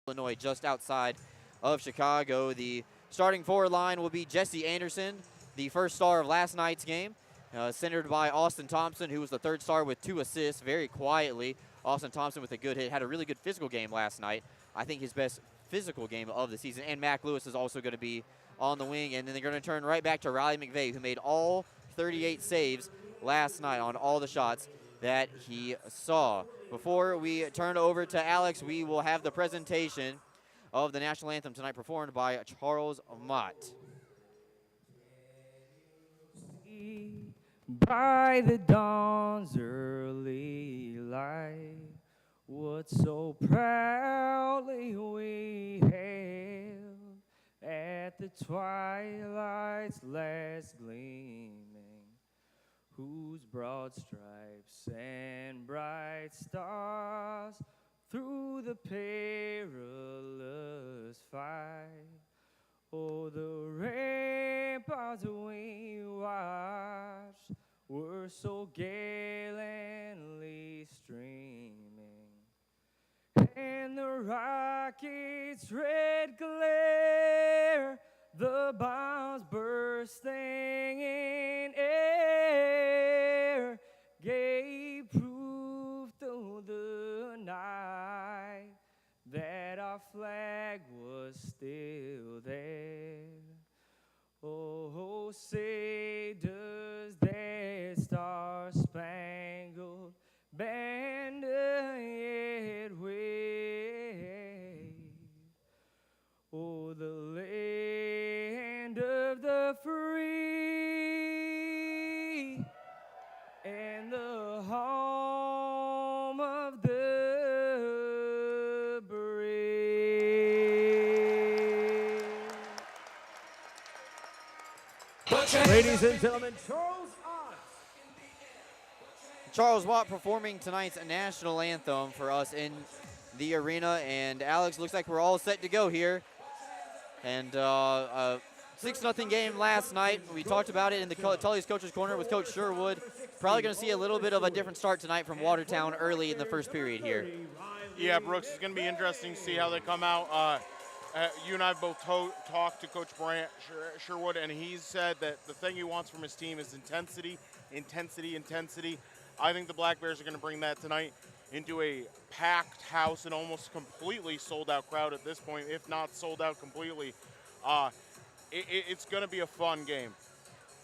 Illinois, just outside of Chicago. The starting forward line will be Jesse Anderson, the first star of last night's game, centered by Austin Thompson, who was the third star with 2 assists very quietly. Austin Thompson with a good hit, had a really good physical game last night. I think his best physical game of the season. And Mac Lewis is also going to be on the wing. And then they're going to turn right back to Riley McVeigh, who made all 38 saves last night on all the shots that he saw. Before we turn over to Alex, we will have the presentation of the national anthem tonight performed by Charles Mott. By the dawn's early light, what so proudly we hailed at the twilight's last gleaming, whose broad stripes and bright stars through the perilous fight, oh, the ramparts we watched were so gallantly streaming, and the rocket's red glare, the bombs bursting in air, gave proof through the night that our flag was still there. Oh, say does that star-spangled banner yet wave? Oh, the land of the free and the home of the brave. Ladies and gentlemen, Charles Watt performing tonight's national anthem for us in the arena. And Alex, looks like we're all set to go here. And 6-0 game last night. We talked about it in the Tully's Coaches Corner with Coach Sherwood. Probably going to see a little bit of a different start tonight from Watertown early in the first period here. Yeah, Brooks, it's going to be interesting to see how they come out. You and I both talked to Coach Brant Sherwood, and he said that the thing he wants from his team is intensity, intensity, intensity. I think the Black Bears are going to bring that tonight into a packed house and almost completely sold-out crowd at this point, if not sold out completely. It's going to be a fun game.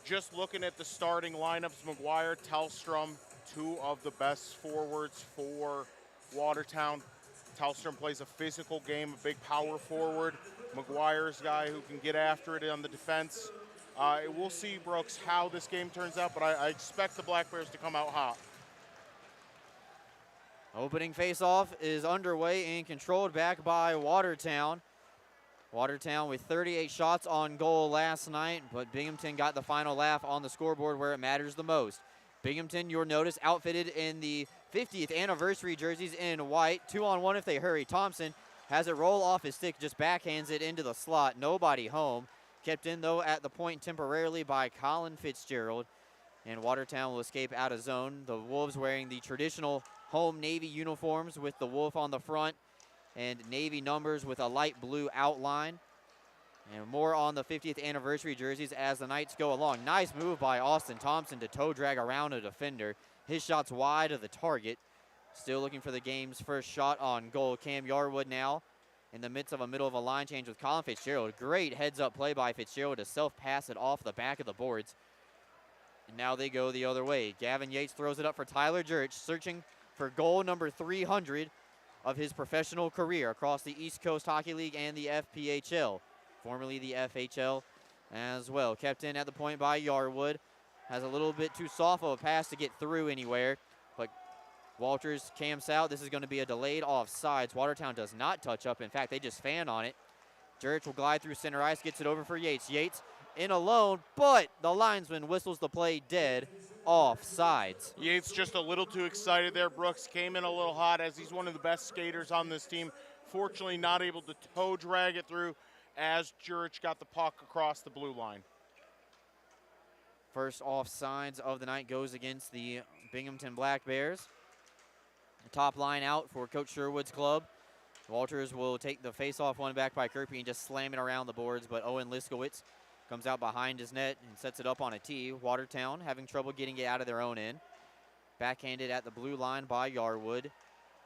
Just looking at the starting lineups, McGuire, Tellstrom, 2 of the best forwards for Watertown. Tellstrom plays a physical game, a big power forward. McGuire's a guy who can get after it on the defense. We'll see, Brooks, how this game turns out, but I expect the Black Bears to come out hot. Opening face-off is underway and controlled back by Watertown. Watertown with 38 shots on goal last night, but Binghamton got the final laugh on the scoreboard where it matters the most. Binghamton, you'll notice, outfitted in the 50th anniversary jerseys in white. 2-on-1 if they hurry. Thompson has it roll off his stick, just backhands it into the slot. Nobody home. Kept in, though, at the point temporarily by Colin Fitzgerald. And Watertown will escape out of zone. The Wolves wearing the traditional home Navy uniforms with the wolf on the front and Navy numbers with a light blue outline. And more on the 50th anniversary jerseys as the nights go along. Nice move by Austin Thompson to toe drag around a defender. His shot's wide of the target. Still looking for the game's first shot on goal. Cam Yarwood now in the midst of a middle of a line change with Colin Fitzgerald. Great heads-up play by Fitzgerald to self-pass it off the back of the boards. And now they go the other way. Gavin Yates throws it up for Tyler Jurich, searching for goal number 300 of his professional career across the East Coast Hockey League and the FPHL, formerly the FHL as well. Kept in at the point by Yarwood. Has a little bit too soft of a pass to get through anywhere, but Walters camps out. This is going to be a delayed offsides. Watertown does not touch up. In fact, they just fan on it. Jurich will glide through center ice, gets it over for Yates. Yates in alone, but the linesman whistles the play dead. Offsides. Yates just a little too excited there. Brooks came in a little hot as he's one of the best skaters on this team. Fortunately, not able to toe drag it through as Jurich got the puck across the blue line. First offsides of the night goes against the Binghamton Black Bears. The top line out for Coach Sherwood's club. Walters will take the face-off one back by Kirkby and just slam it around the boards, but Owen Liskowitz comes out behind his net and sets it up on a tee. Watertown having trouble getting it out of their own end. Backhanded at the blue line by Yarwood.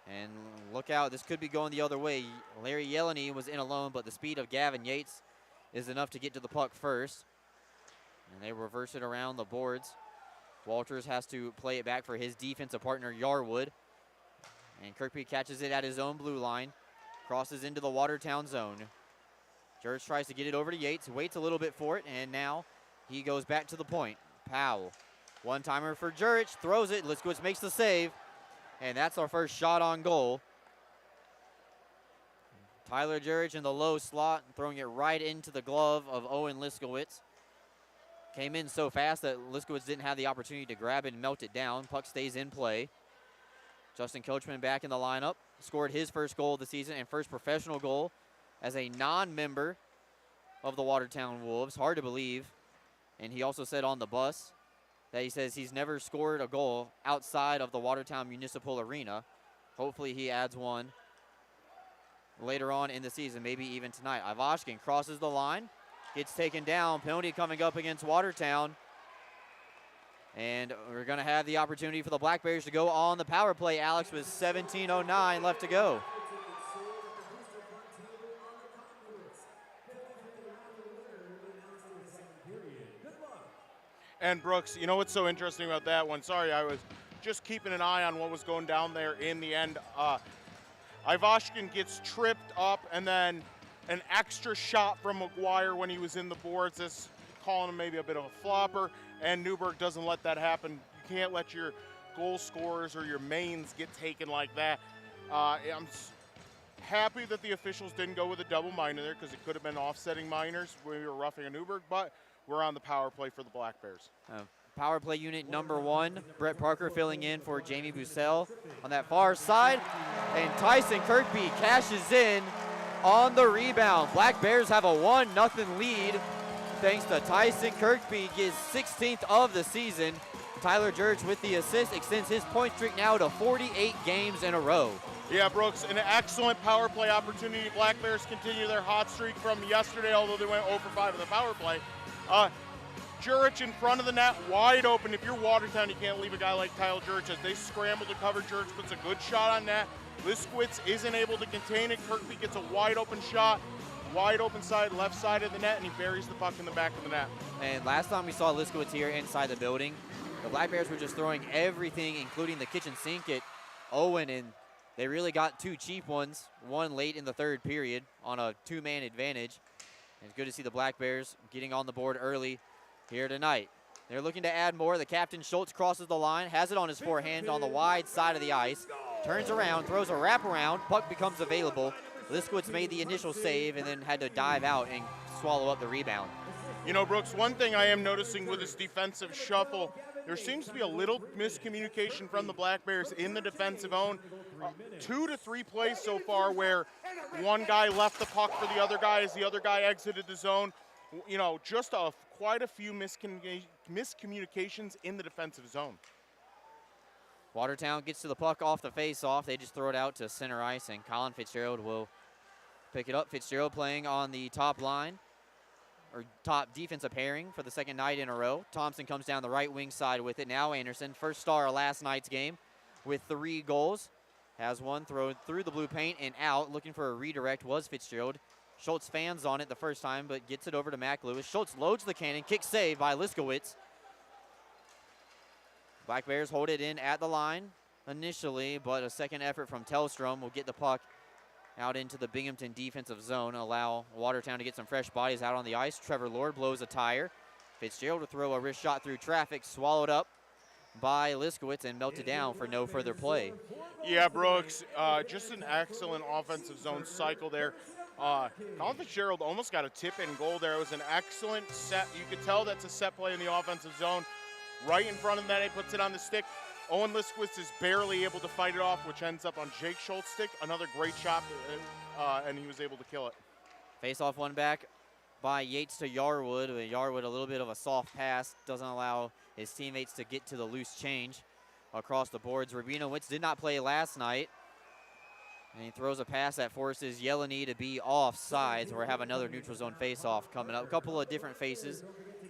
And look out, this could be going the other way. Larry Yeleny was in alone, but the speed of Gavin Yates is enough to get to the puck first. And they reverse it around the boards. Walters has to play it back for his defensive partner, Yarwood. And Kirkby catches it at his own blue line. Crosses into the Watertown zone. Jurich tries to get it over to Yates, waits a little bit for it, and now he goes back to the point. Powell, one-timer for Jurich, throws it, Liskowitz makes the save, and that's our first shot on goal. Tyler Jurich in the low slot, throwing it right into the glove of Owen Liskowitz. Came in so fast that Liskowitz didn't have the opportunity to grab it and melt it down. Puck stays in play. Justin Coachman back in the lineup, scored his first goal of the season and first professional goal as a non-member of the Watertown Wolves. Hard to believe. And he also said on the bus that he says he's never scored a goal outside of the Watertown Municipal Arena. Hopefully he adds one later on in the season, maybe even tonight. Ivashkin crosses the line, gets taken down. Penalty coming up against Watertown. And we're going to have the opportunity for the Black Bears to go on the power play, Alex, with 17:09 left to go. And Brooks, you know what's so interesting about that one? Sorry, I was just keeping an eye on what was going down there in the end. Ivashkin gets tripped up, and then an extra shot from McGuire when he was in the boards. This calling him maybe a bit of a flopper, and Newberg doesn't let that happen. You can't let your goal scorers or your mains get taken like that. I'm happy that the officials didn't go with a double minor there, because it could have been offsetting minors when we were roughing a Newberg, but we're on the power play for the Black Bears. Power play unit number 1, Brett Parker filling in for Jamie Bussell on that far side, and Tyson Kirkby cashes in on the rebound. Black Bears have a 1-0 lead thanks to Tyson Kirkby, his 16th of the season. Tyler Jurich with the assist extends his point streak now to 48 games in a row. Yeah, Brooks, an excellent power play opportunity. Black Bears continue their hot streak from yesterday, although they went 0 for 5 in the power play. Jurich in front of the net, wide open. If you're Watertown, you can't leave a guy like Tyler Jurich as they scramble to cover. Jurich puts a good shot on net. Liskowitz isn't able to contain it. Kirkby gets a wide open shot, wide open side, left side of the net, and he buries the puck in the back of the net. And last time we saw Liskowitz here inside the building, the Black Bears were just throwing everything, including the kitchen sink at Owen, and they really got 2 cheap ones, one late in the third period on a 2-man advantage. And it's good to see the Black Bears getting on the board early here tonight. They're looking to add more. The captain, Schultz, crosses the line, has it on his forehand on the wide side of the ice, turns around, throws a wraparound, puck becomes available. Liskowitz made the initial save and then had to dive out and swallow up the rebound. You know, Brooks, one thing I am noticing with this defensive shuffle, there seems to be a little miscommunication from the Black Bears in the defensive zone. 2 to 3 plays so far where one guy left the puck for the other guy as the other guy exited the zone. You know, just quite a few miscommunications in the defensive zone. Watertown gets to the puck off the face-off. They just throw it out to center ice, and Colin Fitzgerald will pick it up. Fitzgerald playing on the top line, or top defensive pairing for the second night in a row. Thompson comes down the right wing side with it. Now Anderson, first star of last night's game with 3 goals. Has one thrown through the blue paint and out. Looking for a redirect was Fitzgerald. Schultz fans on it the first time, but gets it over to Mac Lewis. Schultz loads the cannon, kick save by Liskowitz. Black Bears hold it in at the line initially, but a second effort from Tellstrom will get the puck out into the Binghamton defensive zone, allow Watertown to get some fresh bodies out on the ice. Trevor Lord blows a tire. Fitzgerald will throw a wrist shot through traffic, swallowed up by Liskowitz and melted down for no further play. Yeah, Brooks, just an excellent offensive zone cycle there. Colin Fitzgerald almost got a tip-in goal there. It was an excellent set. You could tell that's a set play in the offensive zone. Right in front of the net, he puts it on the stick. Owen Liskowitz is barely able to fight it off, which ends up on Jake Schultz's stick. Another great shot, and he was able to kill it. Face-off one back by Yates to Yarwood. Yarwood, a little bit of a soft pass, doesn't allow his teammates to get to the loose change across the boards. Rabinowitz did not play last night. And he throws a pass that forces Yeleni to be offsides. We'll have another neutral zone face-off coming up. A couple of different faces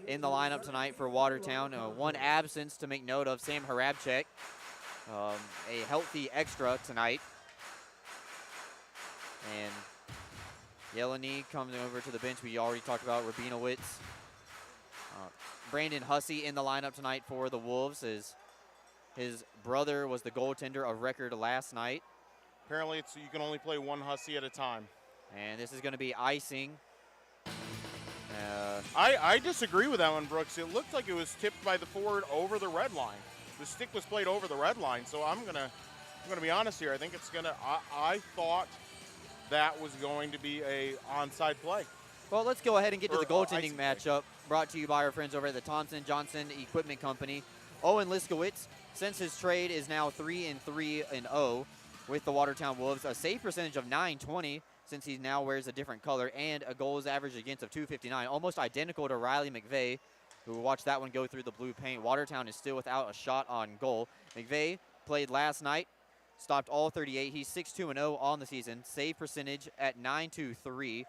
in the lineup tonight for Watertown. One absence to make note of, Sam Harabchek, a healthy extra tonight. And Yeleni comes over to the bench. We already talked about Rabinowitz. Brandon Hussey in the lineup tonight for the Wolves. His brother was the goaltender of record last night. Apparently, you can only play one Hussey at a time. And this is going to be icing. I disagree with that one, Brooks. It looked like it was tipped by the forward over the red line. The stick was played over the red line, so I'm gonna be honest here. I think it's gonna. I thought that was going to be a onside play. Well, let's go ahead and get to the goaltending matchup, brought to you by our friends over at the Thompson Johnson Equipment Company. Owen Liskowitz, since his trade, is now 3-3-0 with the Watertown Wolves. A save percentage of .920 since he now wears a different color, and a goals average against of .259, almost identical to Riley McVeigh, who watched that one go through the blue paint. Watertown is still without a shot on goal. McVeigh played last night, stopped all 38. He's 6-2-0 on the season. Save percentage at .923,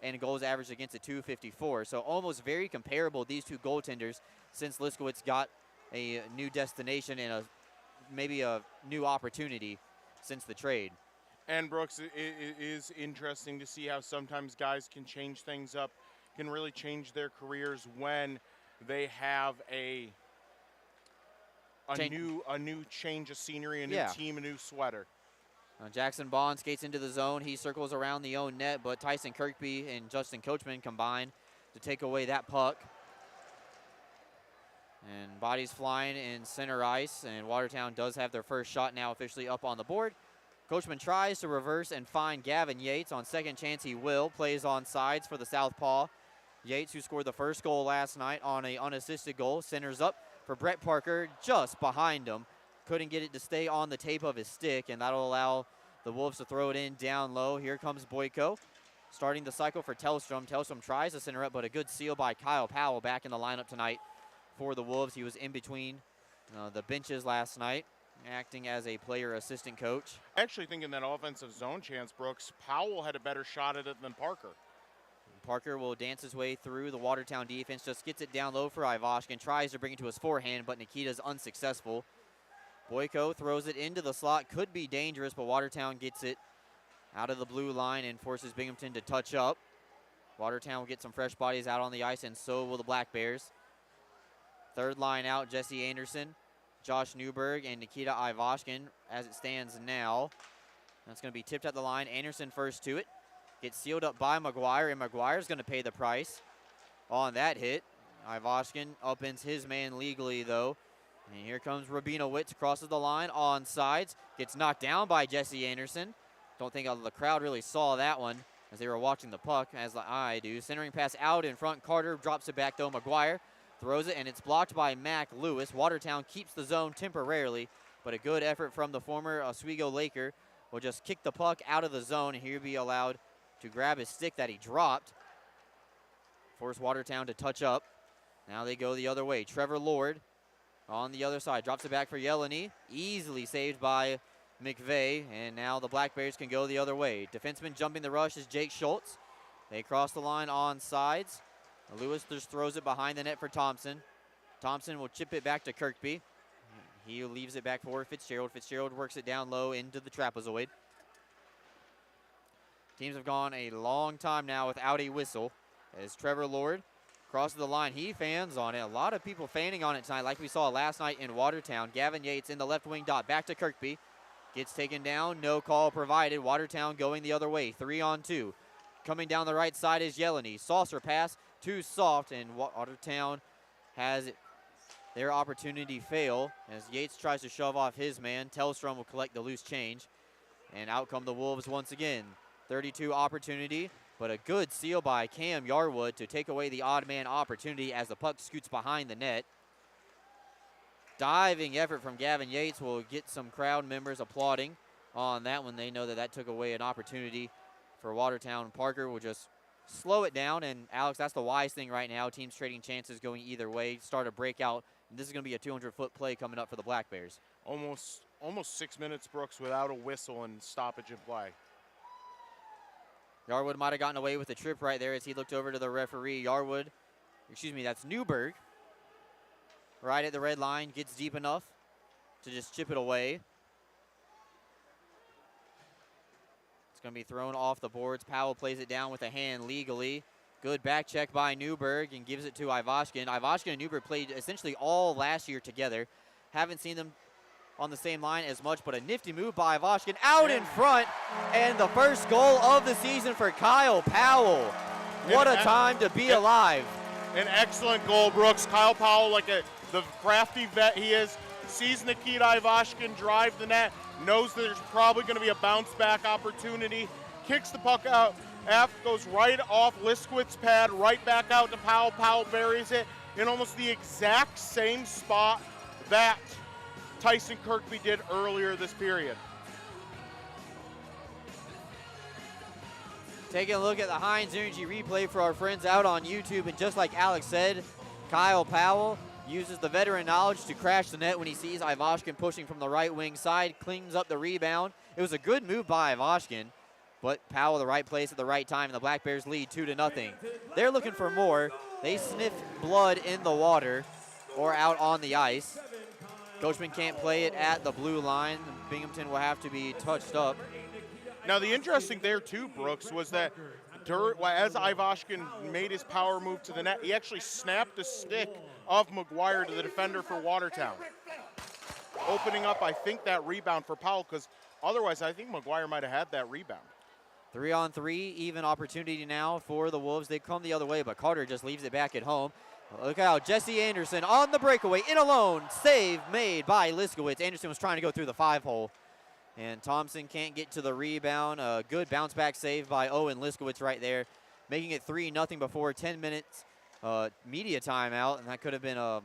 and goals average against at .254. So almost very comparable, these two goaltenders, since Liskowitz got a new destination and maybe a new opportunity since the trade. And Brooks, it is interesting to see how sometimes guys can change things up, can really change their careers when they have a new change of scenery, a new team, a new sweater. Jackson Bond skates into the zone. He circles around the own net, but Tyson Kirkby and Justin Coachman combine to take away that puck. And bodies flying in center ice, and Watertown does have their first shot now officially up on the board. Coachman tries to reverse and find Gavin Yates. On second chance, he will. Plays on sides for the Southpaw. Yates, who scored the first goal last night on an unassisted goal, centers up for Brett Parker just behind him. Couldn't get it to stay on the tape of his stick, and that'll allow the Wolves to throw it in down low. Here comes Boyko, starting the cycle for Tellstrom. Tellstrom tries to center up, but a good seal by Kyle Powell back in the lineup tonight for the Wolves. He was in between the benches last night, acting as a player assistant coach. I actually think in that offensive zone chance, Brooks, Powell had a better shot at it than Parker. Parker will dance his way through the Watertown defense, just gets it down low for Ivashkin, tries to bring it to his forehand, but Nikita's unsuccessful. Boyko throws it into the slot, could be dangerous, but Watertown gets it out of the blue line and forces Binghamton to touch up. Watertown will get some fresh bodies out on the ice, and so will the Black Bears. Third line out, Jesse Anderson, Josh Newberg, and Nikita Ivashkin as it stands now. That's going to be tipped at the line. Anderson first to it. Gets sealed up by McGuire, and McGuire's going to pay the price on that hit. Ivashkin upends his man legally, though. And here comes Rabinowitz, crosses the line on sides. Gets knocked down by Jesse Anderson. Don't think the crowd really saw that one as they were watching the puck, as I do. Centering pass out in front. Carter drops it back, though. McGuire throws it, and it's blocked by Mac Lewis. Watertown keeps the zone temporarily, but a good effort from the former Oswego Laker will just kick the puck out of the zone, and he'll be allowed to grab his stick that he dropped. Force Watertown to touch up. Now they go the other way. Trevor Lord on the other side. Drops it back for Yeleni. Easily saved by McVeigh. And now the Black Bears can go the other way. Defenseman jumping the rush is Jake Schultz. They cross the line on sides. Lewis just throws it behind the net for Thompson. Thompson will chip it back to Kirkby. He leaves it back for Fitzgerald. Fitzgerald works it down low into the trapezoid. Teams have gone a long time now without a whistle as Trevor Lord crosses the line. He fans on it. A lot of people fanning on it tonight like we saw last night in Watertown. Gavin Yates in the left wing dot. Back to Kirkby. Gets taken down. No call provided. Watertown going the other way. 3-on-2. Coming down the right side is Yeleni. Saucer pass. Too soft, and Watertown has their opportunity fail as Yates tries to shove off his man. Tellstrom will collect the loose change, and out come the Wolves once again. 32 opportunity, but a good seal by Cam Yarwood to take away the odd man opportunity as the puck scoots behind the net. Diving effort from Gavin Yates will get some crowd members applauding on that one. They know that that took away an opportunity for Watertown. Parker will just slow it down, and Alex, that's the wise thing right now. Teams trading chances going either way. Start a breakout, and this is going to be a 200-foot play coming up for the Black Bears. Almost almost 6 minutes, Brooks, without a whistle and stoppage in play. Yarwood might have gotten away with the trip right there as he looked over to the referee. That's Newberg. Right at the red line, gets deep enough to just chip it away. It's going to be thrown off the boards. Powell plays it down with a hand legally. Good back check by Newberg and gives it to Ivashkin. Ivashkin and Newberg played essentially all last year together. Haven't seen them on the same line as much, but a nifty move by Ivashkin out in front, and the first goal of the season for Kyle Powell. What a time to be alive. An excellent goal, Brooks. Kyle Powell, like the crafty vet he is, sees Nikita Ivashkin drive the net, knows that there's probably going to be a bounce back opportunity, kicks the puck out, goes right off Liskwitz's pad, right back out to Powell. Powell buries it in almost the exact same spot that Tyson Kirkby did earlier this period. Taking a look at the Heinz Energy replay for our friends out on YouTube, and just like Alex said, Kyle Powell uses the veteran knowledge to crash the net when he sees Ivashkin pushing from the right wing side, cleans up the rebound. It was a good move by Ivashkin, but Powell the right place at the right time, and the Black Bears lead 2-0. They're looking for more. They sniff blood in the water or out on the ice. Coachman can't play it at the blue line. Binghamton will have to be touched up. Now, the interesting there, too, Brooks, was that as Ivashkin made his power move to the net, he actually snapped the stick of McGuire to the defender for Watertown, opening up, I think, that rebound for Powell, because otherwise I think McGuire might have had that rebound. 3-on-3, even opportunity now for the Wolves. They come the other way, but Carter just leaves it back at home. Look out, Jesse Anderson on the breakaway, in alone, save made by Liskowitz. Anderson was trying to go through the 5-hole, and Thompson can't get to the rebound. A good bounce-back save by Owen Liskowitz right there, making it 3-0 before 10 minutes media timeout, and that could have been a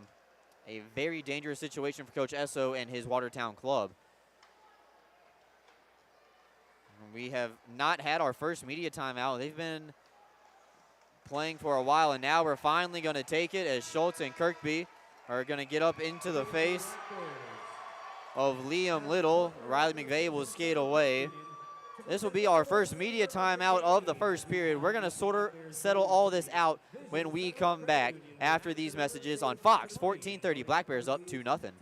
very dangerous situation for Coach Esso and his Watertown club. We have not had our first media timeout. They've been playing for a while, and now we're finally going to take it as Schultz and Kirkby are going to get up into the face of Liam Little. Riley McVeigh will skate away. This will be our first media timeout of the first period. We're going to sort of settle all this out when we come back after these messages on Fox 1430. Black Bears up 2-0. To the American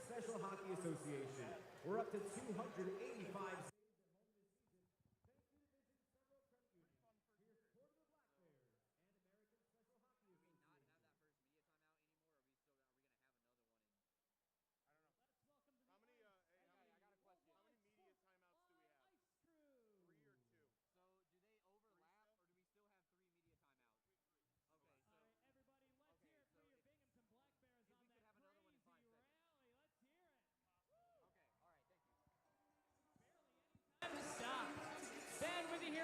Special Hockey Association, we're up to 285.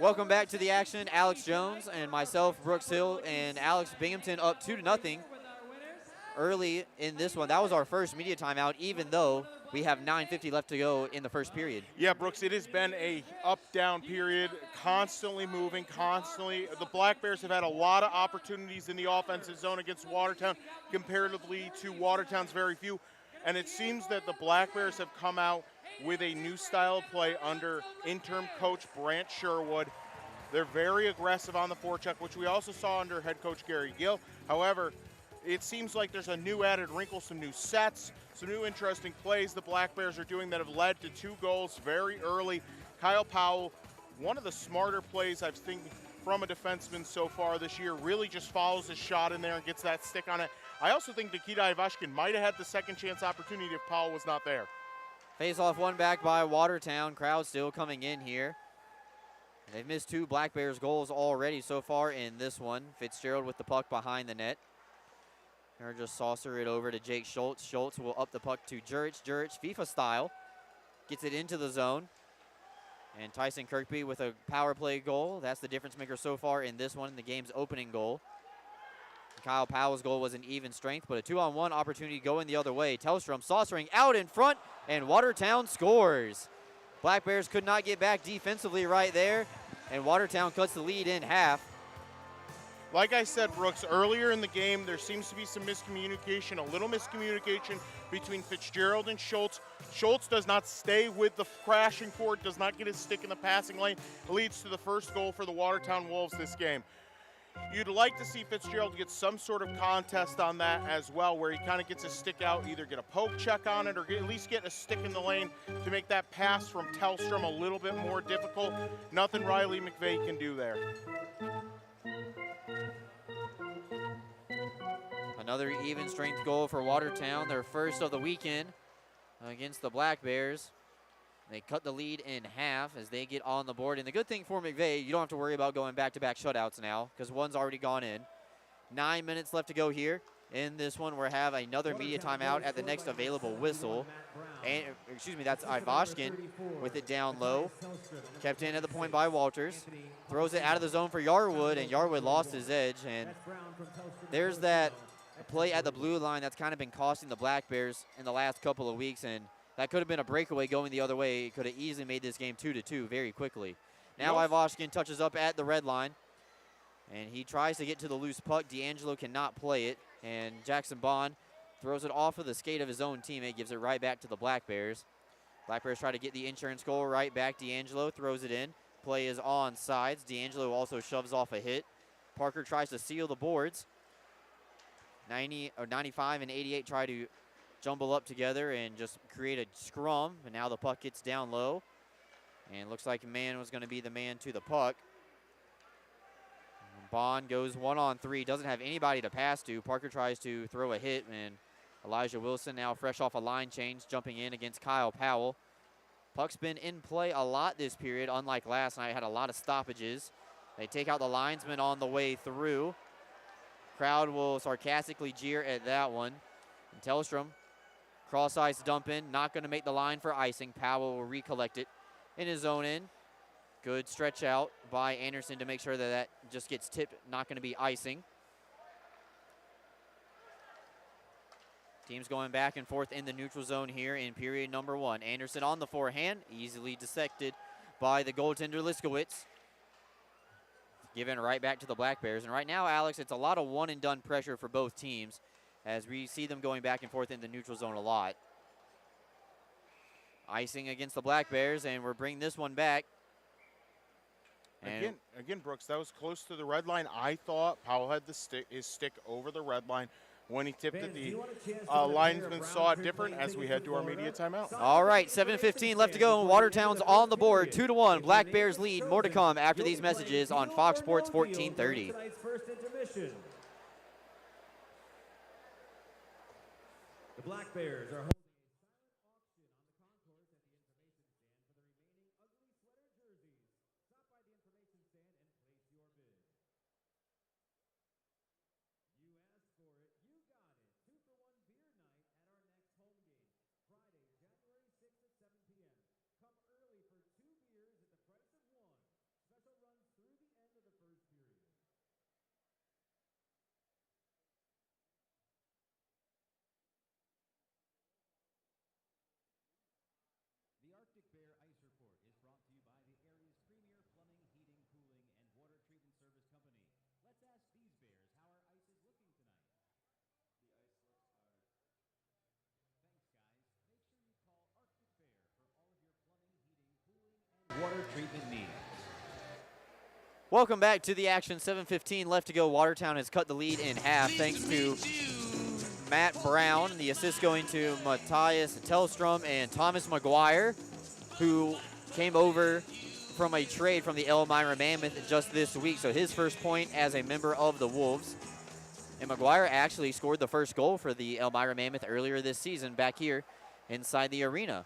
Welcome back to the action. Alex Jones and myself, Brooks Hill, and Alex. Binghamton up 2-0 early in this one. That was our first media timeout, even though we have 9:50 left to go in the first period. Yeah, Brooks, it has been a up-down period, constantly moving, constantly. The Black Bears have had a lot of opportunities in the offensive zone against Watertown, comparatively to Watertown's very few. And it seems that the Black Bears have come out with a new style of play under interim coach Brant Sherwood. They're very aggressive on the forecheck, which we also saw under head coach Gary Gill. However, it seems like there's a new added wrinkle, some new sets, some new interesting plays the Black Bears are doing that have led to 2 goals very early. Kyle Powell, one of the smarter plays I've seen from a defenseman so far this year, really just follows his shot in there and gets that stick on it. I also think Nikita Ivashkin might have had the second chance opportunity if Powell was not there. Face-off one back by Watertown. Crowd still coming in here. They've missed 2 Black Bears goals already so far in this one. Fitzgerald with the puck behind the net. They're just saucer it over to Jake Schultz. Schultz will up the puck to Jurich. Jurich, FIFA style, gets it into the zone. And Tyson Kirkby with a power play goal. That's the difference maker so far in this one, the game's opening goal. Kyle Powell's goal was an even strength, but a 2-on-1 opportunity going the other way. Tellstrom saucering out in front, and Watertown scores. Black Bears could not get back defensively right there, and Watertown cuts the lead in half. Like I said, Brooks, earlier in the game, there seems to be some miscommunication, a little miscommunication between Fitzgerald and Schultz. Schultz does not stay with the crashing forward, does not get his stick in the passing lane. It leads to the first goal for the Watertown Wolves this game. You'd like to see Fitzgerald get some sort of contest on that as well, where he kind of gets his stick out, either get a poke check on it or at least get a stick in the lane to make that pass from Tellstrom a little bit more difficult. Nothing Riley McVeigh can do there. Another even strength goal for Watertown, their first of the weekend against the Black Bears. They cut the lead in half as they get on the board. And the good thing for McVeigh, you don't have to worry about going back-to-back shutouts now because one's already gone in. 9 minutes left to go here. In this one, we'll have another media timeout at the next available whistle. And, excuse me, that's Ivashkin with it down low. Kept in at the point by Walters. Throws it out of the zone for Yarwood, and Yarwood lost his edge. And there's that play at the blue line that's kind of been costing the Black Bears in the last couple of weeks. And that could have been a breakaway going the other way. It could have easily made this game 2-2 very quickly. Now Ivashkin touches up at the red line. And he tries to get to the loose puck. D'Angelo cannot play it. And Jackson Bond throws it off of the skate of his own teammate, gives it right back to the Black Bears. Black Bears try to get the insurance goal right back. D'Angelo throws it in. Play is on sides. D'Angelo also shoves off a hit. Parker tries to seal the boards. 95 and 88 try to jumble up together and just create a scrum. And now the puck gets down low. And looks like man was going to be the man to the puck. Bond goes 1-on-3, doesn't have anybody to pass to. Parker tries to throw a hit, and Elijah Wilson now fresh off a line change, jumping in against Kyle Powell. Puck's been in play a lot this period, unlike last night, had a lot of stoppages. They take out the linesman on the way through. Crowd will sarcastically jeer at that one. And Tellstrom, cross-ice dump in, not going to make the line for icing. Powell will recollect it in his own end. Good stretch out by Anderson to make sure that that just gets tipped, not going to be icing. Teams going back and forth in the neutral zone here in period number 1. Anderson on the forehand, easily dissected by the goaltender Liskowitz. Given right back to the Black Bears. And right now, Alex, it's a lot of one-and-done pressure for both teams as we see them going back and forth in the neutral zone a lot. Icing against the Black Bears, and we're bringing this one back. Again, Brooks, that was close to the red line. I thought Powell had his stick over the red line. When he tipped it, the linesman saw it different as we head to our media timeout. All right, 7:15 left to go. Watertown's on the board, 2-1. Black Bears lead. More to come after these messages on Fox Sports 1430. The Black Bears are water treatment needs. Welcome back to the action. 7:15 left to go. Watertown has cut the lead in half thanks to Matt Brown. The assist going to Matthias Tellstrom and Thomas McGuire, who came over from a trade from the Elmira Mammoth just this week. So his first point as a member of the Wolves. And McGuire actually scored the first goal for the Elmira Mammoth earlier this season back here inside the arena.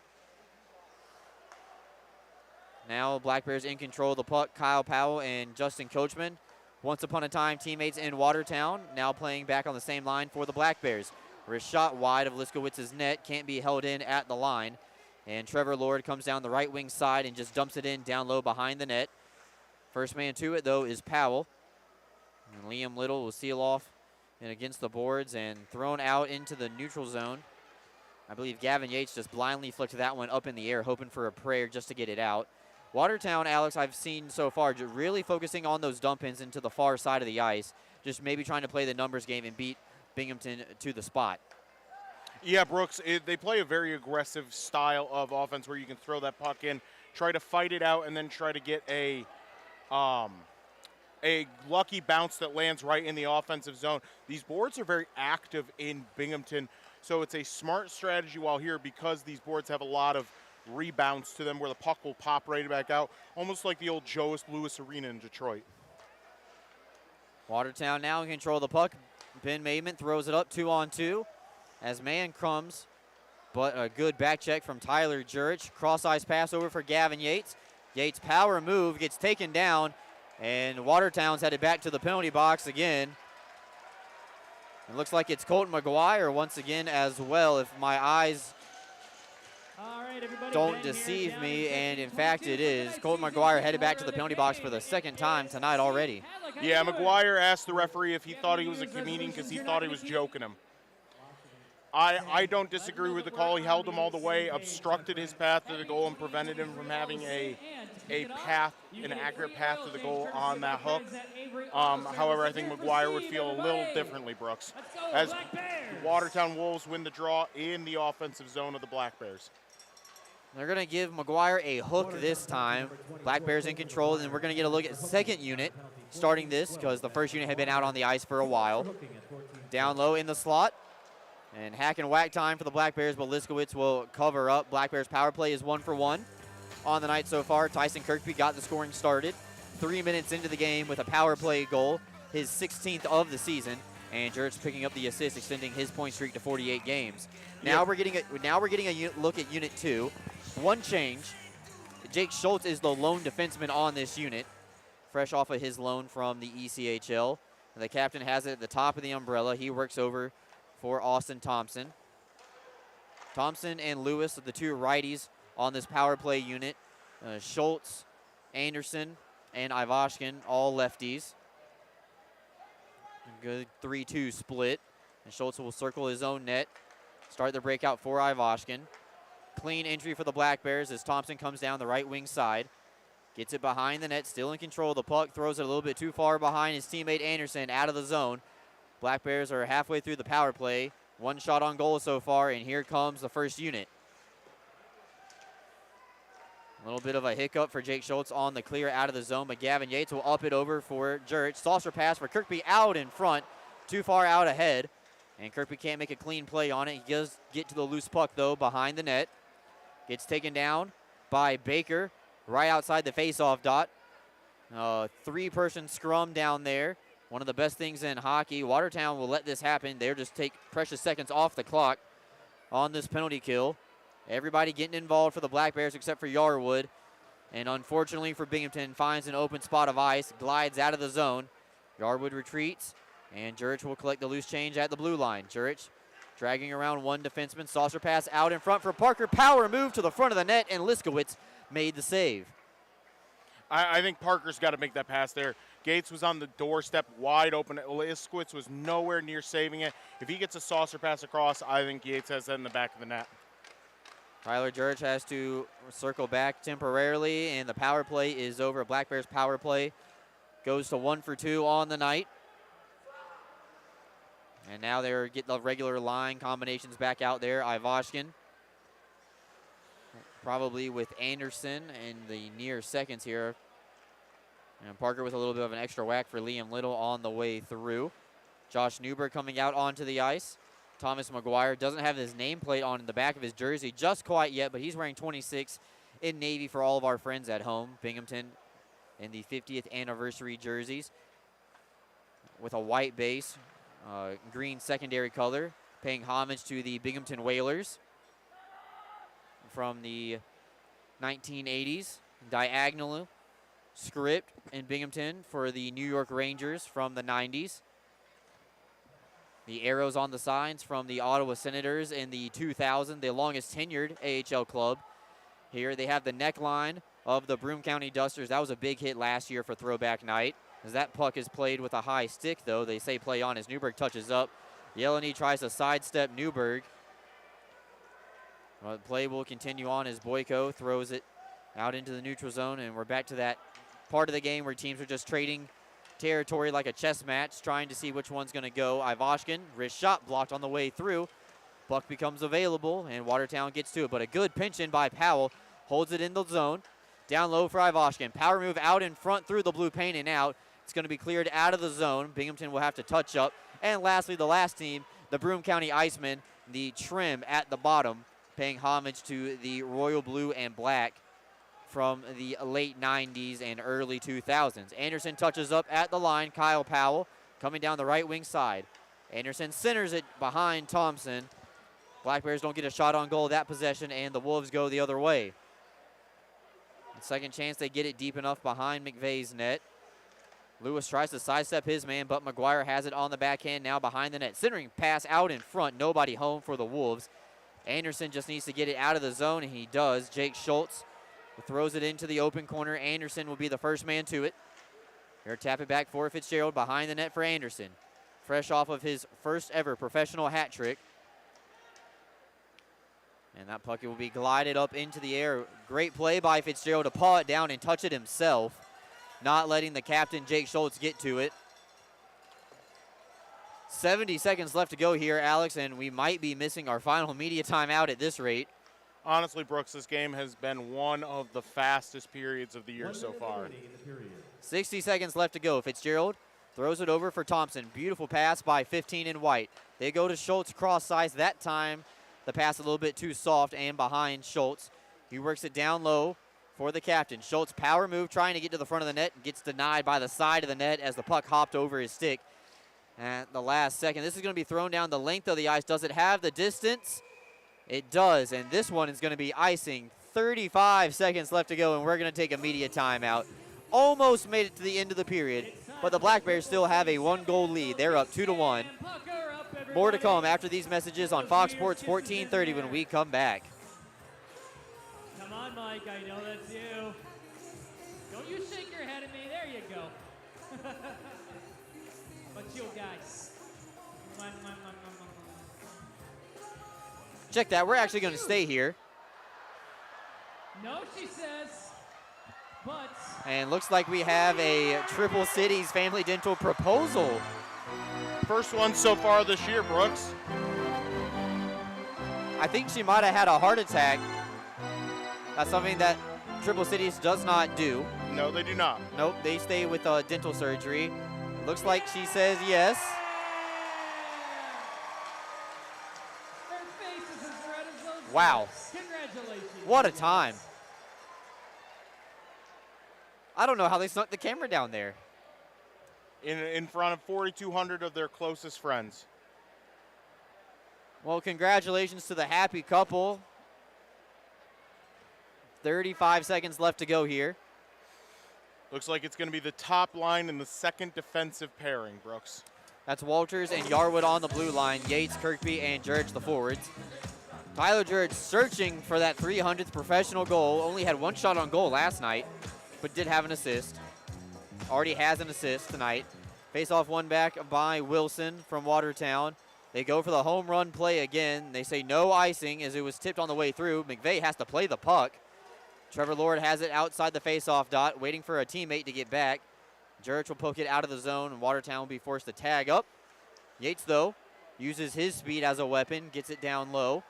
Now Black Bears in control of the puck. Kyle Powell and Justin Coachman, once upon a time teammates in Watertown, now playing back on the same line for the Black Bears. Wrist shot wide of Liskowitz's net, can't be held in at the line. And Trevor Lord comes down the right wing side and just dumps it in down low behind the net. First man to it, though, is Powell. And Liam Little will seal off and against the boards and thrown out into the neutral zone. I believe Gavin Yates just blindly flicked that one up in the air, hoping for a prayer just to get it out. Watertown, Alex, I've seen so far, really focusing on those dump-ins into the far side of the ice. just maybe trying to play the numbers game and beat Binghamton to the spot. Yeah, Brooks, they play a very aggressive style of offense where you can throw that puck in, try to fight it out, and then try to get a lucky bounce that lands right in the offensive zone. These boards are very active in Binghamton, so it's a smart strategy while here because these boards have a lot of rebounds to them where the puck will pop right back out, almost like the old Joe Louis Arena in Detroit. Watertown now in control of the puck. Ben Maidman throws it up 2-on-2 as man comes, but a good back check from Tyler Jurich. Cross-ice pass over for Gavin Yates. Yates' power move gets taken down, and Watertown's headed back to the penalty box again. It looks like it's Colton McGuire once again as well, if my eyes don't deceive me, and in fact it is. Colton McGuire headed back to the penalty box for the second time tonight already. Yeah, McGuire asked the referee if he thought he was a comedian because he thought he was joking him. I don't disagree with the call. He held him all the way, obstructed his path to the goal, and prevented him from having an accurate path to the goal on that hook. However, I think McGuire would feel a little differently, Brooks, as Watertown Wolves win the draw in the offensive zone of the Black Bears. They're going to give McGuire a hook this time. Black Bears in control, and we're going to get a look at second unit starting this because the first unit had been out on the ice for a while. Down low in the slot. And hack and whack time for the Black Bears, but Liskowitz will cover up. Black Bears power play is 1 for 1 on the night so far. Tyson Kirkby got the scoring started 3 minutes into the game with a power play goal, his 16th of the season. And Jurich picking up the assist, extending his point streak to 48 games. Now we're getting a look at Unit 2. One change. Jake Schultz is the lone defenseman on this unit, fresh off of his loan from the ECHL. And the captain has it at the top of the umbrella. He works over for Austin Thompson. Thompson and Lewis are the two righties on this power play unit. Schultz, Anderson, and Ivashkin, all lefties. A good 3-2 split. And Schultz will circle his own net. Start the breakout for Ivashkin. Clean entry for the Black Bears as Thompson comes down the right wing side. Gets it behind the net, still in control of the puck. Throws it a little bit too far behind his teammate Anderson, out of the zone. Black Bears are halfway through the power play. One shot on goal so far, and here comes the first unit. A little bit of a hiccup for Jake Schultz on the clear out of the zone, but Gavin Yates will up it over for Jurich. Saucer pass for Kirkby out in front, too far out ahead, and Kirkby can't make a clean play on it. He does get to the loose puck, though, behind the net. Gets taken down by Baker right outside the faceoff dot. Three-person scrum down there. One of the best things in hockey. Watertown will let this happen. They'll just take precious seconds off the clock on this penalty kill. Everybody getting involved for the Black Bears except for Yarwood. And unfortunately for Binghamton, finds an open spot of ice, glides out of the zone. Yarwood retreats, and Jurich will collect the loose change at the blue line. Jurich dragging around one defenseman. Saucer pass out in front for Parker. Power move to the front of the net, and Liskowitz made the save. I think Parker's got to make that pass there. Gates was on the doorstep, wide open. Liskowitz was nowhere near saving it. If he gets a saucer pass across, I think Gates has that in the back of the net. Tyler Jurich has to circle back temporarily, and the power play is over. Black Bears power play goes to 1 for 2 on the night. And now they're getting the regular line combinations back out there. Ivashkin probably with Anderson in the near seconds here. And Parker with a little bit of an extra whack for Liam Little on the way through. Josh Newberg coming out onto the ice. Thomas McGuire doesn't have his nameplate on the back of his jersey just quite yet, but he's wearing 26 in Navy for all of our friends at home. Binghamton in the 50th anniversary jerseys with a white base, green secondary color, paying homage to the Binghamton Whalers from the 1980s. Diagonal script in Binghamton for the New York Rangers from the 90s. The arrows on the signs from the Ottawa Senators in the 2000, the longest tenured AHL club. Here they have the neckline of the Broome County Dusters. That was a big hit last year for throwback night. As that puck is played with a high stick, though, they say play on as Newberg touches up. Yeleny tries to sidestep Newberg. Well, the play will continue on as Boyko throws it out into the neutral zone, and we're back to that part of the game where teams are just trading territory like a chess match, trying to see which one's going to go. Ivashkin, wrist shot blocked on the way through. Puck becomes available, and Watertown gets to it. But a good pinch in by Powell. Holds it in the zone. Down low for Ivashkin. Power move out in front through the blue paint and out. It's going to be cleared out of the zone. Binghamton will have to touch up. And lastly, the last team, the Broome County Icemen, the trim at the bottom, paying homage to the royal blue and black from the late 90s and early 2000s. Anderson touches up at the line. Kyle Powell coming down the right wing side. Anderson centers it behind Thompson. Black Bears don't get a shot on goal that possession, and the Wolves go the other way. Second chance, they get it deep enough behind McVeigh's net. Lewis tries to sidestep his man, but McGuire has it on the backhand now behind the net. Centering pass out in front, nobody home for the Wolves. Anderson just needs to get it out of the zone, and he does. Jake Schultz throws it into the open corner. Anderson will be the first man to it. Here, tap it back for Fitzgerald behind the net for Anderson. Fresh off of his first ever professional hat trick. And that puck will be glided up into the air. Great play by Fitzgerald to paw it down and touch it himself, not letting the captain, Jake Schultz, get to it. 70 seconds left to go here, Alex, and we might be missing our final media timeout at this rate. Honestly, Brooks, this game has been one of the fastest periods of the year so far. 60 seconds left to go. Fitzgerald throws it over for Thompson. Beautiful pass by 15 in white. They go to Schultz cross size that time. The pass a little bit too soft and behind Schultz. He works it down low for the captain. Schultz power move trying to get to the front of the net. Gets denied by the side of the net as the puck hopped over his stick at the last second. This is going to be thrown down the length of the ice. Does it have the distance? It does, and this one is going to be icing. 35 seconds left to go, and we're going to take a media timeout. Almost made it to the end of the period, but the Black Bears still have a 1-goal lead. They're up 2-1. More to come after these messages on Fox Sports 1430 when we come back. Come on, Mike. I know that's you. Don't you shake your head at me. There you go. But you guys. Check that. We're actually going to stay here. No, she says. But. And looks like we have a Triple Cities Family Dental proposal. First one so far this year, Brooks. I think she might have had a heart attack. That's something that Triple Cities does not do. No, they do not. Nope, they stay with dental surgery. Looks like she says yes. Her face is as red as those Wow. lips. Congratulations. What a time. I don't know how they snuck the camera down there. In front of 4,200 of their closest friends. Well, congratulations to the happy couple. 35 seconds left to go here. Looks like it's going to be the top line in the second defensive pairing, Brooks. That's Walters and Yarwood on the blue line. Yates, Kirkby, and Jurich the forwards. Tyler Jurich searching for that 300th professional goal. Only had one shot on goal last night, but did have an assist. Already has an assist tonight. Face off one back by Wilson from Watertown. They go for the home run play again. They say no icing as it was tipped on the way through. McVeigh has to play the puck. Trevor Lord has it outside the face-off dot, waiting for a teammate to get back. Jurich will poke it out of the zone, and Watertown will be forced to tag up. Yates, though, uses his speed as a weapon, gets it down low.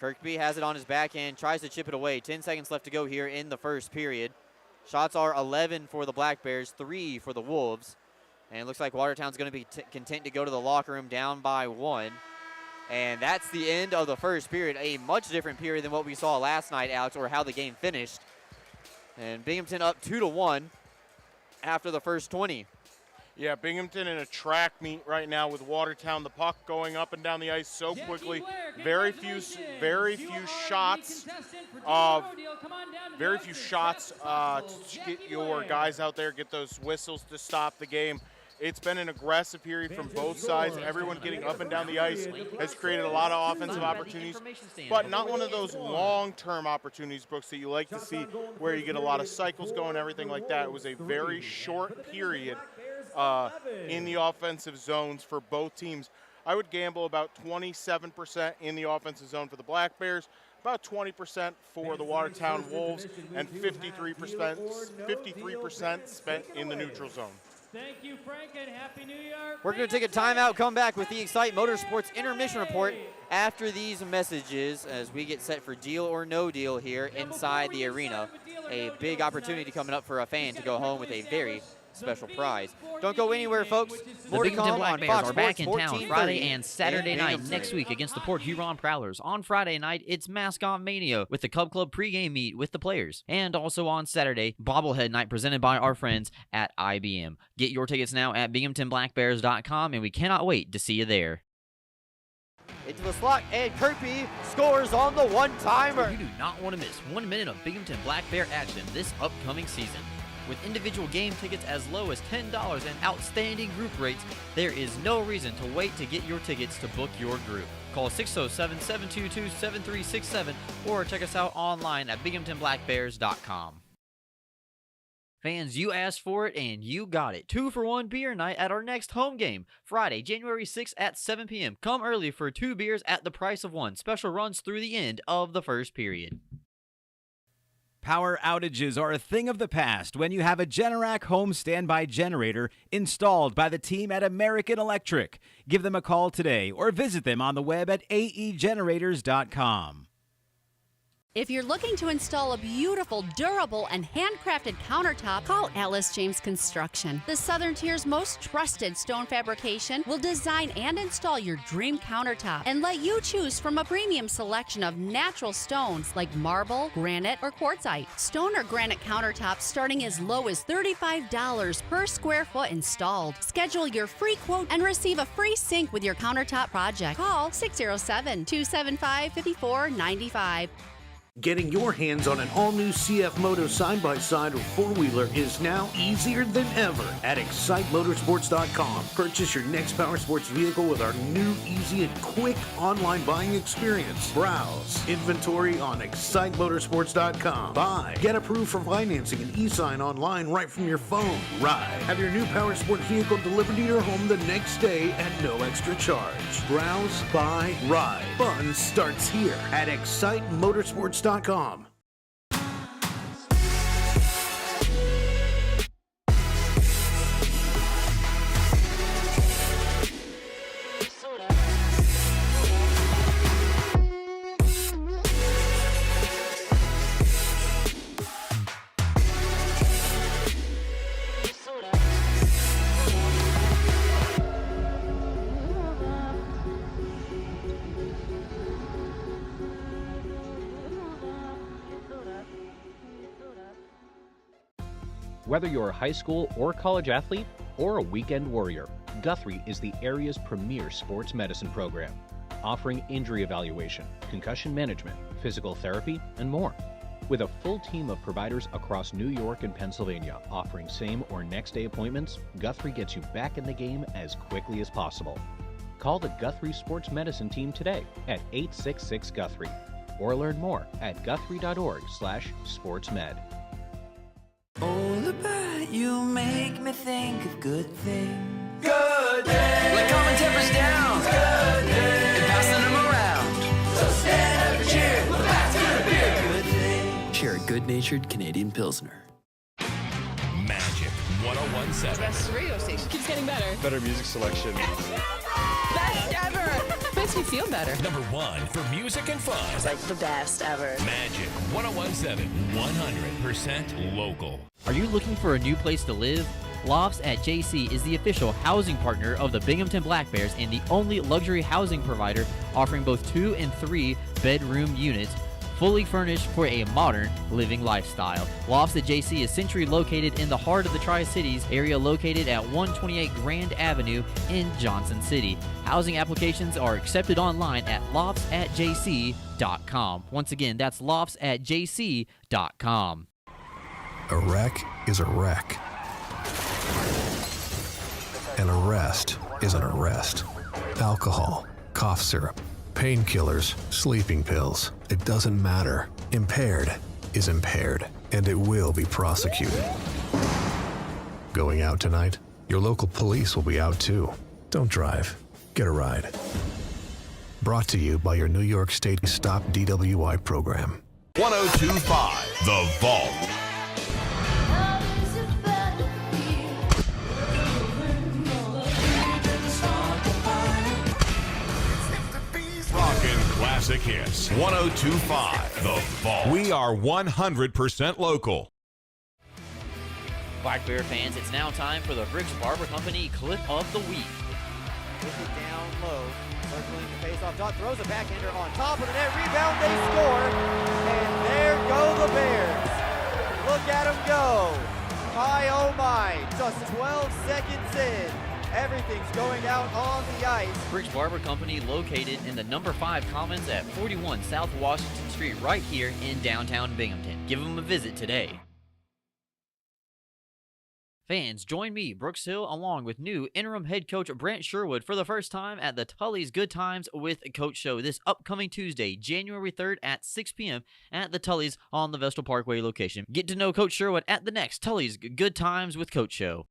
Kirkby has it on his backhand, tries to chip it away. 10 seconds left to go here in the first period. Shots are 11 for the Black Bears, 3 for the Wolves. And it looks like Watertown's going to be content to go to the locker room down by 1. And that's the end of the first period. A much different period than what we saw last night, Alex, or how the game finished. And Binghamton up 2-1 after the first 20. Yeah, Binghamton in a track meet right now with Watertown. The puck going up and down the ice so quickly. Very few shots to get your guys out there, get those whistles to stop the game. It's been an aggressive period from both sides. Everyone getting up and down the ice has created a lot of offensive opportunities, but not one of those long-term opportunities, Brooks, that you like to see where you get a lot of cycles going, everything like that. It was a very short period in the offensive zones for both teams. I would gamble about 27% in the offensive zone for the Black Bears, about 20% for the Watertown Wolves and 53% spent in the neutral zone. Thank you, Frank, and Happy New Year. We're going to take a timeout, come back with the Excite Motorsports Intermission Report after these messages as we get set for Deal or No Deal here inside the arena. A big opportunity coming up for a fan to go home with a very special prize. Don't go anywhere, folks. The Binghamton Black Bears are back in town Friday and Saturday night next week against the Port Huron Prowlers. On Friday night, it's Mascot Mania with the Cub Club pregame meet with the players. And also on Saturday, Bobblehead Night presented by our friends at IBM. Get your tickets now at binghamtonblackbears.com, and we cannot wait to see you there. Into the slot, and Kirby scores on the one-timer. You do not want to miss 1 minute of Binghamton Black Bear action this upcoming season. With individual game tickets as low as $10 and outstanding group rates, there is no reason to wait to get your tickets to book your group. Call 607-722-7367 or check us out online at binghamtonblackbears.com. Fans, you asked for it and you got it. 2-for-1 beer night at our next home game, Friday, January 6th at 7 p.m. Come early for 2 beers at the price of 1. Special runs through the end of the first period. Power outages are a thing of the past when you have a Generac home standby generator installed by the team at American Electric. Give them a call today or visit them on the web at aegenerators.com. If you're looking to install a beautiful, durable, and handcrafted countertop, call Alice James Construction. The Southern Tier's most trusted stone fabrication will design and install your dream countertop and let you choose from a premium selection of natural stones like marble, granite, or quartzite. Stone or granite countertops starting as low as $35 per square foot installed. Schedule your free quote and receive a free sink with your countertop project. Call 607-275-5495. Getting your hands on an all-new CF Moto side-by-side or four-wheeler is now easier than ever at ExciteMotorsports.com. Purchase your next power sports vehicle with our new, easy, and quick online buying experience. Browse inventory on ExciteMotorsports.com. Buy, get approved for financing and e-sign online right from your phone. Ride, have your new power sports vehicle delivered to your home the next day at no extra charge. Browse, buy, ride. Fun starts here at ExciteMotorsports.com. Whether you're a high school or college athlete or a weekend warrior, Guthrie is the area's premier sports medicine program, offering injury evaluation, concussion management, physical therapy, and more. With a full team of providers across New York and Pennsylvania offering same or next day appointments, Guthrie gets you back in the game as quickly as possible. Call the Guthrie Sports Medicine team today at 866-GUTHRIE or learn more at guthrie.org/sportsmed. Oh, Luba, you make me think of good things. Good things! Like calming tempers down. Good things! And passing them around. So stand up and cheer. That's good beer. Good things. Share a good-natured Canadian Pilsner. Magic 101.7. Best radio station. Keeps getting better. Better music selection. Best ever. Makes me feel better. #1 for music and fun. It's like the best ever. Magic 101.7. 100% local. Are you looking for a new place to live? Lofts at JC is the official housing partner of the Binghamton Black Bears and the only luxury housing provider offering both 2 and 3 bedroom units, fully furnished for a modern living lifestyle. Lofts at JC is centrally located in the heart of the Tri-Cities area, located at 128 Grand Avenue in Johnson City. Housing applications are accepted online at loftsatjc.com. Once again, that's loftsatjc.com. A wreck is a wreck. An arrest is an arrest. Alcohol, cough syrup, painkillers, sleeping pills. It doesn't matter. Impaired is impaired, and it will be prosecuted. Going out tonight? Your local police will be out too. Don't drive. Get a ride. Brought to you by your New York State Stop DWI program. 1025 The Vault. Rockin' classic hits. 1025 The Vault. We are 100% local. Black Bear fans, it's now time for the Briggs Barber Company Clip of the Week. Puts it down low. Circling the face-off dot, throws a backhander on top of the net. Rebound, they score. And there go the Bears. Look at them go. My, oh my. Just 12 seconds in. Everything's going out on the ice. Briggs Barber Company located in the number 5 Commons at 41 South Washington Street right here in downtown Binghamton. Give them a visit today. Fans, join me, Brooks Hill, along with new interim head coach Brant Sherwood for the first time at the Tully's Good Times with Coach show this upcoming Tuesday, January 3rd at 6 p.m. at the Tully's on the Vestal Parkway location. Get to know Coach Sherwood at the next Tully's Good Times with Coach show.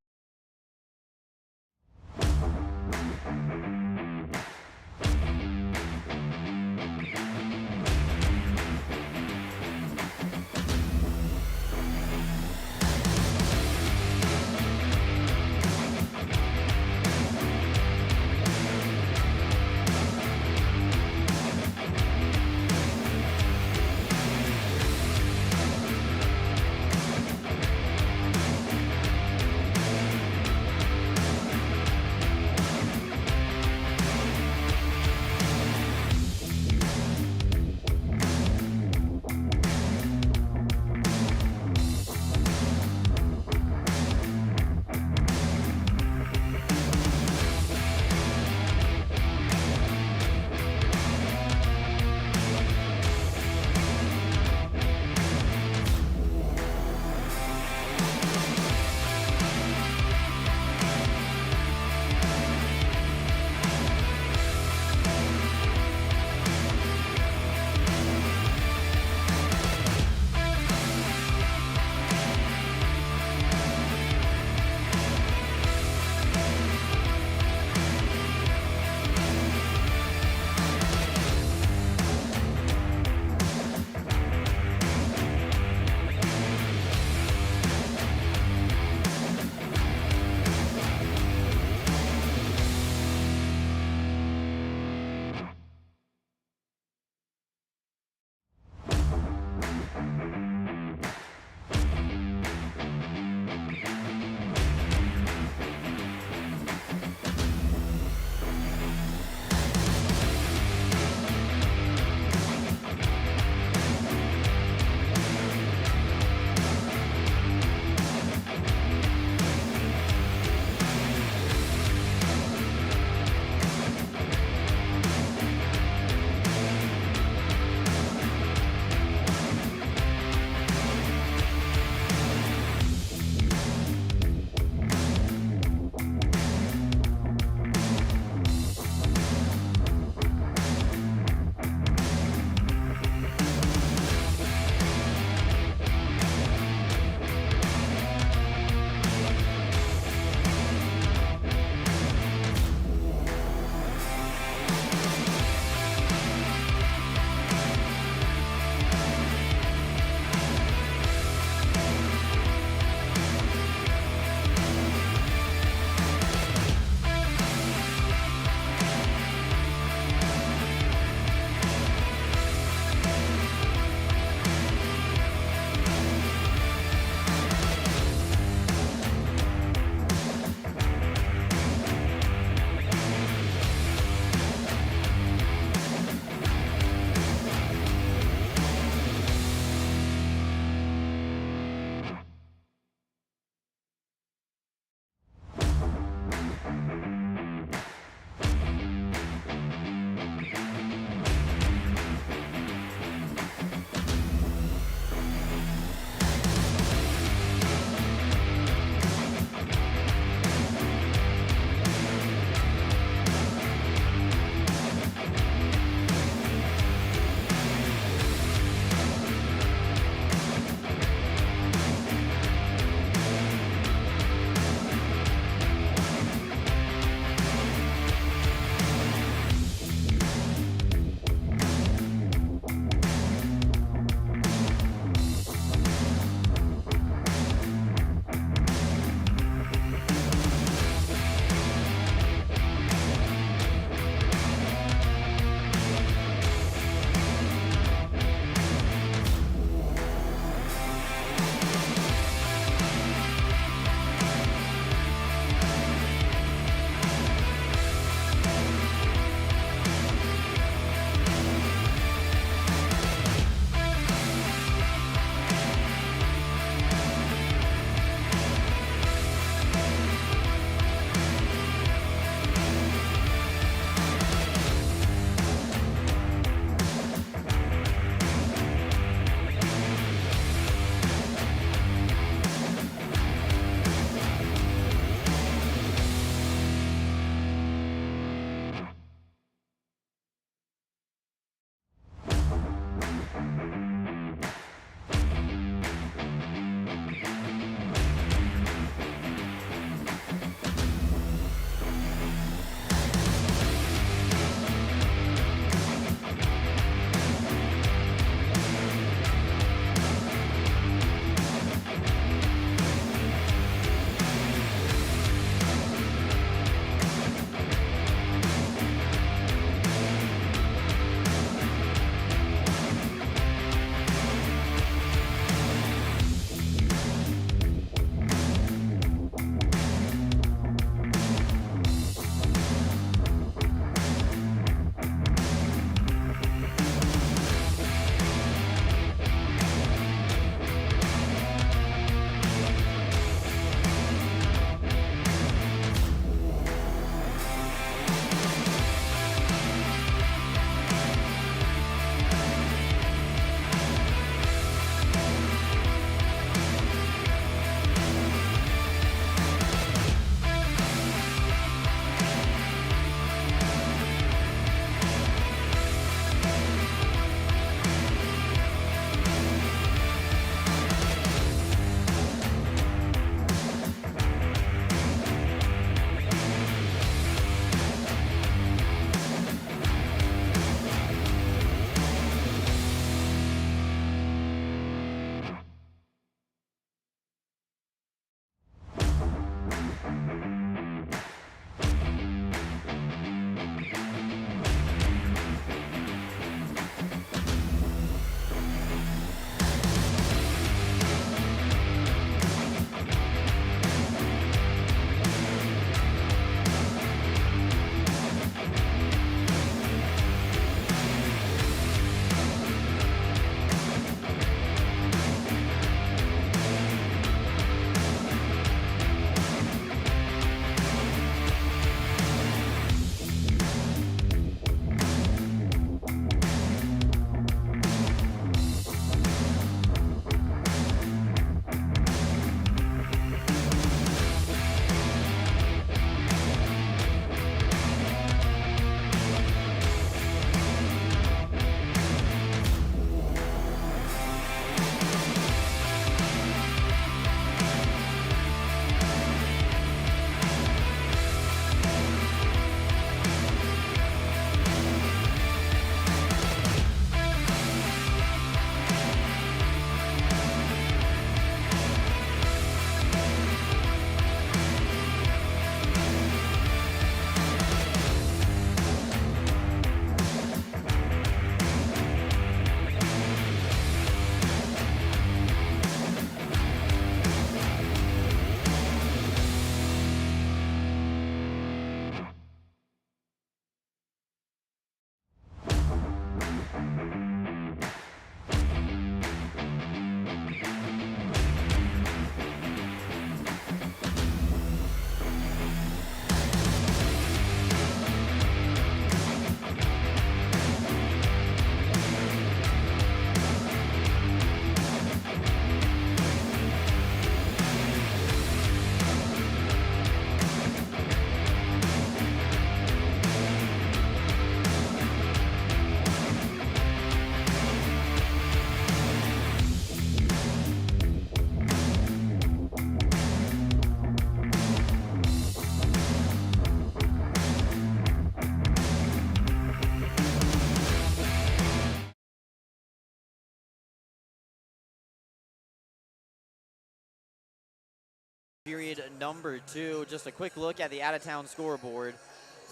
Period number 2. Just a quick look at the out-of-town scoreboard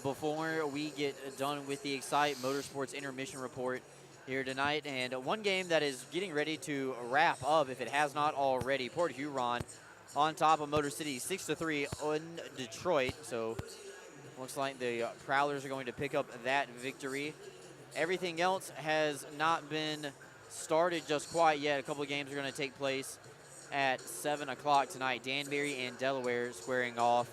before we get done with the Excite Motorsports intermission report here tonight. And one game that is getting ready to wrap up, if it has not already. Port Huron on top of Motor City 6-3 on Detroit. So looks like the Prowlers are going to pick up that victory. Everything else has not been started just quite yet. A couple of games are going to take place at 7 o'clock tonight. Danbury and Delaware squaring off.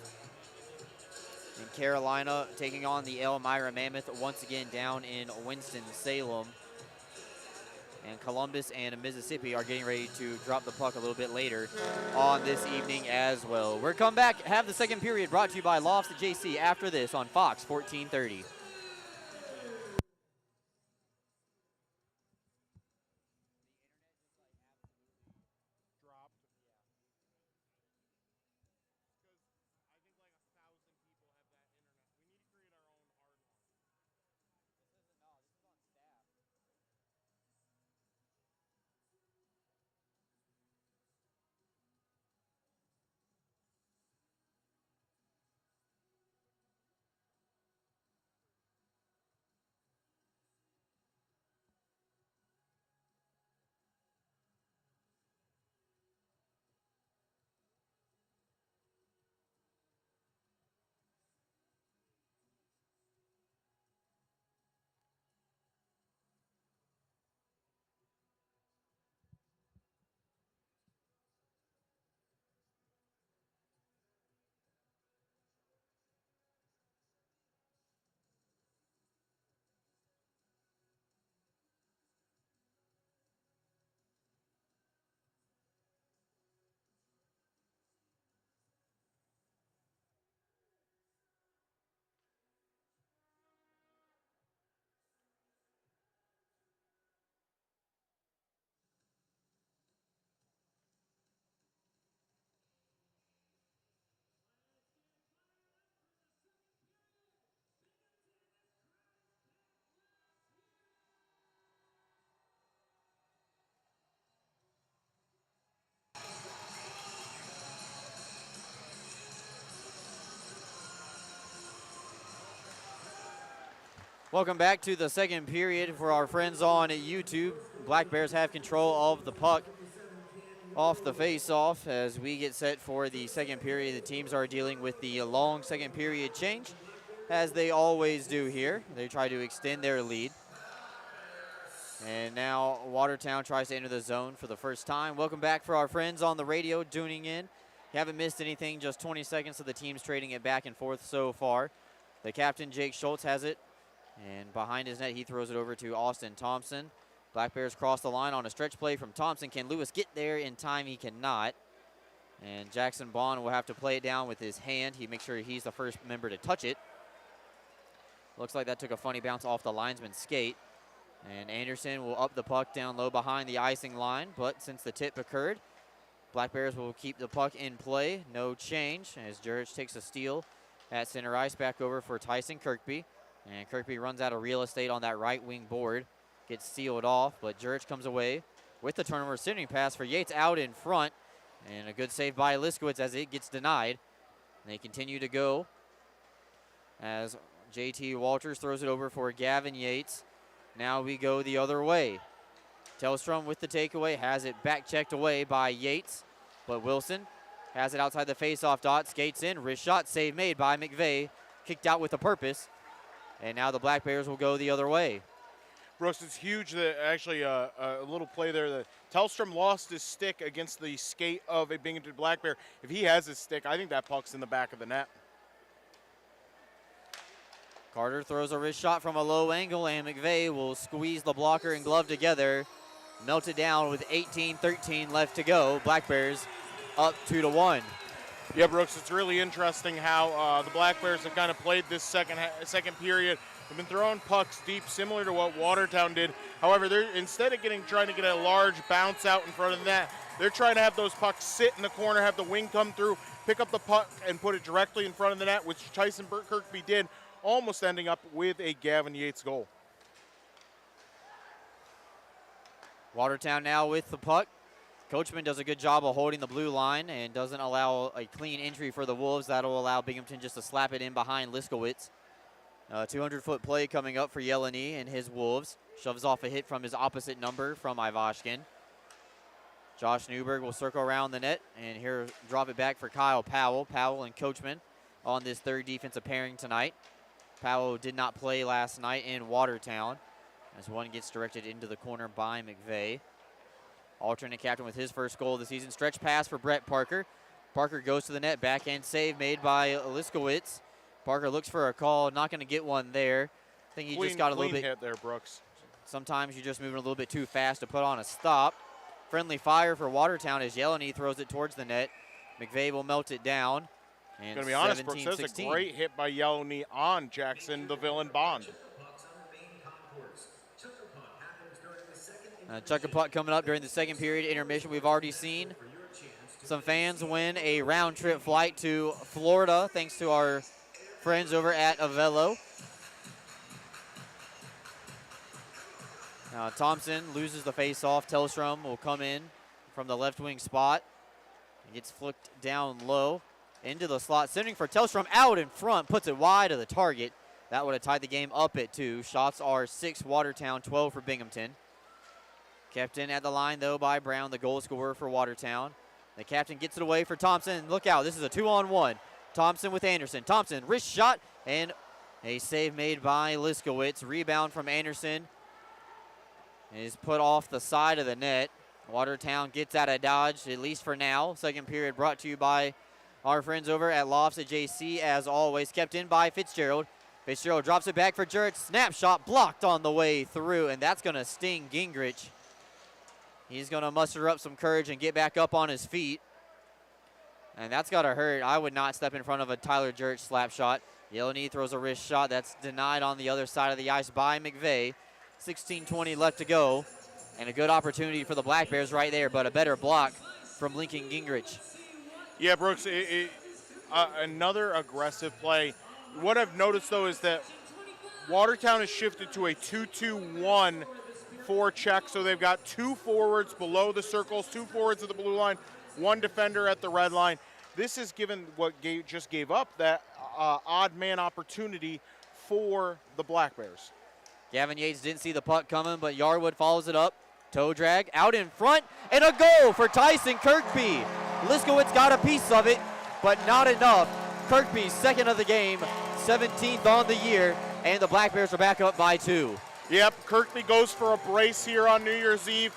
And Carolina taking on the Elmira Mammoth once again down in Winston-Salem. And Columbus and Mississippi are getting ready to drop the puck a little bit later on this evening as well. We're coming back, have the second period brought to you by Lofts at JC after this on Fox 1430. Welcome back to the second period for our friends on YouTube. Black Bears have control of the puck off the face-off as we get set for the second period. The teams are dealing with the long second period change, as they always do here. They try to extend their lead. And now Watertown tries to enter the zone for the first time. Welcome back for our friends on the radio tuning in. You haven't missed anything, just 20 seconds of the teams trading it back and forth so far. The captain, Jake Schultz, has it. And behind his net, he throws it over to Austin Thompson. Black Bears cross the line on a stretch play from Thompson. Can Lewis get there in time? He cannot. And Jackson Bond will have to play it down with his hand. He makes sure he's the first member to touch it. Looks like that took a funny bounce off the linesman's skate. And Anderson will up the puck down low behind the icing line. But since the tip occurred, Black Bears will keep the puck in play. No change as Jurich takes a steal at center ice. Back over for Tyson Kirkby. And Kirkby runs out of real estate on that right wing board. Gets sealed off, but Jurich comes away with the turnover. Centering pass for Yates out in front. And a good save by Liskowitz as it gets denied. And they continue to go as JT Walters throws it over for Gavin Yates. Now we go the other way. Tellstrom with the takeaway, has it back checked away by Yates. But Wilson has it outside the face-off dot, skates in, wrist shot, save made by McVeigh. Kicked out with a purpose. And now the Black Bears will go the other way. Brooks, it's huge that actually a little play there. That Tellstrom lost his stick against the skate of a Binghamton Black Bear. If he has his stick, I think that puck's in the back of the net. Carter throws a wrist shot from a low angle, and McVeigh will squeeze the blocker and glove together. Melt it down with 18-13 left to go. Black Bears up 2-1. Yeah, Brooks, it's really interesting how the Black Bears have kind of played this second period. They've been throwing pucks deep, similar to what Watertown did. However, they're instead of trying to get a large bounce out in front of the net, they're trying to have those pucks sit in the corner, have the wing come through, pick up the puck, and put it directly in front of the net, which Tyson Kirkby did, almost ending up with a Gavin Yates goal. Watertown now with the puck. Coachman does a good job of holding the blue line and doesn't allow a clean entry for the Wolves. That'll allow Binghamton just to slap it in behind Liskowitz. 200-foot play coming up for Yeleny and his Wolves. Shoves off a hit from his opposite number from Ivashkin. Josh Newberg will circle around the net, and here drop it back for Kyle Powell. Powell and Coachman on this third defensive pairing tonight. Powell did not play last night in Watertown, as one gets directed into the corner by McVeigh. Alternate captain with his first goal of the season. Stretch pass for Brett Parker. Parker goes to the net. Backhand save made by Liskowitz. Parker looks for a call. Not going to get one there. I think he just got a little bit. Hit there, Brooks. Sometimes you're just moving a little bit too fast to put on a stop. Friendly fire for Watertown as Yeleny throws it towards the net. McVeigh will melt it down. And going to be honest, Brooks, that's a great hit by Yeleny on Jackson, the villain Bond. Chuck a puck coming up during the second period intermission. We've already seen some fans win a round trip flight to Florida thanks to our friends over at Avello. Now Thompson loses the face-off. Tellstrom will come in from the left wing spot. He gets flicked down low into the slot. Sending for Tellstrom out in front. Puts it wide of the target. That would have tied the game up at 2. Shots are 6 Watertown, 12 for Binghamton. Kept in at the line, though, by Brown, the goal scorer for Watertown. The captain gets it away for Thompson. Look out, this is a 2-on-1. Thompson with Anderson. Thompson, wrist shot, and a save made by Liskowitz. Rebound from Anderson is put off the side of the net. Watertown gets out of dodge, at least for now. Second period brought to you by our friends over at Lofts at JC, as always. Kept in by Fitzgerald. Fitzgerald drops it back for Jarrett. Snapshot blocked on the way through, and that's going to sting Gingrich. He's going to muster up some courage and get back up on his feet. And that's got to hurt. I would not step in front of a Tyler Jurich slap shot. Yeleny throws a wrist shot. That's denied on the other side of the ice by McVeigh. 16:20 left to go. And a good opportunity for the Black Bears right there, but a better block from Lincoln Gingrich. Yeah, Brooks, another aggressive play. What I've noticed, though, is that Watertown has shifted to a 2-2-1 forecheck, so they've got 2 forwards below the circles, 2 forwards at the blue line, 1 defender at the red line. This is given what just gave up that odd man opportunity for the Black Bears. Gavin Yates didn't see the puck coming, but Yarwood follows it up. Toe drag out in front, and a goal for Tyson Kirkby. Liskowitz got a piece of it, but not enough. Kirkby's second of the game, 17th on the year, and the Black Bears are back up by 2. Yep, Kirkby goes for a brace here on New Year's Eve.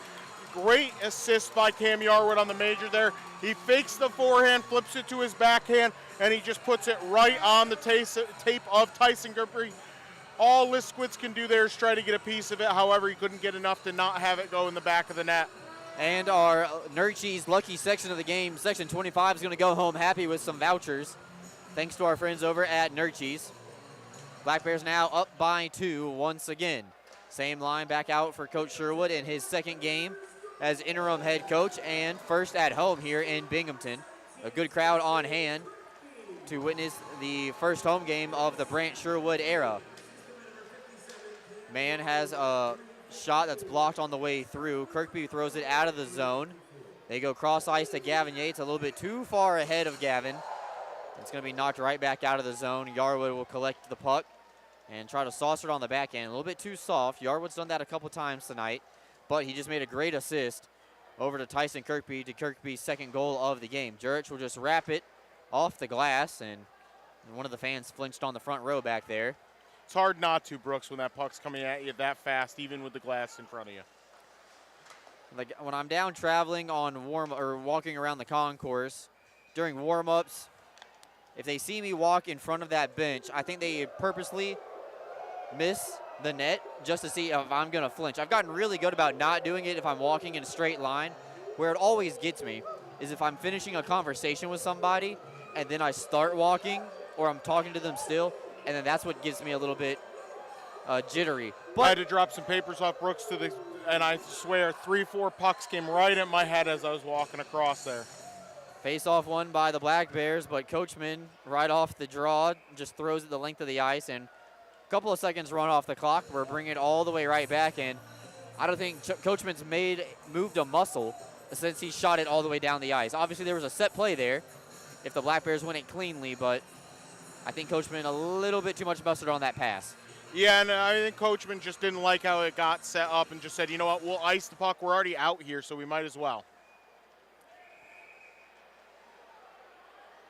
Great assist by Cam Yarwood on the major there. He fakes the forehand, flips it to his backhand, and he just puts it right on the tape of Tyson Kirkby. All Liskowitz can do there is try to get a piece of it. However, he couldn't get enough to not have it go in the back of the net. And our Nurche's lucky section of the game, section 25, is going to go home happy with some vouchers. Thanks to our friends over at Nurche's. Black Bears now up by 2 once again. Same line back out for Coach Sherwood in his second game as interim head coach and first at home here in Binghamton. A good crowd on hand to witness the first home game of the Brant Sherwood era. Mann has a shot that's blocked on the way through. Kirkby throws it out of the zone. They go cross ice to Gavin Yates, a little bit too far ahead of Gavin. It's going to be knocked right back out of the zone. Yarwood will collect the puck and try to saucer it on the backhand. A little bit too soft. Yarwood's done that a couple times tonight, but he just made a great assist over to Tyson Kirkby, to Kirkby's second goal of the game. Jurich will just wrap it off the glass, and one of the fans flinched on the front row back there. It's hard not to, Brooks, when that puck's coming at you that fast, even with the glass in front of you. Like when I'm down traveling on walking around the concourse during warm-ups, if they see me walk in front of that bench, I think they purposely miss the net just to see if I'm going to flinch. I've gotten really good about not doing it if I'm walking in a straight line. Where it always gets me is if I'm finishing a conversation with somebody and then I start walking, or I'm talking to them still, and then that's what gets me a little bit jittery. But I had to drop some papers off Brooks and I swear 3-4 pucks came right at my head as I was walking across there. Face-off won by the Black Bears, but Coachman, right off the draw, just throws it the length of the ice, and a couple of seconds run off the clock. We're bringing it all the way right back, and I don't think Coachman's moved a muscle since he shot it all the way down the ice. Obviously, there was a set play there if the Black Bears win it cleanly, but I think Coachman a little bit too much mustard on that pass. Yeah, and I think Coachman just didn't like how it got set up and just said, you know what, we'll ice the puck. We're already out here, so we might as well.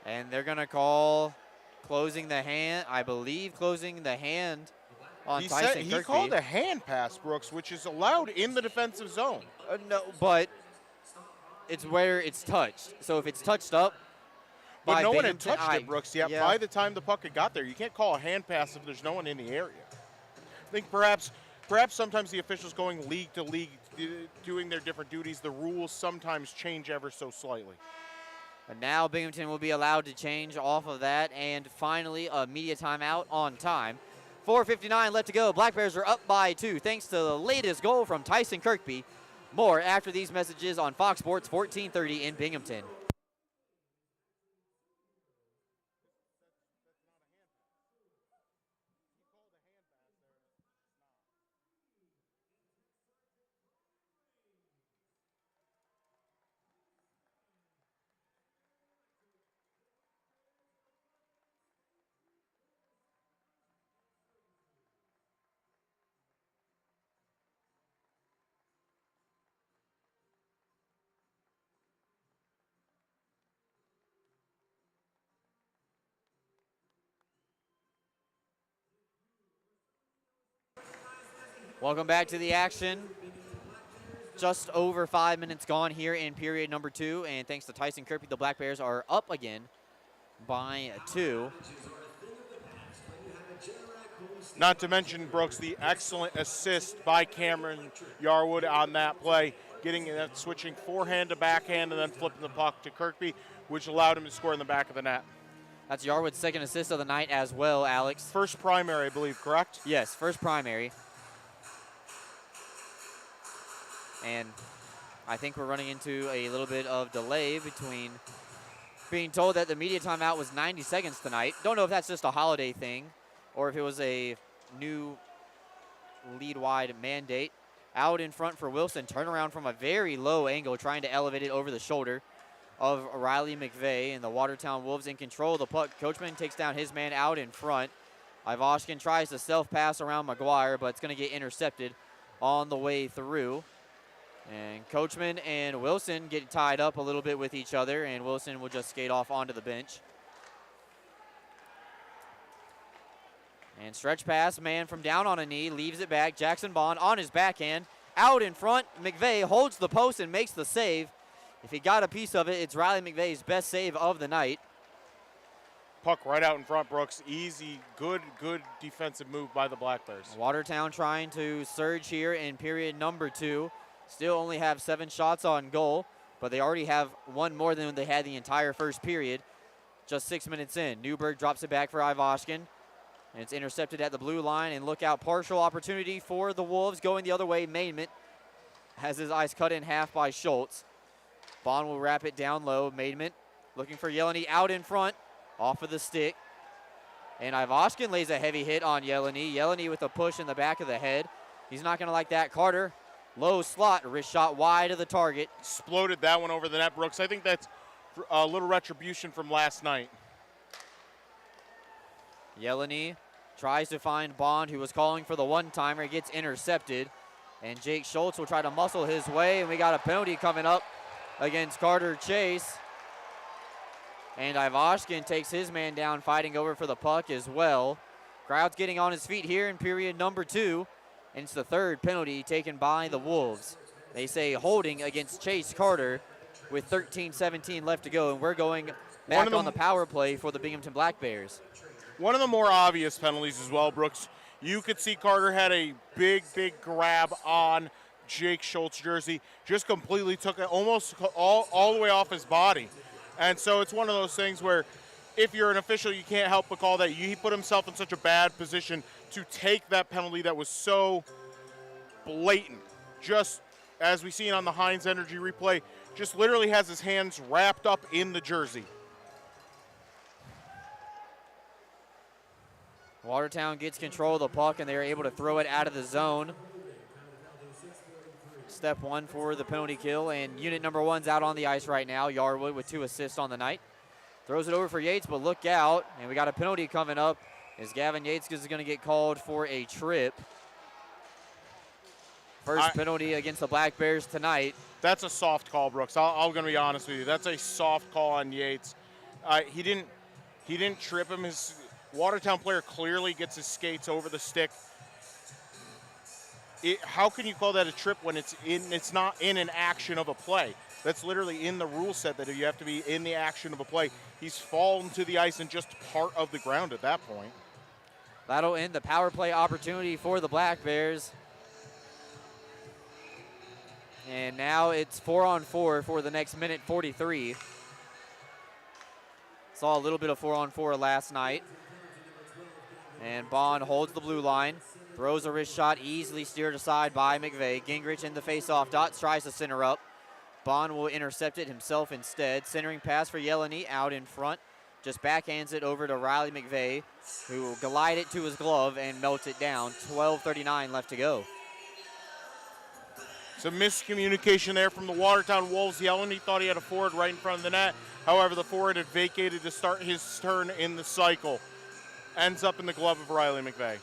And they're going to call closing the hand, I believe closing the hand on Tyson Kirkby. He called a hand pass, Brooks, which is allowed in the defensive zone. No, but it's where it's touched. So if it's touched up, but no one had Binghamton, touched it, Brooks, yet. Yeah. By the time the puck had got there, you can't call a hand pass if there's no one in the area. I think perhaps sometimes the officials going league to league doing their different duties, the rules sometimes change ever so slightly. And now Binghamton will be allowed to change off of that. And finally, a media timeout on time. 4:59 left to go. Black Bears are up by 2 thanks to the latest goal from Tyson Kirkby. More after these messages on Fox Sports 1430 in Binghamton. Welcome back to the action. Just over 5 minutes gone here in period number 2, and thanks to Tyson Kirkby, the Black Bears are up again by 2. Not to mention, Brooks, the excellent assist by Cameron Yarwood on that play, getting that switching forehand to backhand and then flipping the puck to Kirkby, which allowed him to score in the back of the net. That's Yarwood's second assist of the night as well, Alex. First primary, I believe, correct? Yes, first primary. And I think we're running into a little bit of delay between being told that the media timeout was 90 seconds tonight. Don't know if that's just a holiday thing or if it was a new lead-wide mandate. Out in front for Wilson. Turnaround from a very low angle, trying to elevate it over the shoulder of Riley McVeigh. And the Watertown Wolves in control of the puck. Coachman takes down his man out in front. Ivashkin tries to self-pass around McGuire, but it's going to get intercepted on the way through. And Coachman and Wilson get tied up a little bit with each other, and Wilson will just skate off onto the bench. And stretch pass, man from down on a knee, leaves it back. Jackson Bond on his backhand, out in front. McVeigh holds the post and makes the save. If he got a piece of it, it's Riley McVeigh's best save of the night. Puck right out in front, Brooks. Easy, good defensive move by the Black Bears. Watertown trying to surge here in period number 2. Still only have 7 shots on goal, but they already have one more than they had the entire first period. Just 6 minutes in. Newberg drops it back for Ivashkin, and it's intercepted at the blue line. And look out, partial opportunity for the Wolves going the other way. Maidment has his eyes cut in half by Schultz. Bond will wrap it down low. Maidment looking for Yeleny out in front, off of the stick. And Ivashkin lays a heavy hit on Yeleny. Yeleny with a push in the back of the head. He's not going to like that. Carter. Low slot, wrist shot wide of the target. Exploded that one over the net, Brooks. I think that's a little retribution from last night. Yeleny tries to find Bond, who was calling for the one-timer. Gets intercepted. And Jake Schultz will try to muscle his way. And we got a penalty coming up against Carter Chase. And Ivashkin takes his man down, fighting over for the puck as well. Crowd's getting on his feet here in period number 2. And it's the third penalty taken by the Wolves. They say holding against Chase Carter with 13-17 left to go. And we're going back on the power play for the Binghamton Black Bears. One of the more obvious penalties as well, Brooks. You could see Carter had a big grab on Jake Schultz's jersey. Just completely took it almost all the way off his body. And so it's one of those things where if you're an official, you can't help but call that. He put himself in such a bad position to take that penalty that was so blatant. Just as we seen on the Heinz Energy replay, just literally has his hands wrapped up in the jersey. Watertown gets control of the puck, and they are able to throw it out of the zone. Step one for the penalty kill, and unit number 1's out on the ice right now. Yarwood with 2 assists on the night. Throws it over for Yates, but look out, and we got a penalty coming up as Gavin Yates is going to get called for a trip. First penalty against the Black Bears tonight. That's a soft call, Brooks. I'm going to be honest with you. That's a soft call on Yates. He didn't trip him. His Watertown player clearly gets his skates over the stick. How can you call that a trip when it's not in an action of a play? That's literally in the rule set that you have to be in the action of a play. He's fallen to the ice and just part of the ground at that point. That'll end the power play opportunity for the Black Bears. And now it's 4-on-4 for the next minute 43. Saw a little bit of 4-on-4 last night. And Bond holds the blue line. Throws a wrist shot, easily steered aside by McVeigh. Gingrich in the face-off dot, tries to center up. Bond will intercept it himself instead. Centering pass for Yeleny out in front. Just backhands it over to Riley McVeigh, who will glide it to his glove and melt it down. 12:39 left to go. Some miscommunication there from the Watertown Wolves. Yeleny thought he had a forward right in front of the net. However, the forward had vacated to start his turn in the cycle. Ends up in the glove of Riley McVeigh.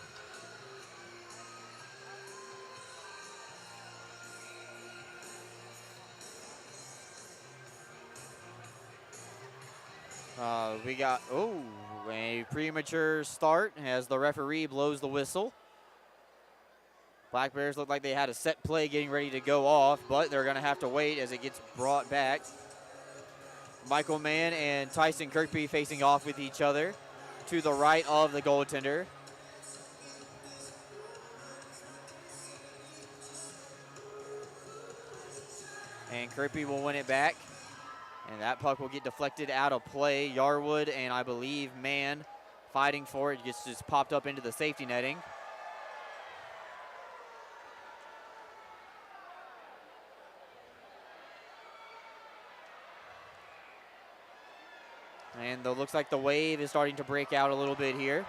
We got, a premature start as the referee blows the whistle. Black Bears look like they had a set play getting ready to go off, but they're going to have to wait as it gets brought back. Michael Mann and Tyson Kirkby facing off with each other to the right of the goaltender. And Kirkby will win it back. And that puck will get deflected out of play. Yarwood and I believe Mann fighting for it. Gets just popped up into the safety netting. And it looks like the wave is starting to break out a little bit here.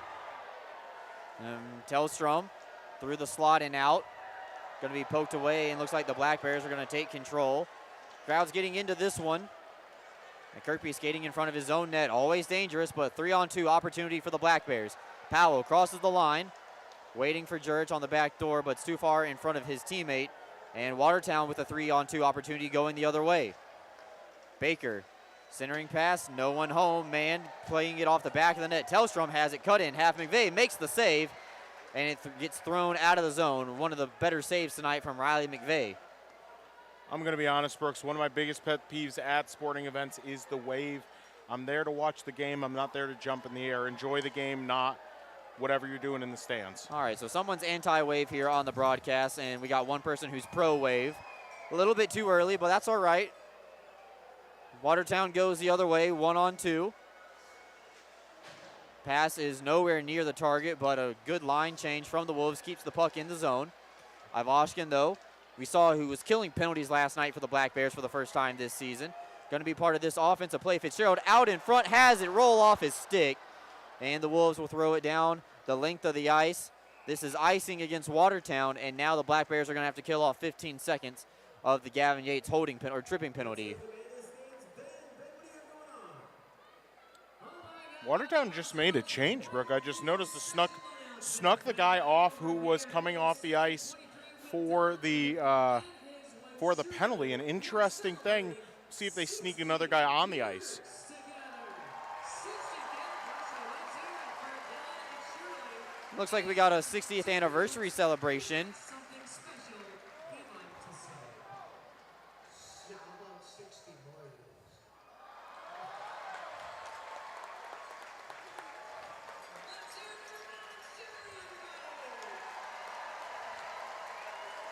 Tellstrom through the slot and out. Going to be poked away, and looks like the Black Bears are going to take control. Crowd's getting into this one. And Kirkby skating in front of his own net. Always dangerous, but 3-on-2 opportunity for the Black Bears. Powell crosses the line, waiting for Jurich on the back door, but it's too far in front of his teammate. And Watertown with a 3-on-2 opportunity going the other way. Baker, centering pass, no one home. Mann playing it off the back of the net. Tellstrom has it cut in. Half McVeigh makes the save, and it gets thrown out of the zone. One of the better saves tonight from Riley McVeigh. I'm going to be honest, Brooks. One of my biggest pet peeves at sporting events is the wave. I'm there to watch the game. I'm not there to jump in the air. Enjoy the game, not whatever you're doing in the stands. All right, so someone's anti-wave here on the broadcast, and we got one person who's pro-wave. A little bit too early, but that's all right. Watertown goes the other way, 1-on-2. Pass is nowhere near the target, but a good line change from the Wolves keeps the puck in the zone. Ivashkin, though, we saw who was killing penalties last night for the Black Bears for the first time this season. Going to be part of this offensive play. Fitzgerald out in front, has it roll off his stick, and the Wolves will throw it down the length of the ice. This is icing against Watertown, and now the Black Bears are going to have to kill off 15 seconds of the Gavin Yates holding or tripping penalty. Watertown just made a change, Brooke. I just noticed snuck the guy off who was coming off the ice for the penalty. An interesting thing. See if they sneak another guy on the ice. Looks like we got a 60th anniversary celebration.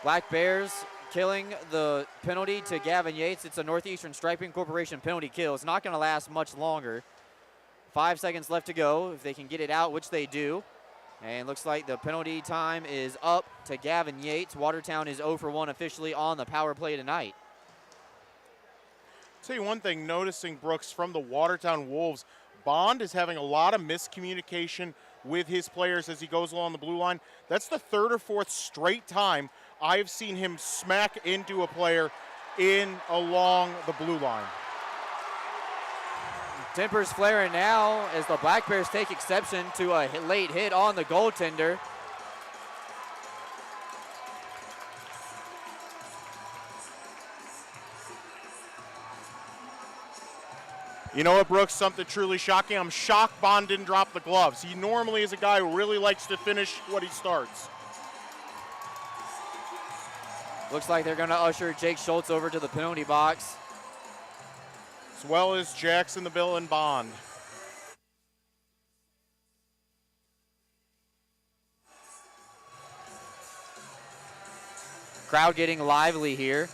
Black Bears killing the penalty to Gavin Yates. It's a Northeastern Striping Corporation penalty kill. It's not going to last much longer. 5 seconds left to go if they can get it out, which they do. And looks like the penalty time is up to Gavin Yates. Watertown is 0 for 1 officially on the power play tonight. I'll tell you one thing, noticing, Brooks, from the Watertown Wolves, Bond is having a lot of miscommunication with his players as he goes along the blue line. That's the third or fourth straight time I've seen him smack into a player along the blue line. Tempers flaring now as the Black Bears take exception to a late hit on the goaltender. You know what, Brooks? Something truly shocking. I'm shocked Bond didn't drop the gloves. He normally is a guy who really likes to finish what he starts. Looks like they're going to usher Jake Schultz over to the penalty box, as well as Jackson, the Bill, and Bond. Crowd getting lively here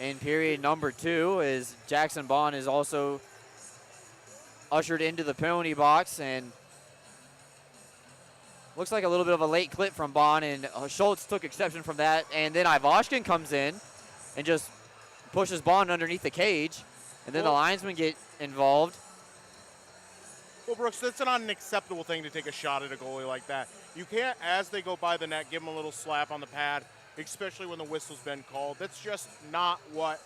in period number 2 as Jackson Bond is also ushered into the penalty box, and looks like a little bit of a late clip from Bond, and Schultz took exception from that, and then Ivashkin comes in and just pushes Bond underneath the cage, and then the linesmen get involved. Well, Brooks, that's not an acceptable thing to take a shot at a goalie like that. You can't, as they go by the net, give them a little slap on the pad, especially when the whistle's been called. That's just not what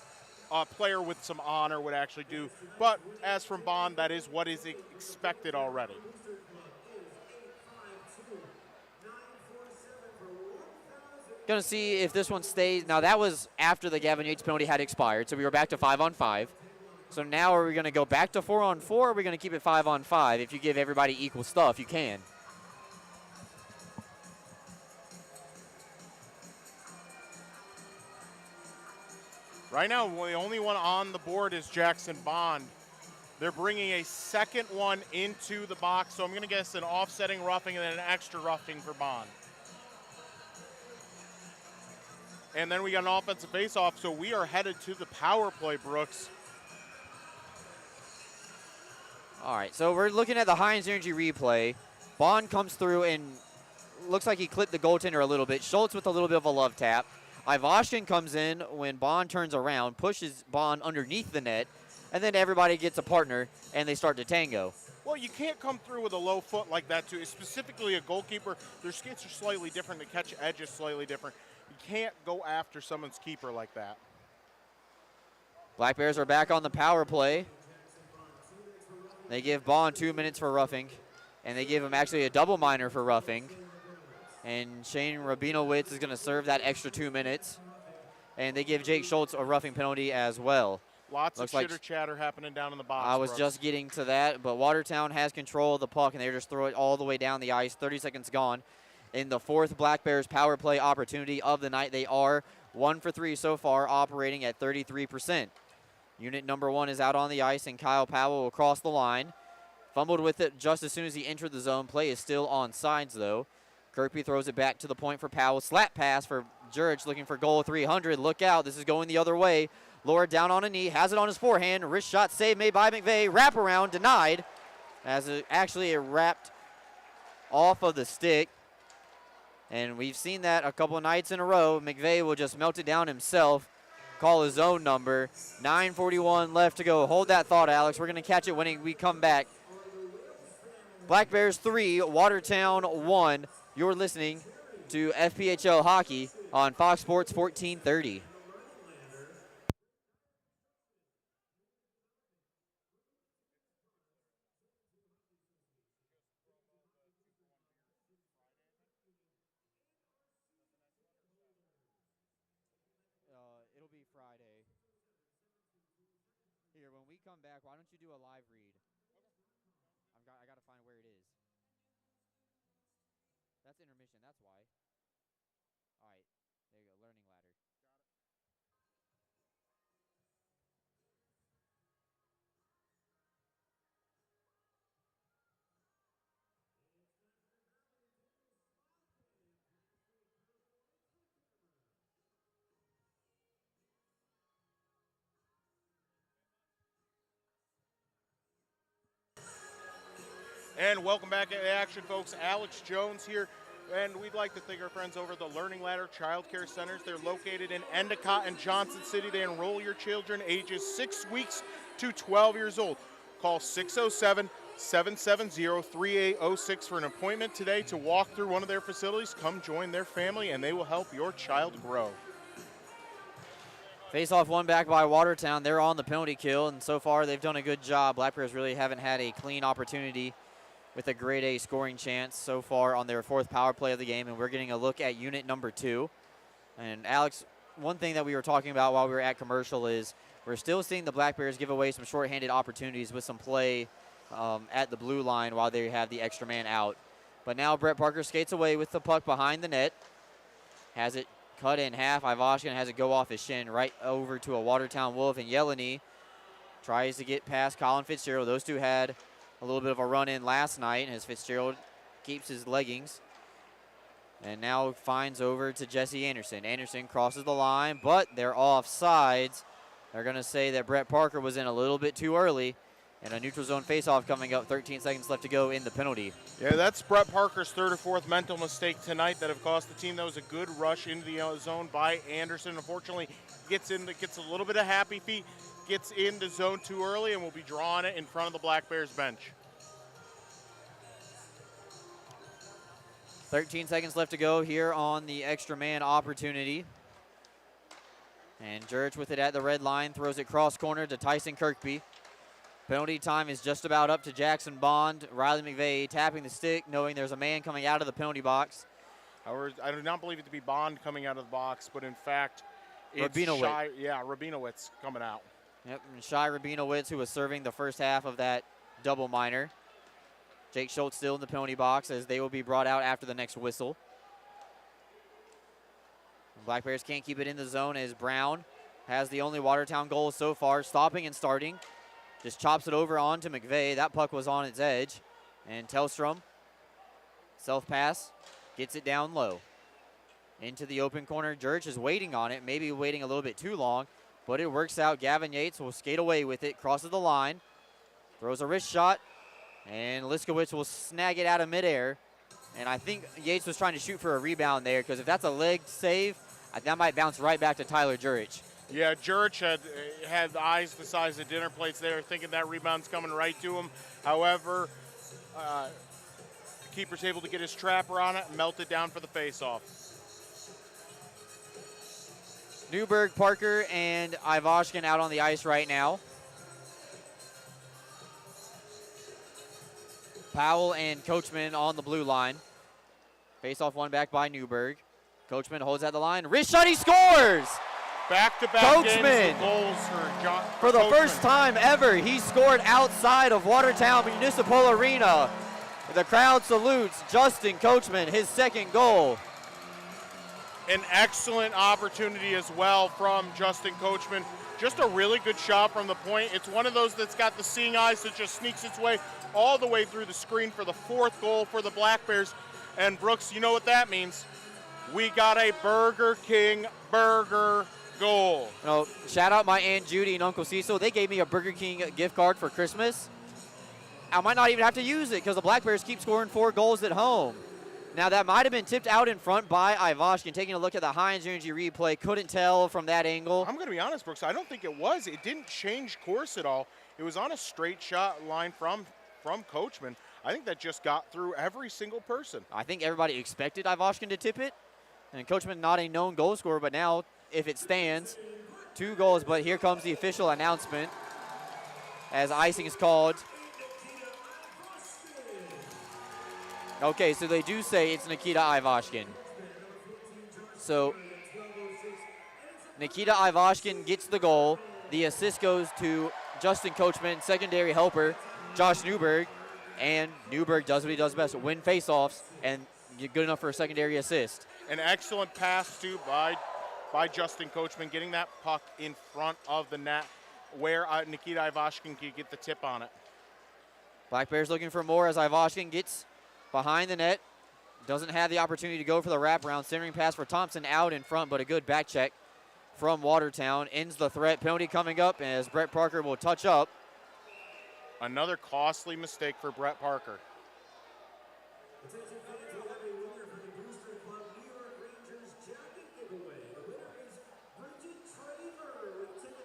a player with some honor would actually do. But as from Bond, that is what is expected already. Going to see if this one stays. Now, that was after the Gavin Yates penalty had expired, so we were back to 5-on-5. So now are we going to go back to 4-on-4, or are we going to keep it 5-on-5? If you give everybody equal stuff, you can. Right now, the only one on the board is Jackson Bond. They're bringing a second one into the box, so I'm going to guess an offsetting roughing and then an extra roughing for Bond. And then we got an offensive face-off, so we are headed to the power play, Brooks. All right, so we're looking at the Heinz Energy replay. Bond comes through and looks like he clipped the goaltender a little bit. Schultz with a little bit of a love tap. Ivashkin comes in when Bond turns around, pushes Bond underneath the net, and then everybody gets a partner, and they start to tango. Well, you can't come through with a low foot like that, too. Specifically a goalkeeper, their skates are slightly different. The catch edge is slightly different. You can't go after someone's keeper like that. Black Bears are back on the power play. They give Bond 2 minutes for roughing, and they give him actually a double minor for roughing. And Shane Rabinowitz is going to serve that extra 2 minutes. And they give Jake Schultz a roughing penalty as well. Lots of chitter-chatter happening down in the box. I was just getting to that, but Watertown has control of the puck, and they just throw it all the way down the ice. 30 seconds gone. In the 4th Black Bears power play opportunity of the night, they are 1 for 3 so far, operating at 33%. Unit number 1 is out on the ice, and Kyle Powell will cross the line. Fumbled with it just as soon as he entered the zone. Play is still on sides, though. Kirkby throws it back to the point for Powell. Slap pass for Jurich looking for goal 300. Look out, this is going the other way. Lower down on a knee, has it on his forehand. Wrist shot save made by McVeigh. Wraparound denied as it actually wrapped off of the stick. And we've seen that a couple of nights in a row. McVeigh will just melt it down himself, call his own number. 9:41 left to go. Hold that thought, Alex. We're going to catch it when we come back. Black Bears 3, Watertown 1. You're listening to FPHL Hockey on Fox Sports 1430. It'll be Friday. Here, when we come back, why don't you do a live read? I got to find where it is. That's intermission, that's why. All right, there you go, learning ladder. And welcome back to the action, folks. Alex Jones here, and we'd like to thank our friends over at the Learning Ladder Child Care Centers. They're located in Endicott and Johnson City. They enroll your children ages 6 weeks to 12 years old. Call 770-3806 for an appointment today to walk through one of their facilities. Come join their family, and they will help your child grow. Face-off one back by Watertown. They're on the penalty kill, and so far they've done a good job. Black Bears really haven't had a clean opportunity with a grade A scoring chance so far on their 4th power play of the game, and we're getting a look at unit number 2. And Alex, one thing that we were talking about while we were at commercial is we're still seeing the Black Bears give away some shorthanded opportunities with some play at the blue line while they have the extra man out. But now Brett Parker skates away with the puck behind the net, has it cut in half. Ivashkin has it go off his shin right over to a Watertown Wolf, and Yeleny tries to get past Colin Fitzgerald. Those two had a little bit of a run-in last night as Fitzgerald keeps his leggings and now finds over to Jesse Anderson. Anderson crosses the line, but they're offsides. They're going to say that Brett Parker was in a little bit too early, and a neutral zone faceoff coming up. 13 seconds left to go in the penalty. Yeah, that's Brett Parker's 3rd or 4th mental mistake tonight that have cost the team. That was a good rush into the zone by Anderson. Unfortunately, gets a little bit of happy feet, gets into zone too early, and will be drawing it in front of the Black Bears bench. 13 seconds left to go here on the extra man opportunity. And Jurich with it at the red line, throws it cross corner to Tyson Kirkby. Penalty time is just about up to Jackson Bond. Riley McVeigh tapping the stick, knowing there's a man coming out of the penalty box. However, I do not believe it to be Bond coming out of the box, but in fact, it's Rabinowitz. Rabinowitz coming out. Yep, and Shai Rabinowitz, who was serving the first half of that double minor. Jake Schultz still in the penalty box as they will be brought out after the next whistle. Black Bears can't keep it in the zone as Brown has the only Watertown goal so far, stopping and starting. Just chops it over onto McVeigh. That puck was on its edge. And Tellstrom, self-pass, gets it down low. Into the open corner. Jurich is waiting on it, maybe waiting a little bit too long, but it works out. Gavin Yates will skate away with it, crosses the line, throws a wrist shot, and Liskowitz will snag it out of midair. And I think Yates was trying to shoot for a rebound there, because if that's a leg save, that might bounce right back to Tyler Jurich. Yeah, Jurich had eyes the size of dinner plates there, thinking that rebound's coming right to him. However, the keeper's able to get his trapper on it and melt it down for the faceoff. Newberg, Parker, and Ivashkin out on the ice right now. Powell and Coachman on the blue line. Face-off one back by Newberg. Coachman holds at the line. Wrist shot, he scores! Back-to-back games of goals for the first time ever, he scored outside of Watertown Municipal Arena. The crowd salutes Justin Coachman, his 2nd goal. An excellent opportunity as well from Justin Coachman. Just a really good shot from the point. It's one of those that's got the seeing eyes that just sneaks its way all the way through the screen for the 4th goal for the Black Bears. And Brooks, you know what that means. We got a Burger King burger goal. You know, shout out my Aunt Judy and Uncle Cecil. They gave me a Burger King gift card for Christmas. I might not even have to use it because the Black Bears keep scoring 4 goals at home. Now, that might have been tipped out in front by Ivashkin. Taking a look at the Heinz Energy replay, couldn't tell from that angle. I'm going to be honest, Brooks. I don't think it was. It didn't change course at all. It was on a straight shot line from Coachman. I think that just got through every single person. I think everybody expected Ivashkin to tip it. And Coachman not a known goal scorer, but now if it stands, 2 goals. But here comes the official announcement as icing is called. Okay, so they do say it's Nikita Ivashkin. So Nikita Ivashkin gets the goal. The assist goes to Justin Coachman, secondary helper Josh Newberg, and Newberg does what he does best, win faceoffs, and good enough for a secondary assist. An excellent pass, too, by Justin Coachman, getting that puck in front of the net where Nikita Ivashkin could get the tip on it. Black Bears looking for more as Ivashkin gets behind the net. Doesn't have the opportunity to go for the wraparound. Centering pass for Thompson out in front, but a good back check from Watertown. Ends the threat. Penalty coming up as Brett Parker will touch up. Another costly mistake for Brett Parker.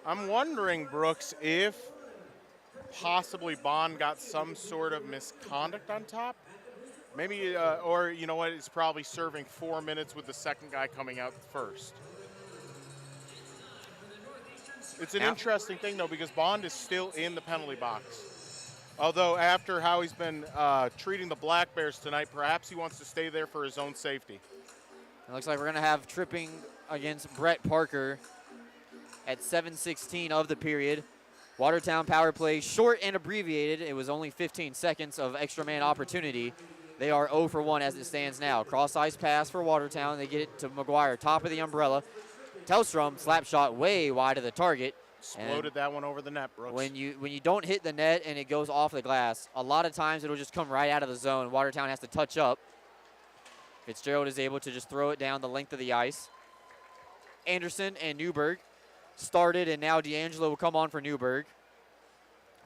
I'm wondering, Brooks, if possibly Bond got some sort of misconduct on top. Maybe, or you know what, he's probably serving 4 minutes with the second guy coming out first. It's an interesting thing, though, because Bond is still in the penalty box. Although after how he's been treating the Black Bears tonight, perhaps he wants to stay there for his own safety. It looks like we're going to have tripping against Brett Parker at 7:16 of the period. Watertown power play short and abbreviated. It was only 15 seconds of extra man opportunity. They are 0 for 1 as it stands now. Cross ice pass for Watertown. They get it to McGuire, top of the umbrella. Tellstrom slap shot way wide of the target. Exploded that one over the net, Brooks. When you don't hit the net and it goes off the glass, a lot of times it'll just come right out of the zone. Watertown has to touch up. Fitzgerald is able to just throw it down the length of the ice. Anderson and Newberg started, and now D'Angelo will come on for Newberg.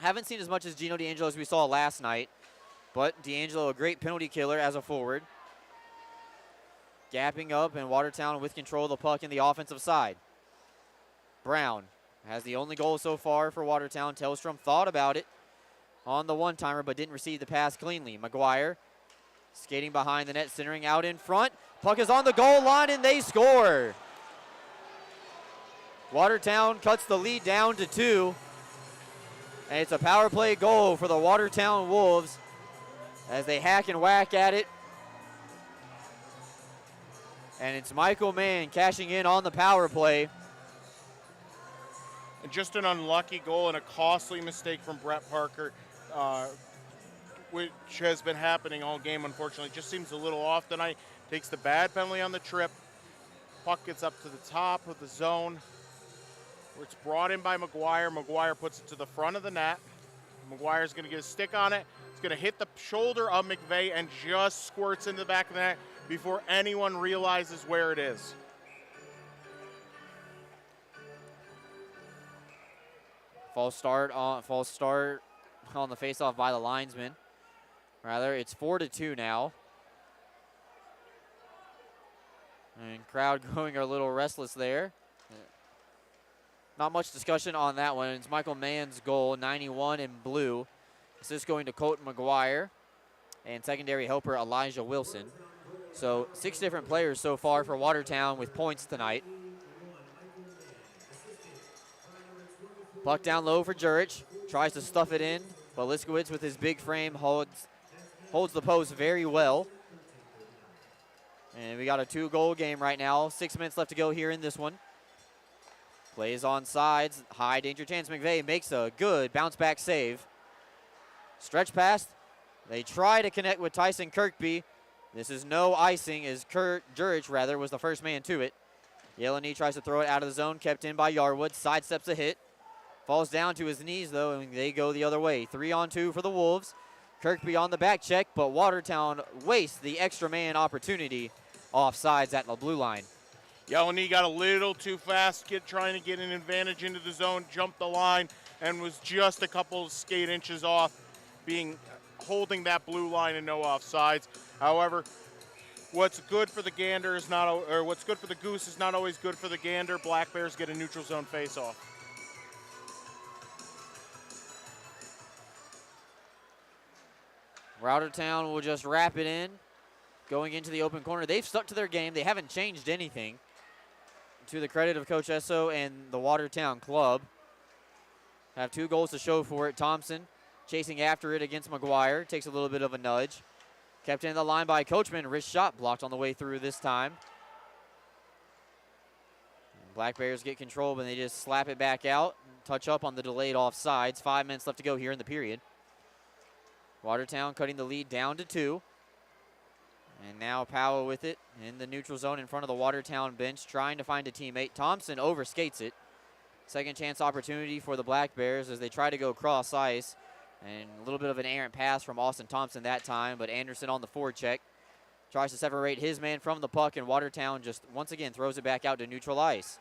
Haven't seen as much as Gino D'Angelo as we saw last night, but D'Angelo, a great penalty killer as a forward. Gapping up, and Watertown with control of the puck in the offensive side. Brown has the only goal so far for Watertown. Tellstrom thought about it on the one-timer, but didn't receive the pass cleanly. McGuire skating behind the net, centering out in front. Puck is on the goal line, and they score. Watertown cuts the lead down to 2. And it's a power play goal for the Watertown Wolves as they hack and whack at it. And it's Michael Mann cashing in on the power play. And just an unlucky goal and a costly mistake from Brett Parker, which has been happening all game, unfortunately. Just seems a little off tonight. Takes the bad penalty on the trip. Puck gets up to the top of the zone, where it's brought in by McGuire. McGuire puts it to the front of the net. McGuire's going to get a stick on it. It's going to hit the shoulder of McVeigh and just squirts into the back of the net before anyone realizes where it is. False start on the faceoff by the linesman. Rather, it's 4-2 now. And crowd going a little restless there. Not much discussion on that one. It's Michael Mann's goal, 91 in blue. Assist going to Colton McGuire and secondary helper Elijah Wilson. So 6 different players so far for Watertown with points tonight. Puck down low for Jurich. Tries to stuff it in, but Liskowitz with his big frame holds the post very well. And we got a 2-goal game right now. 6 minutes left to go here in this one. Plays on sides. High danger chance. McVeigh makes a good bounce back save. Stretch pass. They try to connect with Tyson Kirkby. This is no icing as Jurich was the first man to it. Yeleny tries to throw it out of the zone. Kept in by Yarwood. Sidesteps a hit. Falls down to his knees, though, and they go the other way. 3-on-2 for the Wolves. Kirkby on the back check, but Watertown wastes the extra man opportunity offsides at the blue line. Yeleny got a little too fast, trying to get an advantage into the zone, jumped the line, and was just a couple skate inches off holding that blue line and no offsides. However, what's good for the gander is not, or what's good for the goose is not always good for the gander. Black Bears get a neutral zone face-off. Watertown will just wrap it in. Going into the open corner. They've stuck to their game. They haven't changed anything. To the credit of Coach Esso and the Watertown club. Have 2 goals to show for it. Thompson chasing after it against McGuire. Takes a little bit of a nudge. Kept in the line by Coachman. Wrist shot blocked on the way through this time. Black Bears get control, but they just slap it back out. Touch up on the delayed offsides. 5 minutes left to go here in the period. Watertown cutting the lead down to 2. And now Powell with it in the neutral zone in front of the Watertown bench, trying to find a teammate. Thompson overskates it. Second chance opportunity for the Black Bears as they try to go cross ice. And a little bit of an errant pass from Austin Thompson that time, but Anderson on the forecheck tries to separate his man from the puck, and Watertown just once again throws it back out to neutral ice.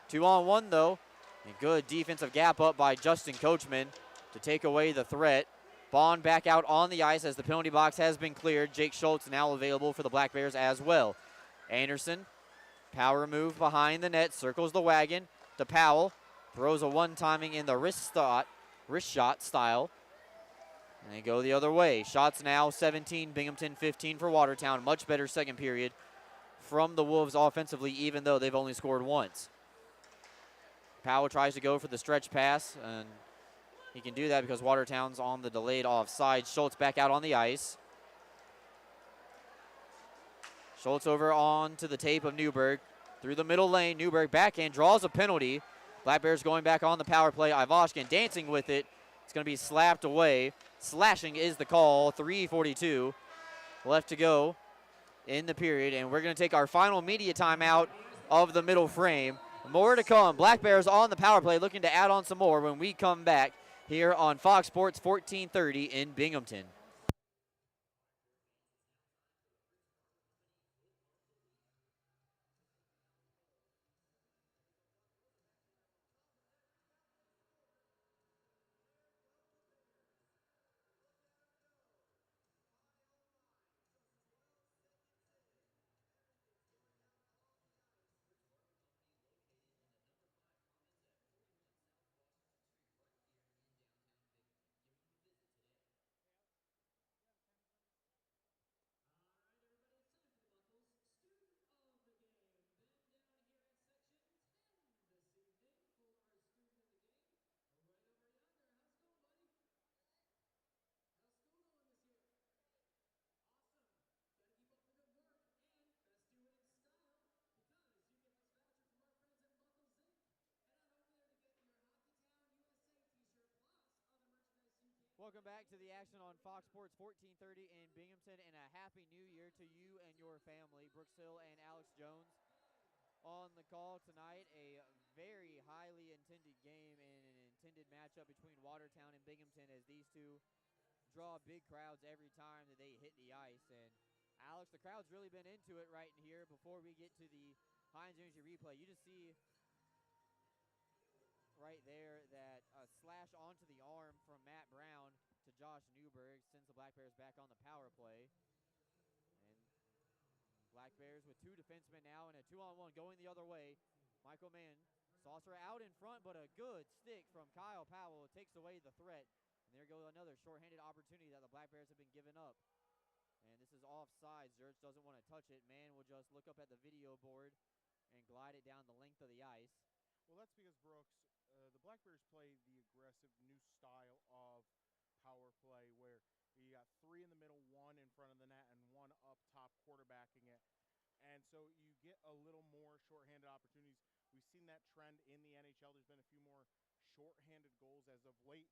2-on-1 though. A good defensive gap up by Justin Coachman to take away the threat. Bond back out on the ice as the penalty box has been cleared. Jake Schultz now available for the Black Bears as well. Anderson, power move behind the net, circles the wagon to Powell. Throws a one-timing in the wrist wrist shot style. And they go the other way. Shots now 17, Binghamton 15 for Watertown. Much better second period from the Wolves offensively, even though they've only scored once. Powell tries to go for the stretch pass, and he can do that because Watertown's on the delayed offside. Schultz back out on the ice. Schultz over on to the tape of Newberg. Through the middle lane, Newberg backhand draws a penalty. Black Bears going back on the power play. Ivashkin dancing with it. It's going to be slapped away. Slashing is the call. 3:42 left to go in the period, and we're going to take our final media timeout of the middle frame. More to come. Black Bears on the power play looking to add on some more when we come back here on Fox Sports 1430 in Binghamton. Welcome back to the action on Fox Sports 1430 in Binghamton, and a happy new year to you and your family. Brooks Hill and Alex Jones on the call tonight. A very highly intended game and an intended matchup between Watertown and Binghamton, as these two draw big crowds every time that they hit the ice. And Alex, the crowd's really been into it right in here. Before we get to the Heinz Energy replay, you just see right there that slash onto the arm from Matt Brown to Josh Newberg sends the Black Bears back on the power play. And Black Bears with two defensemen now and a 2-on-1 going the other way. Michael Mann, saucer out in front, but a good stick from Kyle Powell takes away the threat. And there goes another shorthanded opportunity that the Black Bears have been giving up. And this is offside. Zurich doesn't want to touch it. Mann will just look up at the video board and glide it down the length of the ice. Well, that's because, Brooks, the Black Bears play the aggressive new style of power play where you got three in the middle, one in front of the net, and one up top quarterbacking it. And so you get a little more shorthanded opportunities. We've seen that trend in the NHL. There's been a few more shorthanded goals as of late.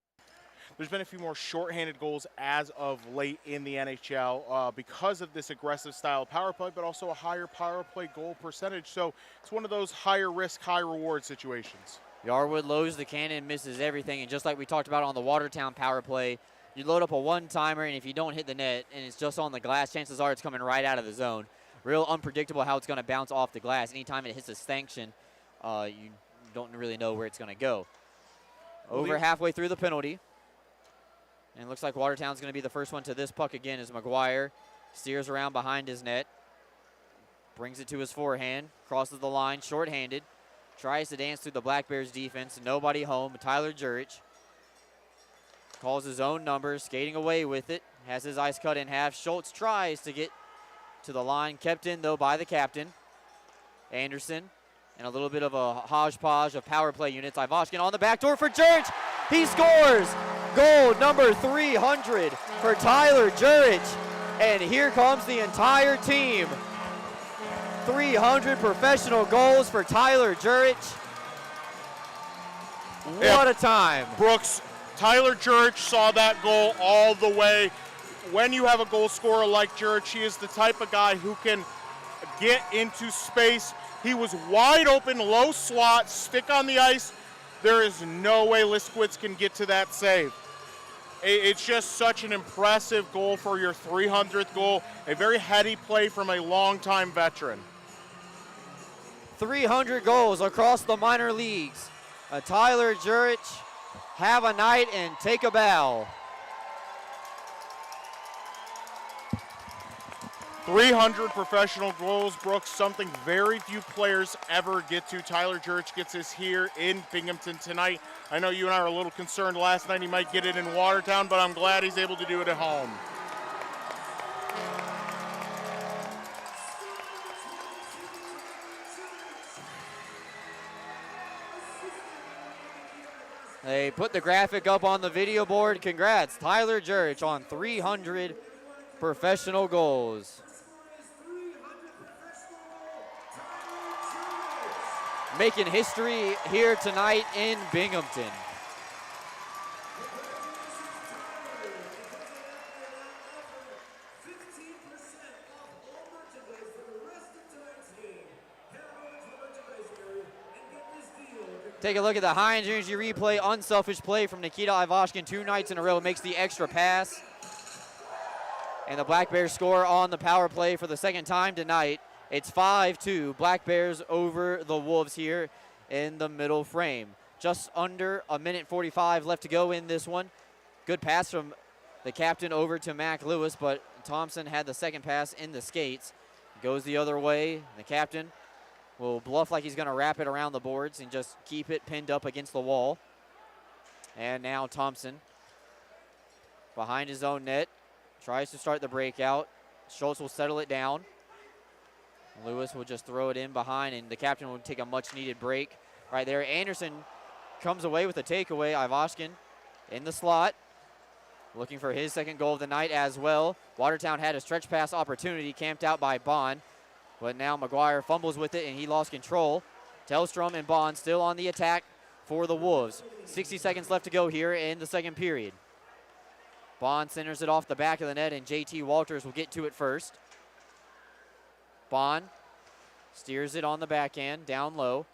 There's been a few more shorthanded goals as of late in the NHL because of this aggressive style of power play, but also a higher power play goal percentage. So it's one of those higher risk, high reward situations. Yarwood loads the cannon, misses everything, and just like we talked about on the Watertown power play, you load up a one-timer, and if you don't hit the net and it's just on the glass, chances are it's coming right out of the zone. Real unpredictable how it's going to bounce off the glass. Anytime it hits a stanchion, you don't really know where it's going to go. Over halfway through the penalty. And it looks like Watertown's going to be the first one to this puck again as McGuire steers around behind his net. Brings it to his forehand, crosses the line, shorthanded. Tries to dance through the Black Bears defense. Nobody home. Tyler Jurich calls his own number, skating away with it. Has his ice cut in half. Schultz tries to get to the line. Kept in, though, by the captain. Anderson. And a little bit of a hodgepodge of power play units. Ivashkin on the back door for Jurich. He scores. Goal number 300 for Tyler Jurich. And here comes the entire team. 300 professional goals for Tyler Jurich. What a time. Brooks, Tyler Jurich saw that goal all the way. When you have a goal scorer like Jurich, he is the type of guy who can get into space. He was wide open, low slot, stick on the ice. There is no way Liskowitz can get to that save. It's just such an impressive goal for your 300th goal. A very heady play from a longtime veteran. 300 goals across the minor leagues. Tyler Jurich, have a night and take a bow. 300 professional goals, Brooks, something very few players ever get to. Tyler Jurich gets us here in Binghamton tonight. I know you and I are a little concerned last night he might get it in Watertown, but I'm glad he's able to do it at home. They put the graphic up on the video board. Congrats, Tyler Jurich on 300 professional goals. Making history here tonight in Binghamton. Take a look at the high energy replay, unselfish play from Nikita Ivashkin 2 nights in a row. Makes the extra pass. And the Black Bears score on the power play for the second time tonight. It's 5-2, Black Bears over the Wolves here in the middle frame. Just under a minute 45 left to go in this one. Good pass from the captain over to Mac Lewis, but Thompson had the second pass in the skates. Goes the other way. The captain will bluff like he's going to wrap it around the boards and just keep it pinned up against the wall. And now Thompson behind his own net. Tries to start the breakout. Schultz will settle it down. Lewis will just throw it in behind, and the captain will take a much-needed break right there. Anderson comes away with a takeaway. Ivashkin in the slot, looking for his second goal of the night as well. Watertown had a stretch pass opportunity camped out by Bond, but now McGuire fumbles with it, and he lost control. Tellstrom and Bond still on the attack for the Wolves. 60 seconds left to go here in the second period. Bond centers it off the back of the net, and JT Walters will get to it first. Bond steers it on the backhand, down low.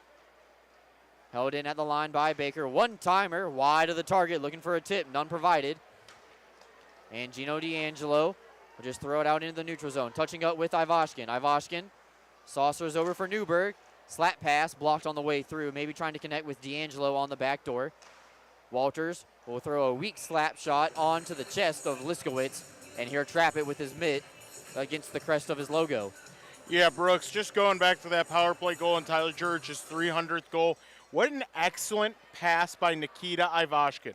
Held in at the line by Baker. One-timer, wide of the target, looking for a tip, none provided. And Gino D'Angelo will just throw it out into the neutral zone, touching up with Ivashkin. Ivashkin saucers over for Newberg. Slap pass, blocked on the way through, maybe trying to connect with D'Angelo on the back door. Walters will throw a weak slap shot onto the chest of Liskowitz, and he'll trap it with his mitt against the crest of his logo. Yeah, Brooks, just going back to that power play goal and Tyler Jurich's 300th goal. What an excellent pass by Nikita Ivashkin.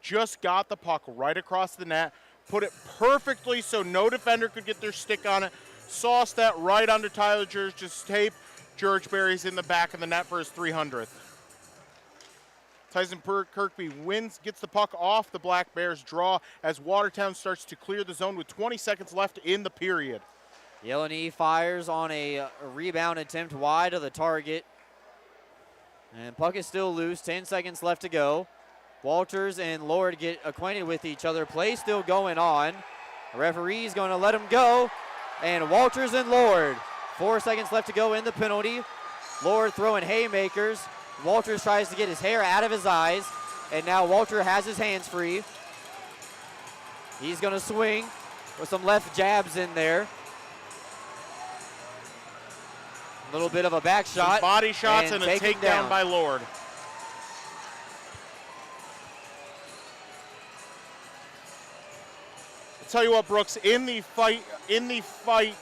Just got the puck right across the net, put it perfectly so no defender could get their stick on it, sauced that right onto Tyler Jurich's tape. Jurich buries in the back of the net for his 300th. Tyson Kirkby gets the puck off the Black Bears draw as Watertown starts to clear the zone with 20 seconds left in the period. Yeleni fires on a rebound attempt wide of the target. And puck is still loose, 10 seconds left to go. Walters and Lord get acquainted with each other. Play still going on. The referee's going to let him go. And Walters and Lord, 4 seconds left to go in the penalty. Lord throwing haymakers. Walters tries to get his hair out of his eyes. And now Walter has his hands free. He's going to swing with some left jabs in there. A little bit of a back shot. Some body shots and a takedown by Lord. I'll tell you what, Brooks, in the fight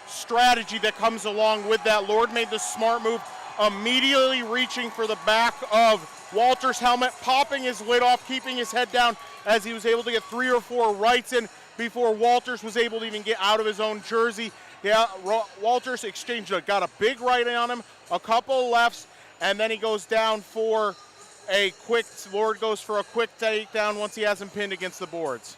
strategy that comes along with that, Lord made the smart move, immediately reaching for the back of Walter's helmet, popping his lid off, keeping his head down as he was able to get 3 or 4 rights in before Walters was able to even get out of his own jersey. Yeah, Walters got a big right on him, a couple lefts, and then he goes down for Lord goes for a quick takedown once he has him pinned against the boards.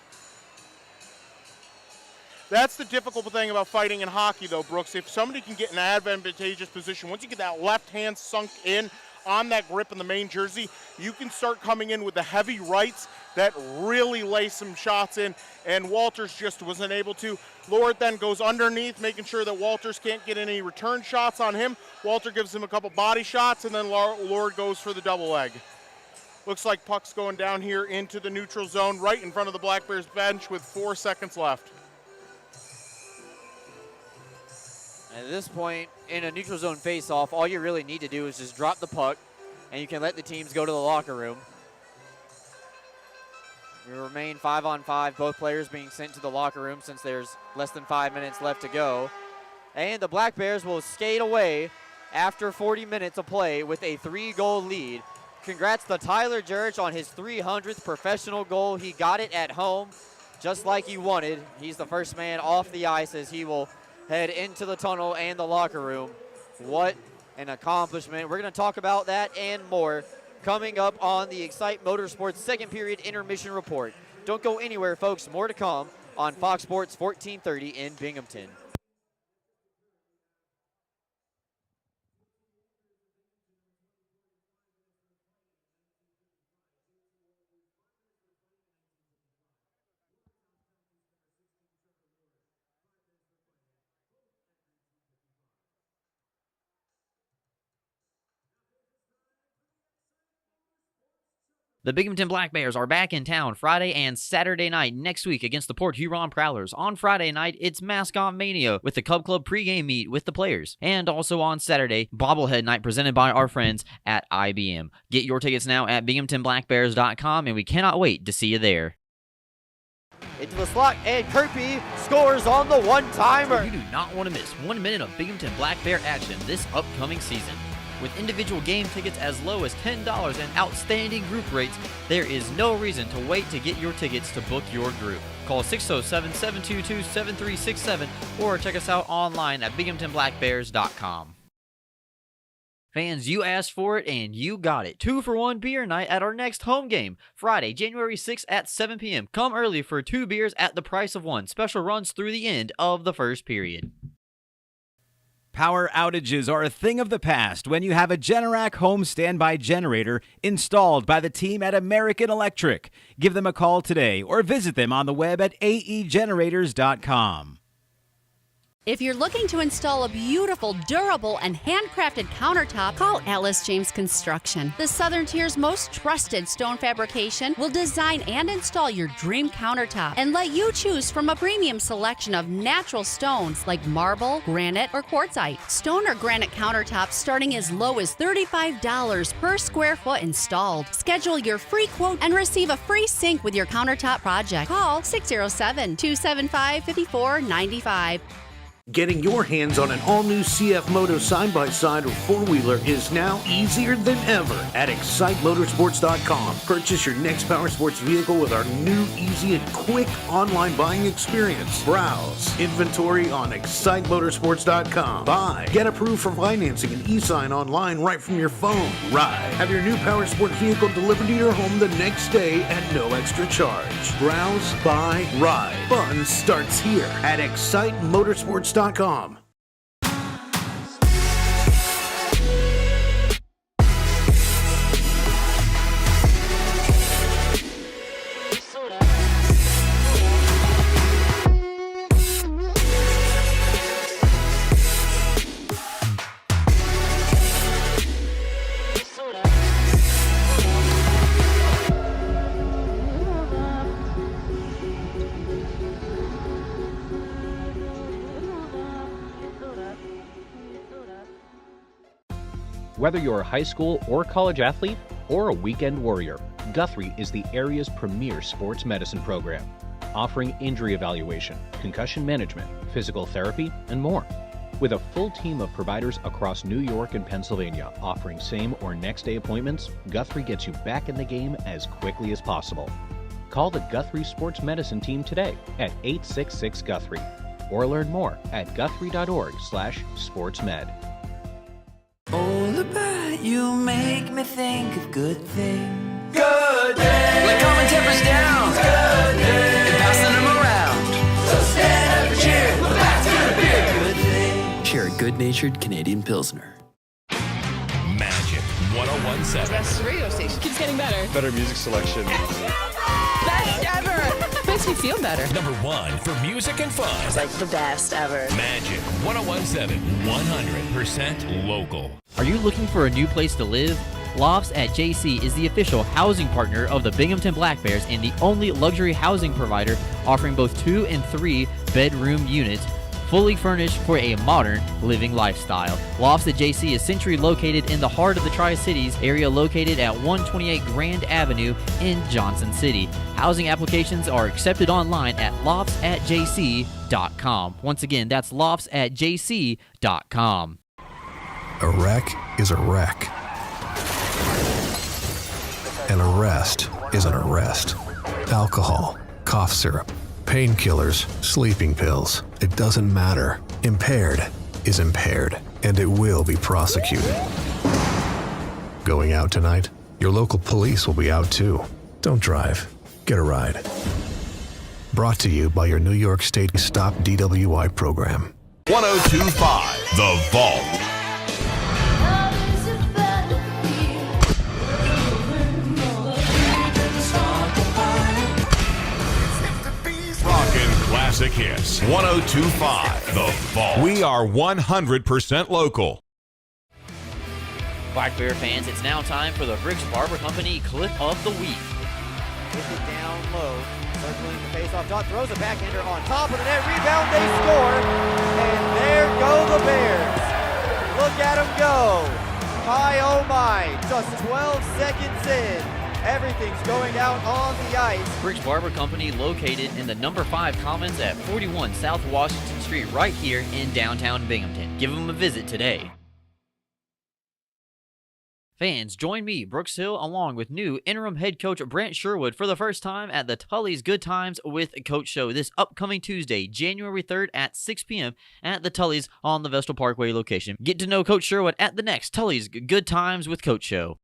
That's the difficult thing about fighting in hockey, though, Brooks. If somebody can get in an advantageous position, once you get that left hand sunk in on that grip in the main jersey, you can start coming in with the heavy rights that really lay some shots in, and Walters just wasn't able to. Lord then goes underneath, making sure that Walters can't get any return shots on him. Walter gives him a couple body shots, and then Lord goes for the double leg. Looks like puck's going down here into the neutral zone right in front of the Black Bears bench with 4 seconds left. At this point, in a neutral zone face-off, all you really need to do is just drop the puck, and you can let the teams go to the locker room. We remain 5-on-5, both players being sent to the locker room since there's less than 5 minutes left to go. And the Black Bears will skate away after 40 minutes of play with a 3-goal lead. Congrats to Tyler Jurich on his 300th professional goal. He got it at home just like he wanted. He's the first man off the ice as he will head into the tunnel and the locker room. What an accomplishment. We're going to talk about that and more coming up on the Excite Motorsports second period intermission report. Don't go anywhere, folks. More to come on Fox Sports 1430 in Binghamton. The Binghamton Black Bears are back in town Friday and Saturday night next week against the Port Huron Prowlers. On Friday night, it's Mascot Mania with the Cub Club pregame meet with the players. And also on Saturday, Bobblehead Night presented by our friends at IBM. Get your tickets now at binghamtonblackbears.com, and we cannot wait to see you there. Into the slot, and Kirby scores on the one-timer. You do not want to miss 1 minute of Binghamton Black Bear action this upcoming season. With individual game tickets as low as $10 and outstanding group rates, there is no reason to wait to get your tickets to book your group. Call 607-722-7367 or check us out online at binghamtonblackbears.com. Fans, you asked for it and you got it. 2-for-1 beer night at our next home game, Friday, January 6th at 7 p.m. Come early for 2 beers at the price of 1. Special runs through the end of the first period. Power outages are a thing of the past when you have a Generac home standby generator installed by the team at American Electric. Give them a call today or visit them on the web at aegenerators.com. If you're looking to install a beautiful, durable, and handcrafted countertop, call Alice James Construction. The Southern Tier's most trusted stone fabrication will design and install your dream countertop and let you choose from a premium selection of natural stones like marble, granite, or quartzite. Stone or granite countertops starting as low as $35 per square foot installed. Schedule your free quote and receive a free sink with your countertop project. Call 607-275-5495. Getting your hands on an all-new CF Moto side-by-side or four-wheeler is now easier than ever at ExciteMotorsports.com. Purchase your next power sports vehicle with our new, easy, and quick online buying experience. Browse inventory on ExciteMotorsports.com. Buy, get approved for financing and e-sign online right from your phone. Ride, have your new power sport vehicle delivered to your home the next day at no extra charge. Browse, buy, ride. Fun starts here at ExciteMotorsports.com. Whether you're a high school or college athlete or a weekend warrior, Guthrie is the area's premier sports medicine program, offering injury evaluation, concussion management, physical therapy, and more. With a full team of providers across New York and Pennsylvania offering same or next day appointments, Guthrie gets you back in the game as quickly as possible. Call the Guthrie Sports Medicine team today at 866-GUTHRIE or learn more at guthrie.org/sportsmed. All about you make me think of good things. Good things. Like calming tempers down. Good things. And passing them around. So stand up and cheer. We're back to the beer. Good things. Share a good-natured Canadian Pilsner. Magic 101.7. Best radio station. Keeps getting better. Better music selection. Best ever. Makes me feel better. Number 1 for music and fun. It's like the best ever. Magic 101.7. 100% local. Are you looking for a new place to live? Lofts at JC is the official housing partner of the Binghamton Black Bears and the only luxury housing provider offering both 2 and 3 bedroom units fully furnished for a modern living lifestyle. Lofts at JC is centrally located in the heart of the Tri-Cities area, located at 128 Grand Avenue in Johnson City. Housing applications are accepted online at loftsatjc.com. Once again, that's loftsatjc.com. A wreck is a wreck. An arrest is an arrest. Alcohol, cough syrup, painkillers, sleeping pills. It doesn't matter. Impaired is impaired, and it will be prosecuted. Going out tonight? Your local police will be out too. Don't drive. Get a ride. Brought to you by your New York State Stop DWI program. 102.5 The Vault. Classic hits. 102.5 The Vault. We are 100% local. Black Bear fans, it's now time for the Briggs Barber Company Clip of the Week. Push it down low, circling the face-off dot, throws a backhander on top of the net, rebound, they score, and there go the Bears. Look at them go. My oh my, just 12 seconds in. Everything's going out on the ice. Briggs Barber Company, located in the number 5 Commons at 41 South Washington Street, right here in downtown Binghamton. Give them a visit today. Fans, join me, Brooks Hill, along with new interim head coach Brant Sherwood for the first time at the Tully's Good Times with Coach Show this upcoming Tuesday, January 3rd at 6 p.m. at the Tully's on the Vestal Parkway location. Get to know Coach Sherwood at the next Tully's Good Times with Coach Show.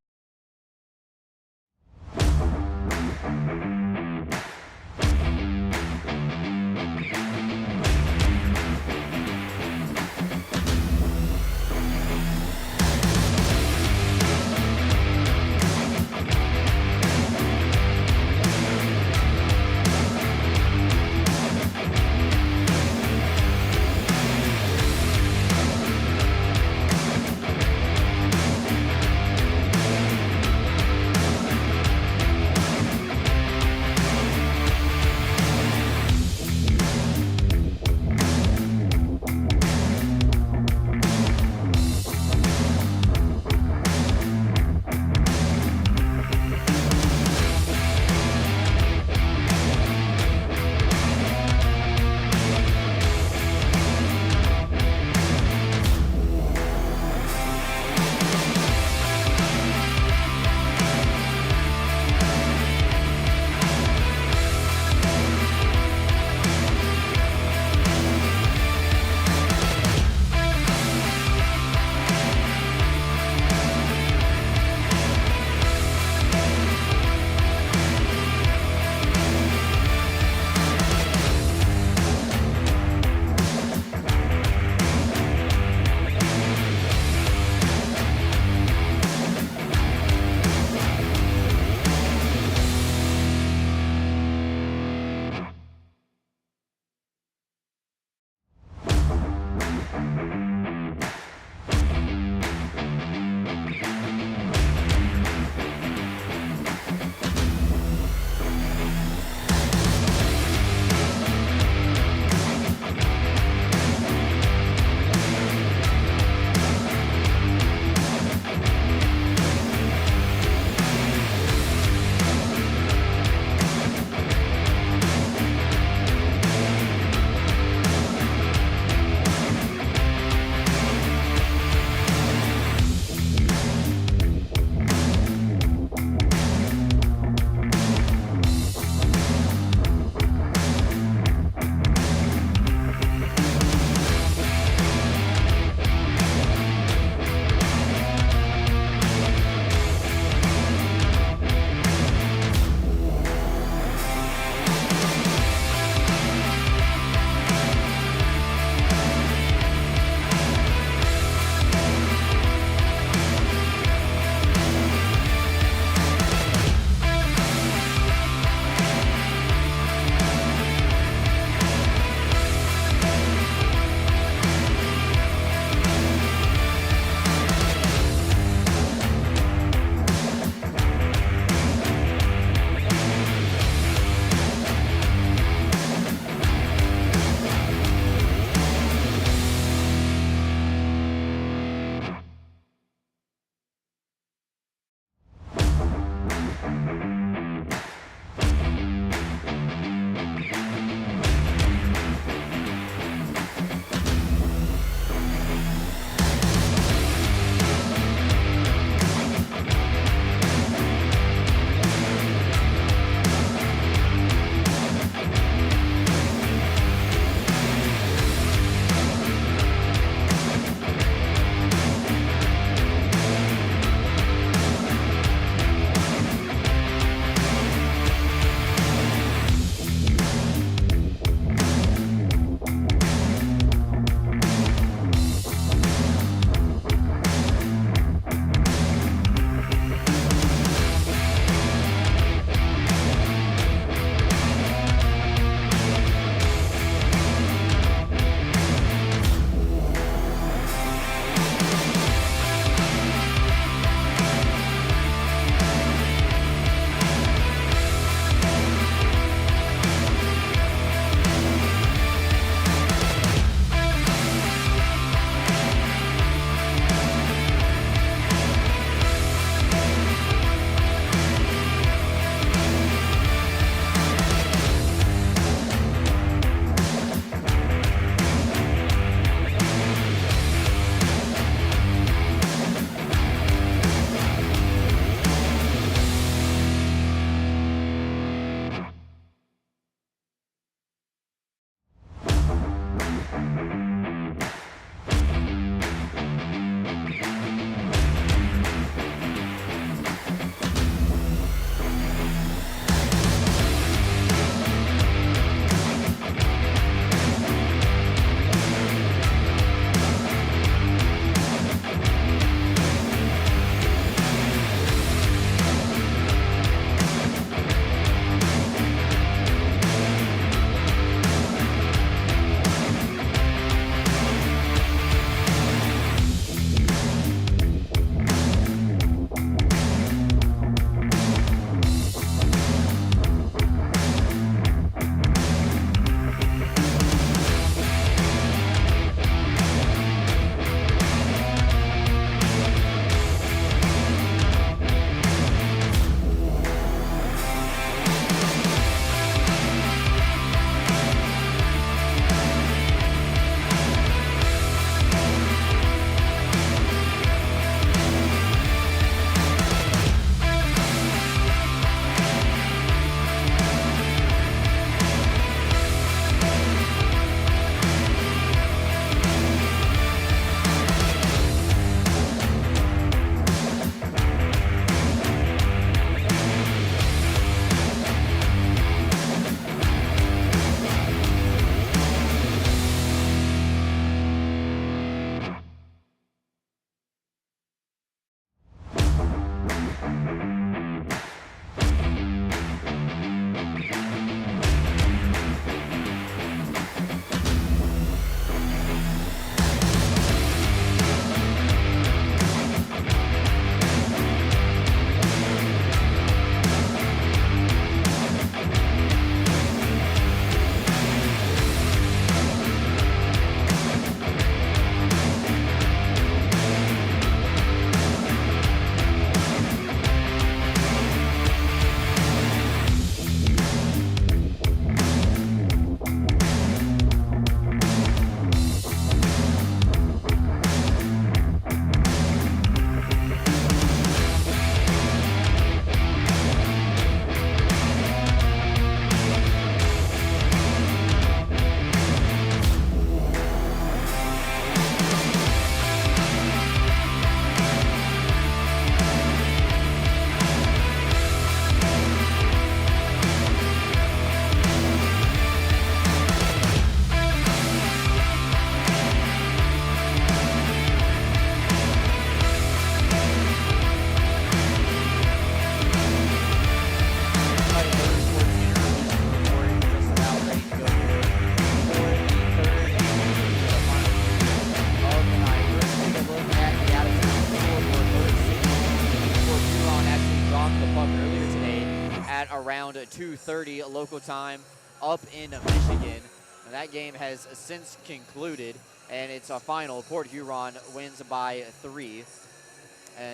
2:30 local time up in Michigan. And that game has since concluded, and it's a final. Port Huron wins by 3.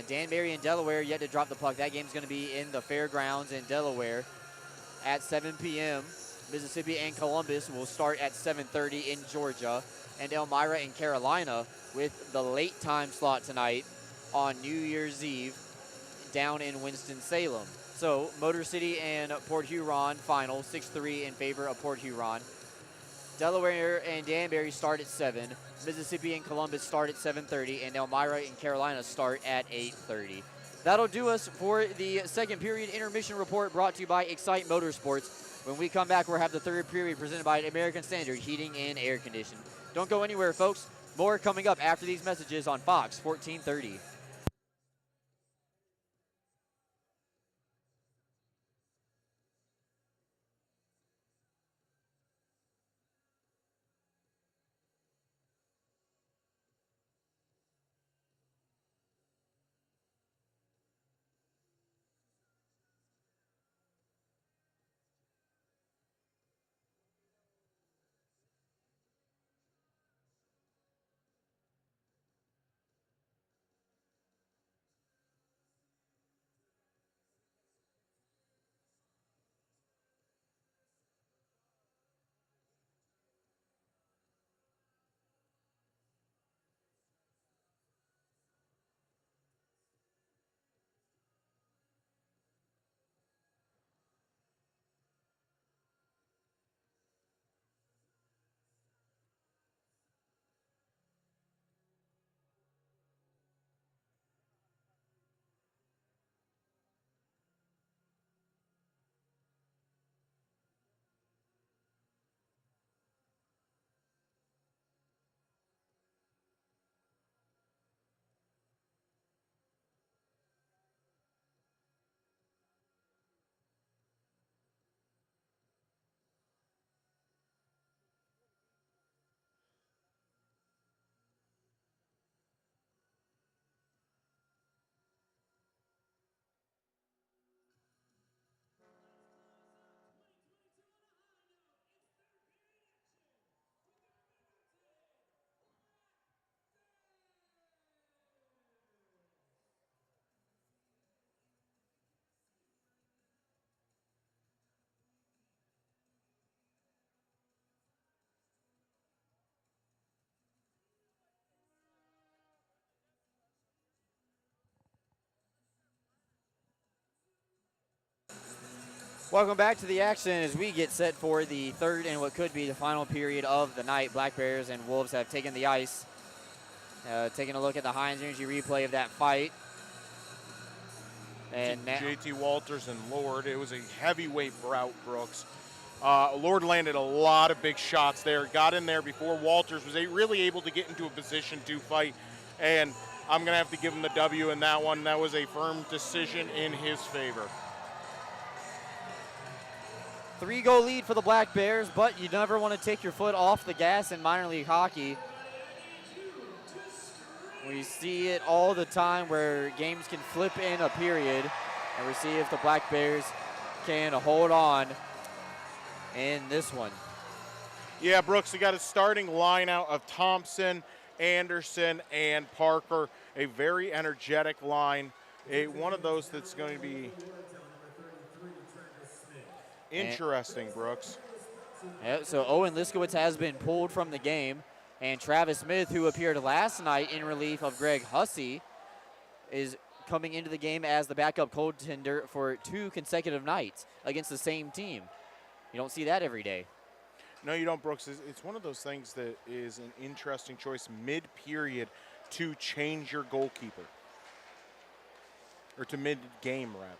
Danbury and Delaware yet to drop the puck. That game's going to be in the fairgrounds in Delaware at 7 p.m. Mississippi and Columbus will start at 7:30 in Georgia. And Elmira and Carolina with the late time slot tonight on New Year's Eve down in Winston-Salem. So Motor City and Port Huron final, 6-3 in favor of Port Huron. Delaware and Danbury start at 7. Mississippi and Columbus start at 7:30, and Elmira and Carolina start at 8:30. That'll do us for the second period intermission report brought to you by Excite Motorsports. When we come back, we'll have the third period presented by American Standard Heating and Air Conditioning. Don't go anywhere, folks. More coming up after these messages on Fox 1430. Welcome back to the action as we get set for the third and what could be the final period of the night. Black Bears and Wolves have taken the ice. Taking a look at the Heinz Energy replay of that fight. And JT Walters and Lord, it was a heavyweight bout, Brooks. Lord landed a lot of big shots there, got in there before Walters was really able to get into a position to fight, and I'm going to have to give him the W in that one. That was a firm decision in his favor. 3-goal lead for the Black Bears, but you never want to take your foot off the gas in minor league hockey. We see it all the time where games can flip in a period, and we see if the Black Bears can hold on in this one. Yeah, Brooks, we got a starting line out of Thompson, Anderson, and Parker. A very energetic line. One of those that's going to be interesting, Brooks. Yeah, so Owen Liskowitz has been pulled from the game, and Travis Smith, who appeared last night in relief of Greg Hussey, is coming into the game as the backup goaltender for 2 consecutive nights against the same team. You don't see that every day. No, you don't, Brooks. It's one of those things that is an interesting choice mid-period to change your goalkeeper, or to mid-game, rather.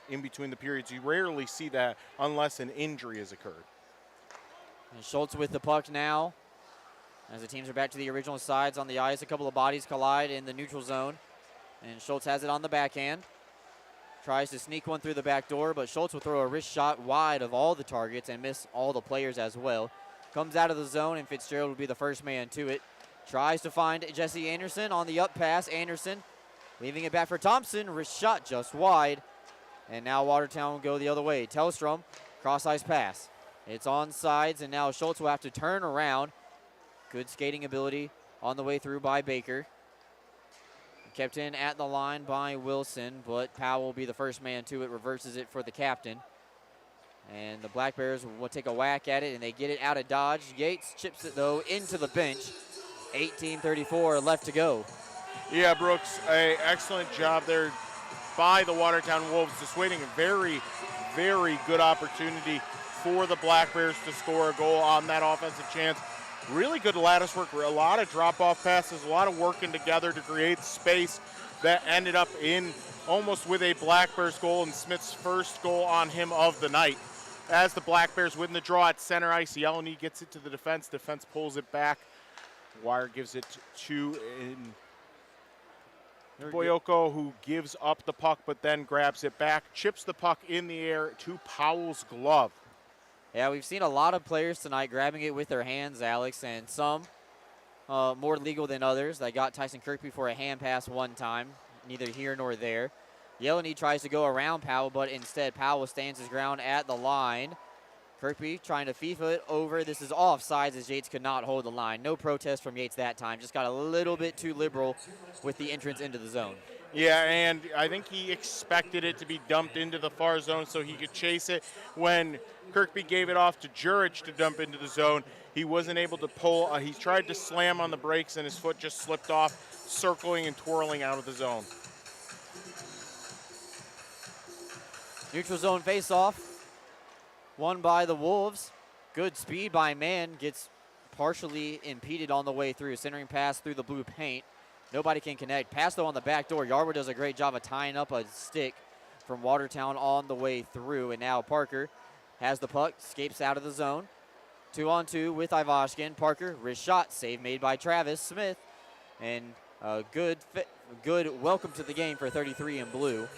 In between the periods, you rarely see that unless an injury has occurred. And Schultz with the puck now. As the teams are back to the original sides on the ice, a couple of bodies collide in the neutral zone. And Schultz has it on the backhand. Tries to sneak one through the back door, but Schultz will throw a wrist shot wide of all the targets and miss all the players as well. Comes out of the zone, and Fitzgerald will be the first man to it. Tries to find Jesse Anderson on the up pass. Anderson leaving it back for Thompson. Wrist shot just wide. And now Watertown will go the other way. Tellstrom, cross-ice pass. It's on sides, and now Schultz will have to turn around. Good skating ability on the way through by Baker. Kept in at the line by Wilson, but Powell will be the first man to it, reverses it for the captain. And the Black Bears will take a whack at it, and they get it out of dodge. Yates chips it, though, into the bench. 18:34 left to go. Yeah, Brooks, an excellent job there by the Watertown Wolves, dissuading a very, very good opportunity for the Black Bears to score a goal on that offensive chance. Really good lattice work, a lot of drop-off passes, a lot of working together to create space that ended up in almost with a Black Bears goal and Smith's first goal on him of the night. As the Black Bears win the draw at center ice, Yellow gets it to the defense. Defense pulls it back. Wire gives it to Boyoko, who gives up the puck but then grabs it back, chips the puck in the air to Powell's glove. Yeah, we've seen a lot of players tonight grabbing it with their hands, Alex, and some more legal than others. I got Tyson Kirkby for a hand pass one time, neither here nor there. Yellow tries to go around Powell, but instead Powell stands his ground at the line. Kirkby trying to FIFA it over. This is offsides as Yates could not hold the line. No protest from Yates that time. Just got a little bit too liberal with the entrance into the zone. Yeah, and I think he expected it to be dumped into the far zone so he could chase it. When Kirkby gave it off to Jurich to dump into the zone, he wasn't able to pull. He tried to slam on the brakes and his foot just slipped off, circling and twirling out of the zone. Neutral zone face-off. Won by the Wolves. Good speed by Mann. Gets partially impeded on the way through. Centering pass through the blue paint. Nobody can connect. Pass, though, on the back door. Yarwood does a great job of tying up a stick from Watertown on the way through. And now Parker has the puck. Escapes out of the zone. 2-on-2 with Ivashkin. Parker, wrist shot. Save made by Travis Smith. And a good welcome to the game for 33 in blue.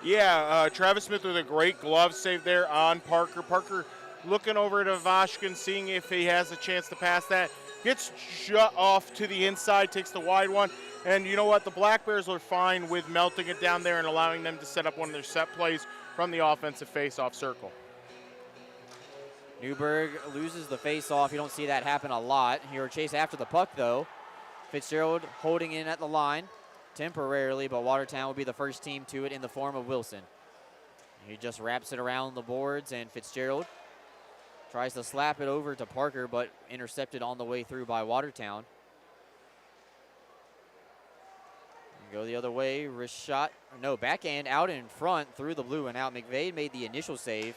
Yeah, Travis Smith with a great glove save there on Parker. Parker looking over at Ivashkin, seeing if he has a chance to pass that. Gets shut off to the inside, takes the wide one. And you know what? The Black Bears are fine with melting it down there and allowing them to set up one of their set plays from the offensive face-off circle. Newberg loses the face-off. You don't see that happen a lot. Here, chase after the puck, though. Fitzgerald holding in at the line temporarily, but Watertown will be the first team to it in the form of Wilson. He just wraps it around the boards, and Fitzgerald tries to slap it over to Parker, but intercepted on the way through by Watertown. Go the other way, wrist shot. No, backhand out in front through the blue and out. McVeigh made the initial save,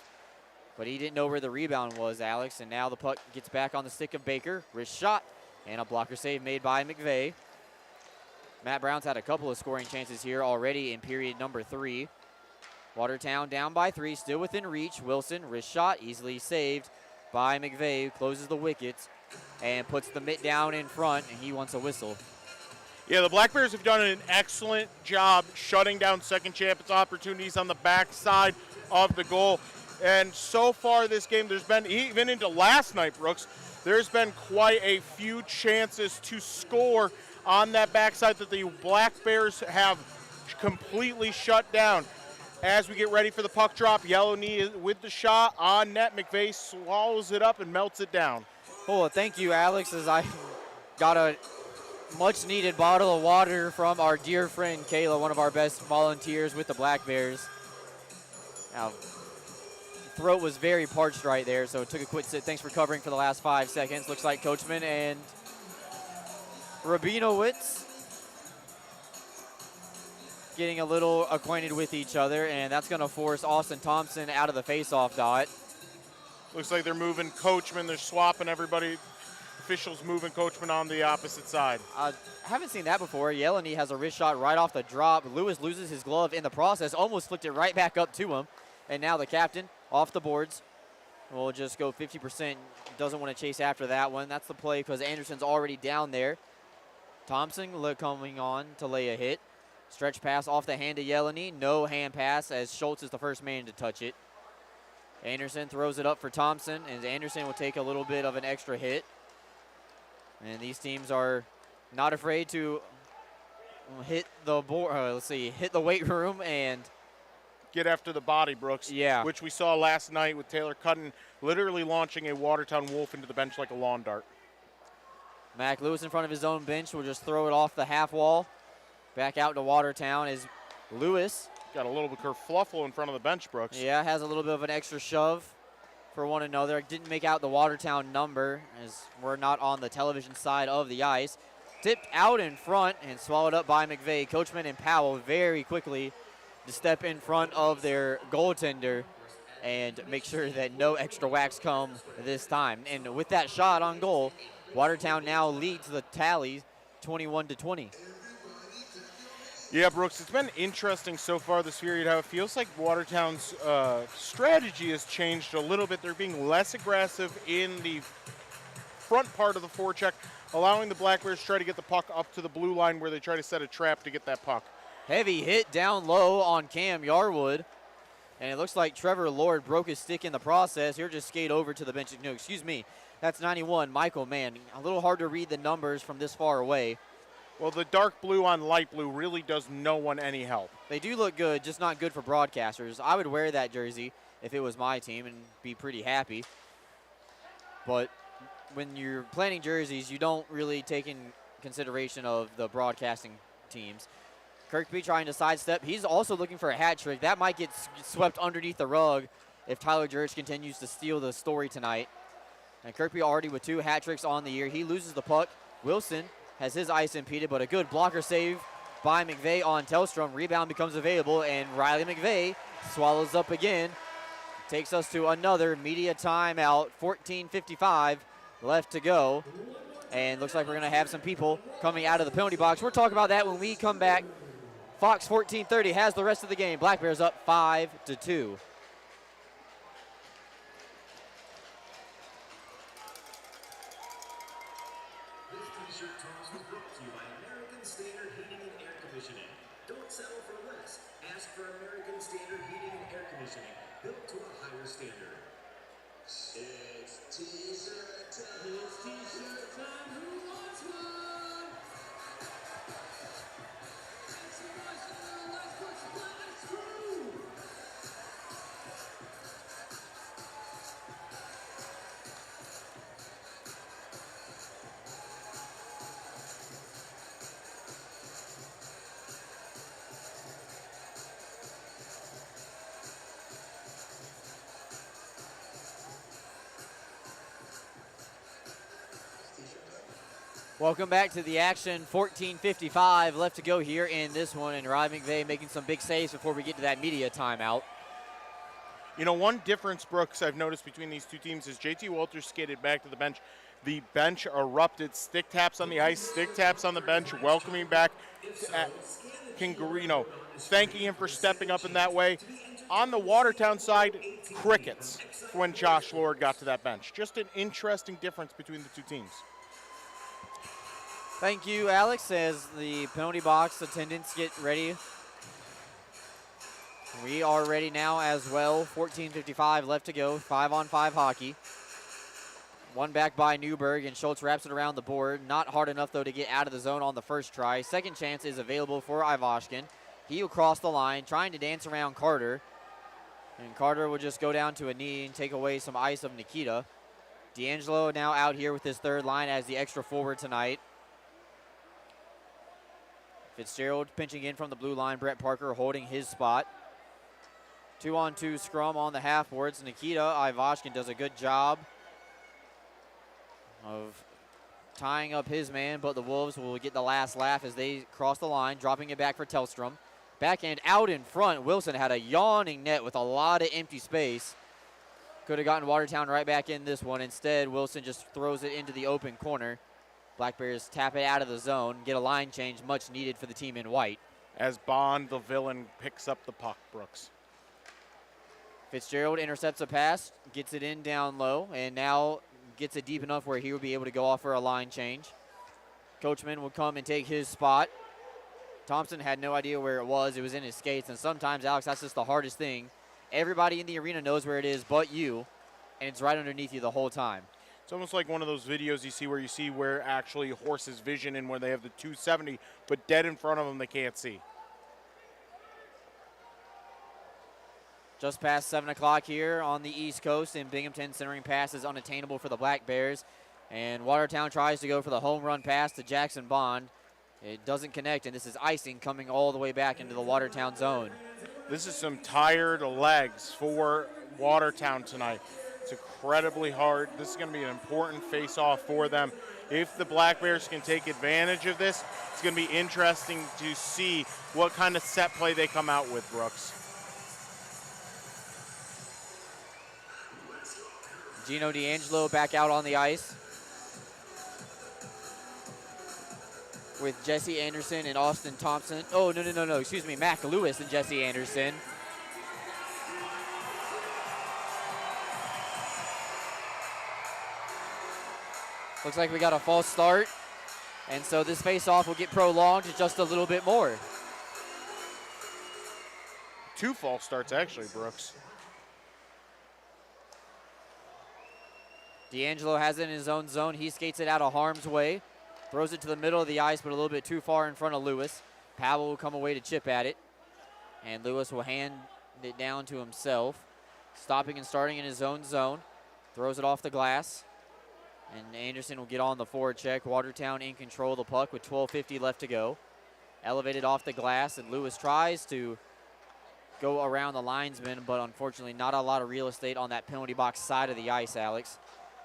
but he didn't know where the rebound was, Alex, and now the puck gets back on the stick of Baker. Wrist shot, and a blocker save made by McVeigh. Matt Brown's had a couple of scoring chances here already in period number 3. Watertown down by 3, still within reach. Wilson, wrist shot, easily saved by McVeigh, who closes the wickets and puts the mitt down in front, and he wants a whistle. Yeah, the Black Bears have done an excellent job shutting down second chance opportunities on the backside of the goal. And so far this game, there's been, even into last night, Brooks, there's been quite a few chances to score on that backside that the Black Bears have completely shut down. As we get ready for the puck drop, Yellow Knee with the shot on net. McVeigh swallows it up and melts it down. Oh, thank you, Alex, as I got a much-needed bottle of water from our dear friend Kayla, one of our best volunteers with the Black Bears. Now, throat was very parched right there, so took a quick sip. Thanks for covering for the last 5 seconds. Looks like Coachman and Rabinowitz getting a little acquainted with each other, and that's going to force Austin Thompson out of the face-off dot. Looks like they're moving Coachman. They're swapping everybody. Officials moving Coachman on the opposite side. Haven't seen that before. Yeleny has a wrist shot right off the drop. Lewis loses his glove in the process, almost flicked it right back up to him. And now the captain off the boards. We'll just go 50%. Doesn't want to chase after that one. That's the play because Anderson's already down there. Thompson coming on to lay a hit. Stretch pass off the hand of Yeleny. No hand pass as Schultz is the first man to touch it. Anderson throws it up for Thompson, and Anderson will take a little bit of an extra hit. And these teams are not afraid to hit the board. Hit the weight room and get after the body, Brooks. Yeah. Which we saw last night with Taylor Cutton literally launching a Watertown Wolf into the bench like a lawn dart. Mac Lewis in front of his own bench will just throw it off the half wall. Back out to Watertown is Lewis. Got a little bit of kerfluffle in front of the bench, Brooks. Yeah, has a little bit of an extra shove for one another. Didn't make out the Watertown number as we're not on the television side of the ice. Tipped out in front and swallowed up by McVeigh. Coachman and Powell very quickly to step in front of their goaltender and make sure that no extra whacks come this time. And with that shot on goal, Watertown now leads the tally 21-20. Yeah, Brooks, it's been interesting so far this period how it feels like Watertown's strategy has changed a little bit. They're being less aggressive in the front part of the forecheck, allowing the Black Bears to try to get the puck up to the blue line where they try to set a trap to get that puck. Heavy hit down low on Cam Yarwood. And it looks like Trevor Lord broke his stick in the process. Here, just skate over to the bench. No, excuse me. That's 91. Michael, man, a little hard to read the numbers from this far away. Well, the dark blue on light blue really does no one any help. They do look good, just not good for broadcasters. I would wear that jersey if it was my team and be pretty happy. But when you're planning jerseys, you don't really take in consideration of the broadcasting teams. Kirkby trying to sidestep. He's also looking for a hat trick. That might get swept underneath the rug if Tyler Jurich continues to steal the story tonight. And Kirkby already with 2 hat tricks on the year. He loses the puck. Wilson has his ice impeded, but a good blocker save by McVeigh on Tellstrom. Rebound becomes available, and Riley McVeigh swallows up again. Takes us to another media timeout. 14:55 left to go. And looks like we're going to have some people coming out of the penalty box. We'll talk about that when we come back. Fox 1430 has the rest of the game. Black Bears up 5-2. This t-shirt toss was brought to you by American Standard Heating and Air Conditioning. Don't settle for less. Ask for American Standard Heating and Air Conditioning, built to a higher standard. It's t-shirt time. It's t-shirt time. Who wants one? Welcome back to the action. 14:55 left to go here in this one, and Ryan McVeigh making some big saves before we get to that media timeout. You know, one difference, Brooks, I've noticed between these two teams is JT Walters skated back to the bench. The bench erupted. Stick taps on the ice, stick taps on the bench, welcoming back Kingarino, thanking him for stepping up in that way. On the Watertown side, crickets when Josh Lord got to that bench. Just an interesting difference between the two teams. Thank you, Alex, as the penalty box attendants get ready. We are ready now as well. 14:55 left to go. 5-on-5 hockey. One back by Newberg, and Schultz wraps it around the board. Not hard enough, though, to get out of the zone on the first try. Second chance is available for Ivashkin. He'll cross the line, trying to dance around Carter. And Carter will just go down to a knee and take away some ice of Nikita. D'Angelo now out here with his third line as the extra forward tonight. Fitzgerald pinching in from the blue line. Brett Parker holding his spot. 2-on-2 scrum on the half boards. Nikita Ivashkin does a good job of tying up his man, but the Wolves will get the last laugh as they cross the line, dropping it back for Tellstrom. Backhand out in front. Wilson had a yawning net with a lot of empty space. Could have gotten Watertown right back in this one. Instead, Wilson just throws it into the open corner. Black Bears tap it out of the zone, get a line change, much needed for the team in white. As Bond, the villain, picks up the puck, Brooks. Fitzgerald intercepts a pass, gets it in down low, and now gets it deep enough where he will be able to go off for a line change. Coachman will come and take his spot. Thompson had no idea where it was. It was in his skates, and sometimes, Alex, that's just the hardest thing. Everybody in the arena knows where it is but you, and it's right underneath you the whole time. It's almost like one of those videos you see where actually horses vision and where they have the 270, but dead in front of them they can't see. Just past 7 o'clock here on the East Coast, and Binghamton centering pass is unattainable for the Black Bears. And Watertown tries to go for the home run pass to Jackson Bond. It doesn't connect, and this is icing coming all the way back into the Watertown zone. This is some tired legs for Watertown tonight. It's incredibly hard. This is going to be an important face-off for them. If the Black Bears can take advantage of this, it's going to be interesting to see what kind of set play they come out with, Brooks. Gino D'Angelo back out on the ice with Jesse Anderson and Austin Thompson. Oh, no, excuse me, Mac Lewis and Jesse Anderson. Looks like we got a false start, and so this face-off will get prolonged just a little bit more. 2 false starts, actually, Brooks. D'Angelo has it in his own zone. He skates it out of harm's way. Throws it to the middle of the ice, but a little bit too far in front of Lewis. Powell will come away to chip at it. And Lewis will hand it down to himself. Stopping and starting in his own zone. Throws it off the glass. And Anderson will get on the forward check. Watertown in control of the puck with 12:50 left to go. Elevated off the glass, and Lewis tries to go around the linesman, but unfortunately not a lot of real estate on that penalty box side of the ice, Alex.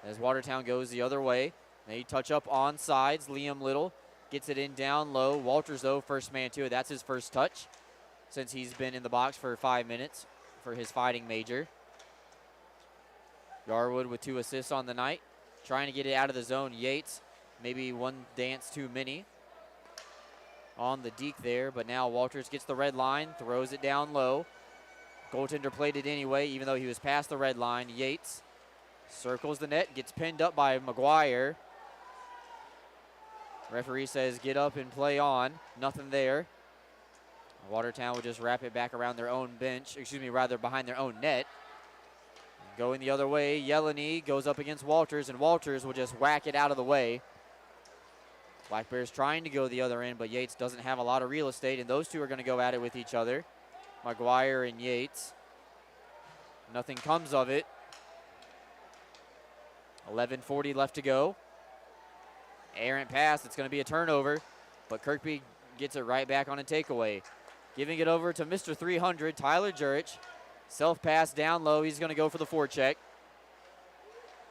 As Watertown goes the other way. They touch up on sides. Liam Little gets it in down low. Walters, though, first man to it. That's his first touch since he's been in the box for 5 minutes for his fighting major. Yarwood with 2 assists on the night. Trying to get it out of the zone. Yates, maybe one dance too many on the deke there, but now Walters gets the red line, throws it down low. Goaltender played it anyway, even though he was past the red line. Yates circles the net, gets pinned up by McGuire. Referee says get up and play on. Nothing there. Watertown will just wrap it back around their own bench, rather behind their own net. Going the other way, Yeleny goes up against Walters, and Walters will just whack it out of the way. Black Bears trying to go the other end, but Yates doesn't have a lot of real estate, and those two are going to go at it with each other. McGuire and Yates. Nothing comes of it. 11:40 left to go. Errant pass, it's going to be a turnover, but Kirkby gets it right back on a takeaway. Giving it over to Mr. 300, Tyler Jurich. Self-pass down low, he's going to go for the forecheck.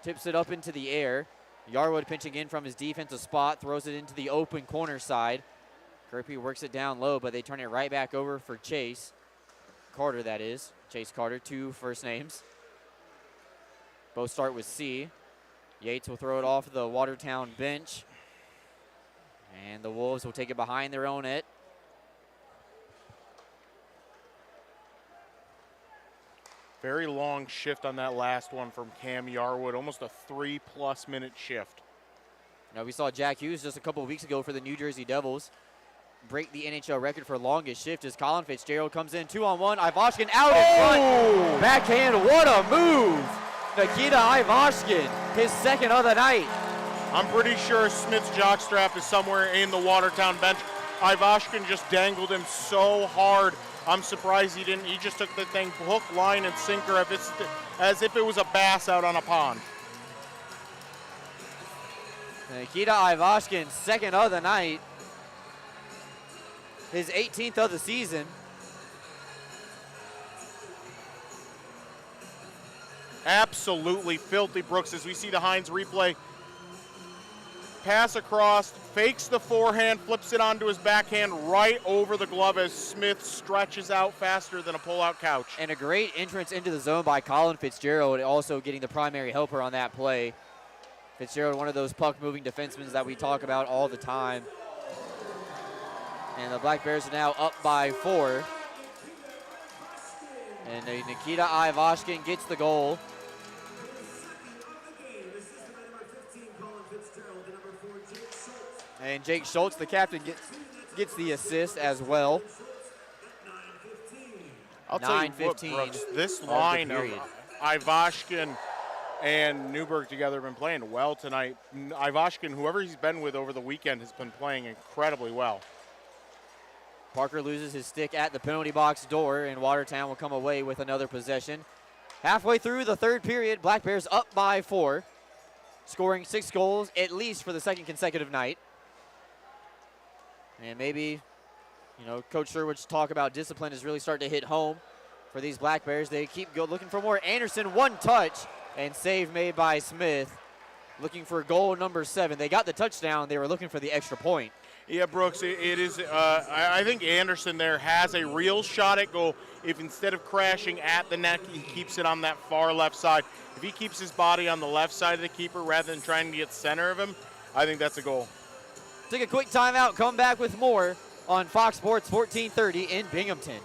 Tips it up into the air. Yarwood pinching in from his defensive spot, throws it into the open corner side. Kirkby works it down low, but they turn it right back over for Chase. Carter, that is. Chase Carter, 2 first names. Both start with C. Yates will throw it off the Watertown bench. And the Wolves will take it behind their own net. Very long shift on that last one from Cam Yarwood, almost a 3+ minute shift. Now we saw Jack Hughes just a couple of weeks ago for the New Jersey Devils break the NHL record for longest shift as Colin Fitzgerald comes in 2-on-1. Ivashkin out in front. Backhand, what a move. Nikita Ivashkin, his second of the night. I'm pretty sure Smith's jockstrap is somewhere in the Watertown bench. Ivashkin just dangled him so hard. I'm surprised he didn't. He just took the thing hook, line, and sinker as if it was a bass out on a pond. Nikita Ivashkin, second of the night. His 18th of the season. Absolutely filthy, Brooks, as we see the Hines replay. Pass across, fakes the forehand, flips it onto his backhand right over the glove as Smith stretches out faster than a pull-out couch. And a great entrance into the zone by Colin Fitzgerald, also getting the primary helper on that play. Fitzgerald, one of those puck-moving defensemen that we talk about all the time. And the Black Bears are now up by 4. And Nikita Ivashkin gets the goal. And Jake Schultz, the captain, gets the assist as well. I'll tell you what, Brooks, this line of Ivashkin and Newberg together have been playing well tonight. Ivashkin, whoever he's been with over the weekend, has been playing incredibly well. Parker loses his stick at the penalty box door, and Watertown will come away with another possession. Halfway through the third period, Black Bears up by 4, scoring 6 goals at least for the second consecutive night. And maybe, Coach Sherwood's talk about discipline is really starting to hit home for these Black Bears. They keep looking for more. Anderson, one touch, and save made by Smith. Looking for goal number 7. They got the touchdown. They were looking for the extra point. Yeah, Brooks, it is. I think Anderson there has a real shot at goal if instead of crashing at the net, he keeps it on that far left side. If he keeps his body on the left side of the keeper rather than trying to get center of him, I think that's a goal. Take a quick timeout, come back with more on Fox Sports 1430 in Binghamton.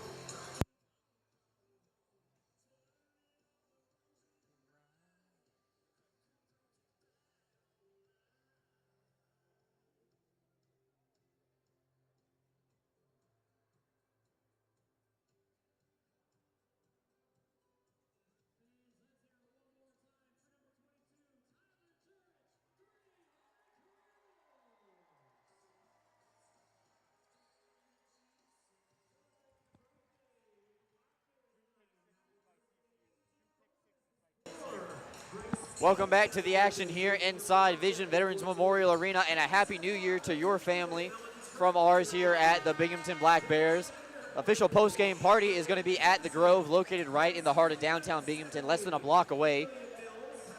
Welcome back to the action here inside Vision Veterans Memorial Arena, and a Happy New Year to your family from ours here at the Binghamton Black Bears. Official post-game party is going to be at the Grove, located right in the heart of downtown Binghamton, less than a block away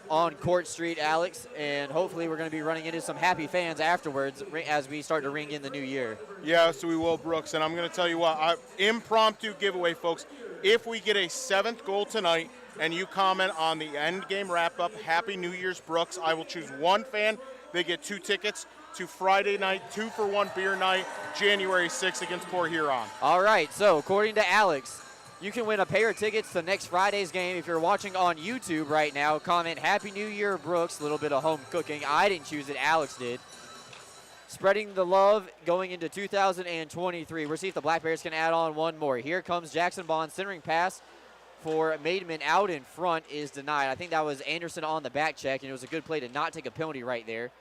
on Court Street, Alex, and hopefully we're going to be running into some happy fans afterwards as we start to ring in the new year. Yes, we will, Brooks, and I'm going to tell you what, impromptu giveaway, folks. If we get a 7th goal tonight, and you comment on the end game wrap-up, Happy New Year's, Brooks, I will choose one fan. They get 2 tickets to Friday night, 2-for-1 beer night, January 6th against Port Huron. All right, so according to Alex, you can win a pair of tickets to next Friday's game. If you're watching on YouTube right now, comment Happy New Year, Brooks. A little bit of home cooking. I didn't choose it, Alex did. Spreading the love going into 2023. We'll see if the Black Bears can add on one more. Here comes Jackson Bond, centering pass for Maidman out in front is denied. I think that was Anderson on the back check, and it was a good play to not take a penalty right there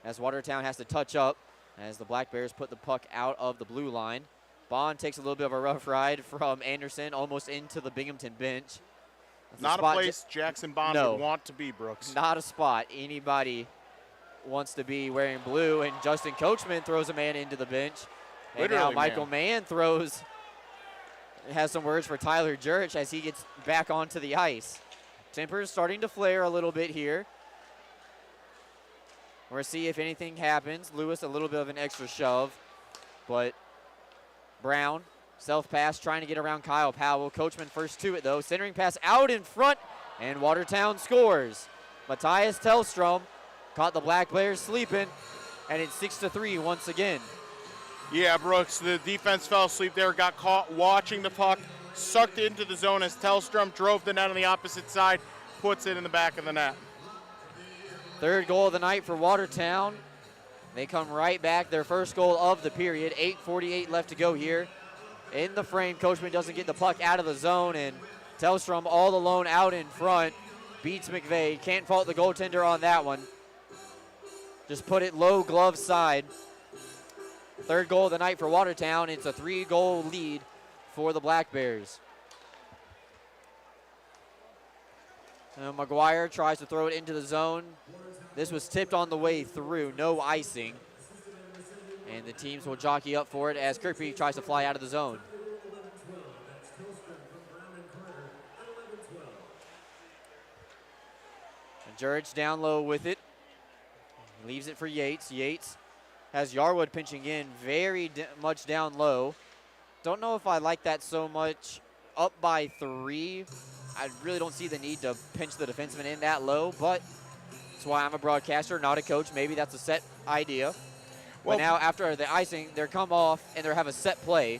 as Watertown has to touch up as the Black Bears put the puck out of the blue line. Bond takes a little bit of a rough ride from Anderson almost into the Binghamton bench. That's not a place Jackson Bond would want to be, Brooks. Not a spot anybody wants to be wearing blue, and Justin Coachman throws a man into the bench. And Literally, now Michael Mann has some words for Tyler Jurich as he gets back onto the ice. Tempers starting to flare a little bit here. We'll see if anything happens. Lewis a little bit of an extra shove, but Brown, self-pass, trying to get around Kyle Powell. Coachman first to it, though. Centering pass out in front, and Watertown scores. Matthias Tellstrom caught the Black Bears sleeping, and it's 6-3 once again. Yeah, Brooks, the defense fell asleep there, got caught watching the puck, sucked into the zone as Tellstrom drove the net on the opposite side, puts it in the back of the net. Third goal of the night for Watertown. They come right back, their first goal of the period. 8:48 left to go here. In the frame, Coachman doesn't get the puck out of the zone, and Tellstrom all alone out in front beats McVeigh. Can't fault the goaltender on that one. Just put it low glove side. Third goal of the night for Watertown. It's a 3-goal lead for the Black Bears. McGuire tries to throw it into the zone. This was tipped on the way through, no icing. And the teams will jockey up for it as Kirkby tries to fly out of the zone. And Jurich down low with it. Leaves it for Yates. Yates has Yarwood pinching in very much down low. Don't know if I like that so much. Up by 3. I really don't see the need to pinch the defenseman in that low, but that's why I'm a broadcaster, not a coach. Maybe that's a set idea. But now after the icing, they're come off and they have a set play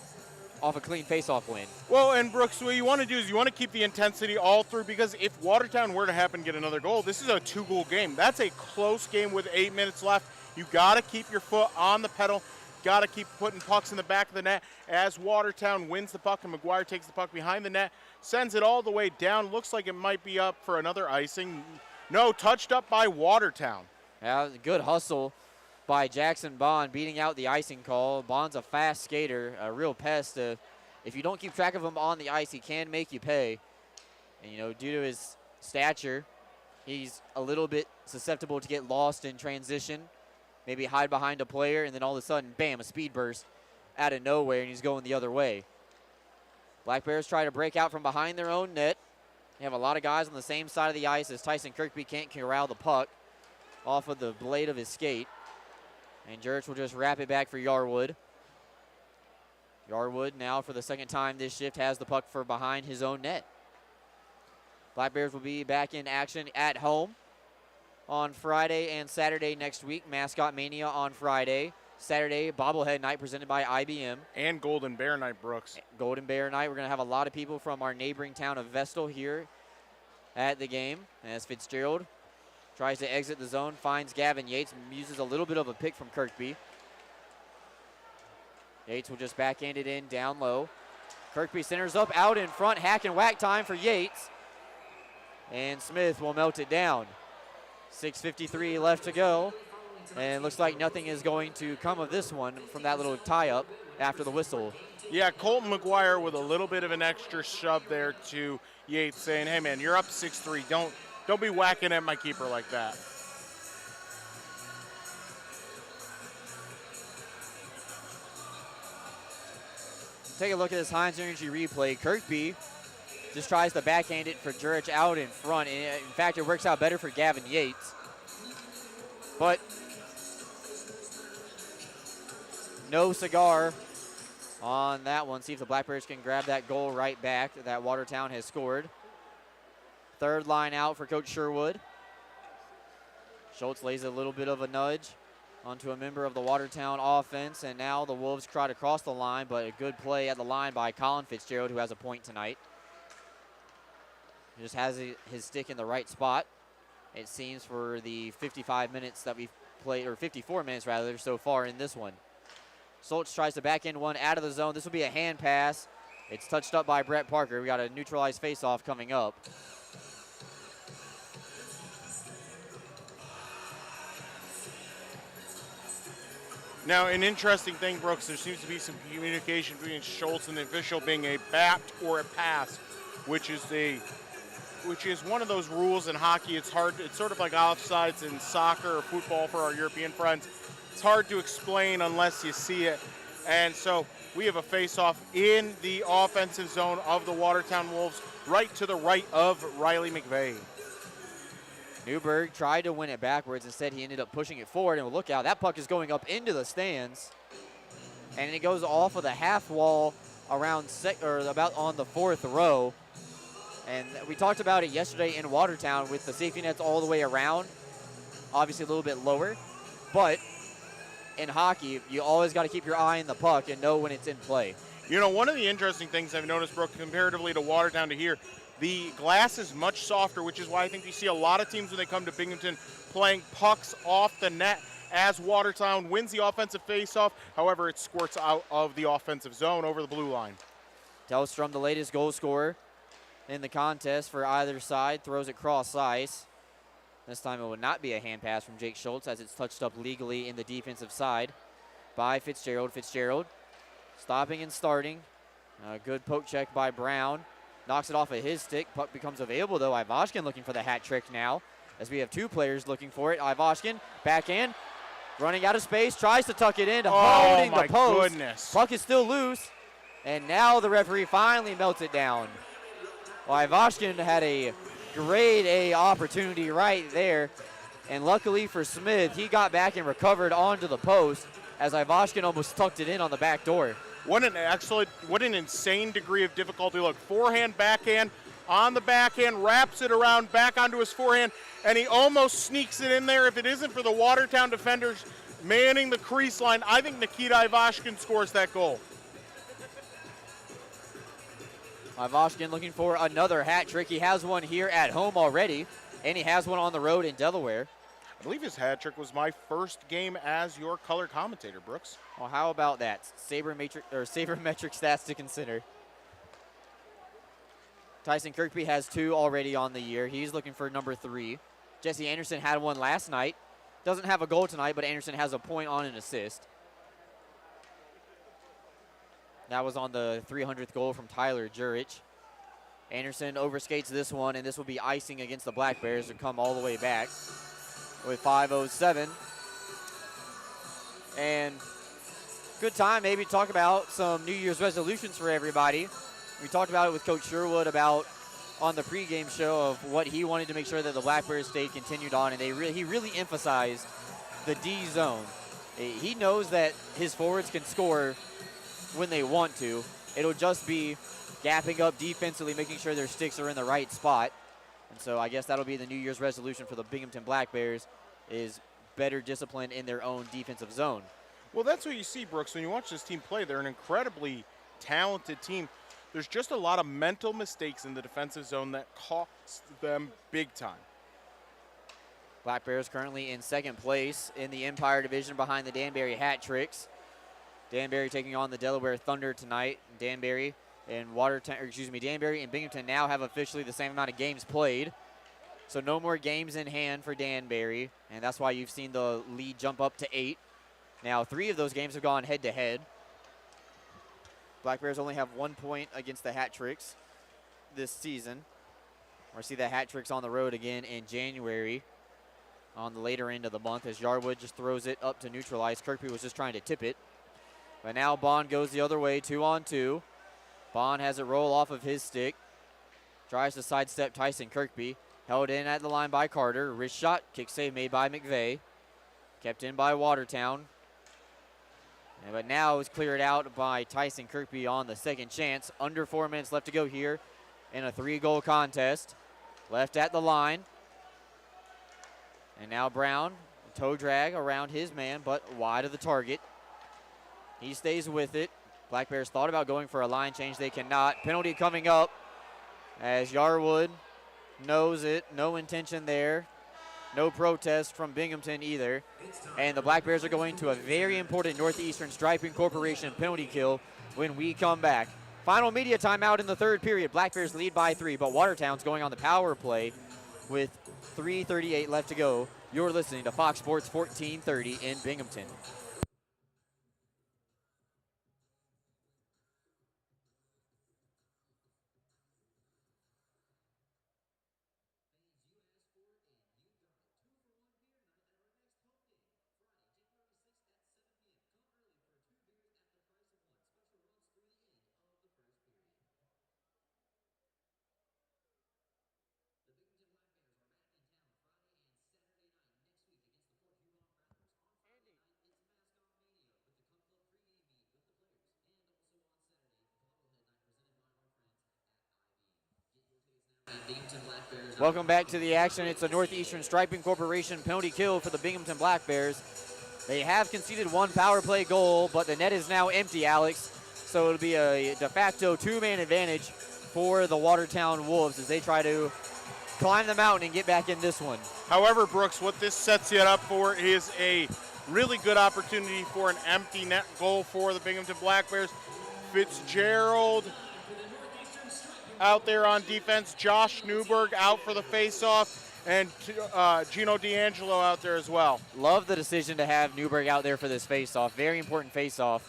off a clean face-off win. Well, and Brooks, what you want to do is you want to keep the intensity all through, because if Watertown were to happen to get another goal, this is a 2-goal game. That's a close game with 8 minutes left. You got to keep your foot on the pedal. Got to keep putting pucks in the back of the net as Watertown wins the puck and McGuire takes the puck behind the net, sends it all the way down. Looks like it might be up for another icing. No, touched up by Watertown. Yeah, good hustle by Jackson Bond, beating out the icing call. Bond's a fast skater, a real pest. If you don't keep track of him on the ice, he can make you pay. And, you know, due to his stature, he's a little bit susceptible to get lost in transition, maybe hide behind a player, and then all of a sudden, bam, a speed burst out of nowhere, and he's going the other way. Black Bears try to break out from behind their own net. They have a lot of guys on the same side of the ice as Tyson Kirkby can't corral the puck off of the blade of his skate. And Jurich will just wrap it back for Yarwood. Yarwood now for the second time this shift has the puck for behind his own net. Black Bears will be back in action at home on Friday and Saturday next week. Mascot Mania on Friday. Saturday, bobblehead night presented by IBM. And Golden Bear night, Brooks. Golden Bear night. We're going to have a lot of people from our neighboring town of Vestal here at the game. As Fitzgerald tries to exit the zone, finds Gavin Yates, uses a little bit of a pick from Kirkby. Yates will just backhand it in down low. Kirkby centers up, out in front, hack and whack time for Yates. And Smith will melt it down. 6:53 left to go. And looks like nothing is going to come of this one from that little tie-up after the whistle. Yeah, Colton McGuire with a little bit of an extra shove there to Yates, saying, hey, man, you're up 6-3. Don't be whacking at my keeper like that. Take a look at this Heinz Energy replay. Kirkby just tries to backhand it for Jurich out in front. And in fact, it works out better for Gavin Yates. But no cigar on that one. See if the Black Bears can grab that goal right back that Watertown has scored. Third line out for Coach Sherwood. Schultz lays a little bit of a nudge onto a member of the Watertown offense, and now the Wolves try to cross the line, but a good play at the line by Colin Fitzgerald, who has a point tonight. He just has his stick in the right spot, it seems, for the 55 minutes that we've played, or 54 minutes rather, so far in this one. Schultz tries to back in one out of the zone. This will be a hand pass. It's touched up by Brett Parker. We got a neutralized faceoff coming up. Now, an interesting thing, Brooks, there seems to be some communication between Schultz and the official being a bat or a pass, which is one of those rules in hockey. It's hard. It's sort of like offsides in soccer or football for our European friends. It's hard to explain unless you see it. And so we have a face-off in the offensive zone of the Watertown Wolves, right to the right of Riley McVeigh. Newberg tried to win it backwards. Instead, he ended up pushing it forward. And look out, that puck is going up into the stands. And it goes off of the half wall around about on the fourth row. And we talked about it yesterday in Watertown with the safety nets all the way around. Obviously a little bit lower. But in hockey, you always got to keep your eye on the puck and know when it's in play. You know, one of the interesting things I've noticed, Brooke, comparatively to Watertown to here, the glass is much softer, which is why I think you see a lot of teams when they come to Binghamton playing pucks off the net as Watertown wins the offensive faceoff. However, it squirts out of the offensive zone over the blue line. Tellstrom, the latest goal scorer in the contest for either side, throws it cross ice. This time it would not be a hand pass from Jake Schultz as it's touched up legally in the defensive side by Fitzgerald. Fitzgerald stopping and starting. A good poke check by Brown. Knocks it off of his stick. Puck becomes available, though. Ivashkin looking for the hat trick now as we have two players looking for it. Ivashkin, backhand, running out of space, tries to tuck it in, holding the post. Goodness. Puck is still loose, and now the referee finally melts it down. Well, Ivashkin had a grade A opportunity right there, and luckily for Smith, he got back and recovered onto the post as Ivashkin almost tucked it in on the back door. What an insane degree of difficulty. Look, forehand, backhand, on the backhand, wraps it around, back onto his forehand, and he almost sneaks it in there. If it isn't for the Watertown defenders manning the crease line, I think Nikita Ivashkin scores that goal. Ivashkin looking for another hat trick. He has one here at home already, and he has one on the road in Delaware. I believe his hat trick was my first game as your color commentator, Brooks. Well, how about that? Sabermetric stats to consider. Tyson Kirkby has 2 already on the year. He's looking for number 3. Jesse Anderson had one last night. doesn't have a goal tonight, but Anderson has a point on an assist. That was on the 300th goal from Tyler Jurich. Anderson overskates this one, and this will be icing against the Black Bears to come all the way back with 5:07. And good time maybe to talk about some New Year's resolutions for everybody. We talked about it with Coach Sherwood about on the pregame show of what he wanted to make sure that the Black Bears stayed continued on, and he really emphasized the D zone. He knows that his forwards can score when they want to. It'll just be gapping up defensively, making sure their sticks are in the right spot. And so I guess that'll be the New Year's resolution for the Binghamton Black Bears is better discipline in their own defensive zone. Well, that's what you see, Brooks, when you watch this team play. They're an incredibly talented team. There's just a lot of mental mistakes in the defensive zone that cost them big time. Black Bears currently in second place in the Empire Division behind the Danbury Hat Tricks. Danbury taking on the Delaware Thunder tonight. Danbury and Danbury and Binghamton now have officially the same amount of games played. So no more games in hand for Danbury, and that's why you've seen the lead jump up to 8. Now 3 of those games have gone head-to-head. Black Bears only have 1 point against the Hat Tricks this season. We'll see the Hat Tricks on the road again in January on the later end of the month as Yarwood just throws it up to neutralize. Kirkby was just trying to tip it. But now Bond goes the other way, 2-on-2. Bond has it roll off of his stick. Tries to sidestep Tyson Kirkby. Held in at the line by Carter. Wrist shot, kick save made by McVeigh. Kept in by Watertown. But now it's cleared out by Tyson Kirkby on the second chance. Under 4 minutes left to go here in a 3-goal contest. Left at the line. And now Brown, toe drag around his man, but wide of the target. He stays with it. Black Bears thought about going for a line change. They cannot. Penalty coming up as Yarwood knows it. No intention there. No protest from Binghamton either. And the Black Bears are going to a very important Northeastern Striping Corporation penalty kill when we come back. Final media timeout in the third period. Black Bears lead by 3, but Watertown's going on the power play with 3:38 left to go. You're listening to Fox Sports 1430 in Binghamton. Welcome back to the action. It's a Northeastern Striping Corporation penalty kill for the Binghamton Black Bears. They have conceded 1 power play goal, but the net is now empty, Alex. So it'll be a de facto 2-man advantage for the Watertown Wolves as they try to climb the mountain and get back in this one. However, Brooks, what this sets you up for is a really good opportunity for an empty net goal for the Binghamton Black Bears. Fitzgerald out there on defense. Josh Newberg out for the faceoff, and Gino D'Angelo out there as well. Love the decision to have Newberg out there for this faceoff. Very important faceoff,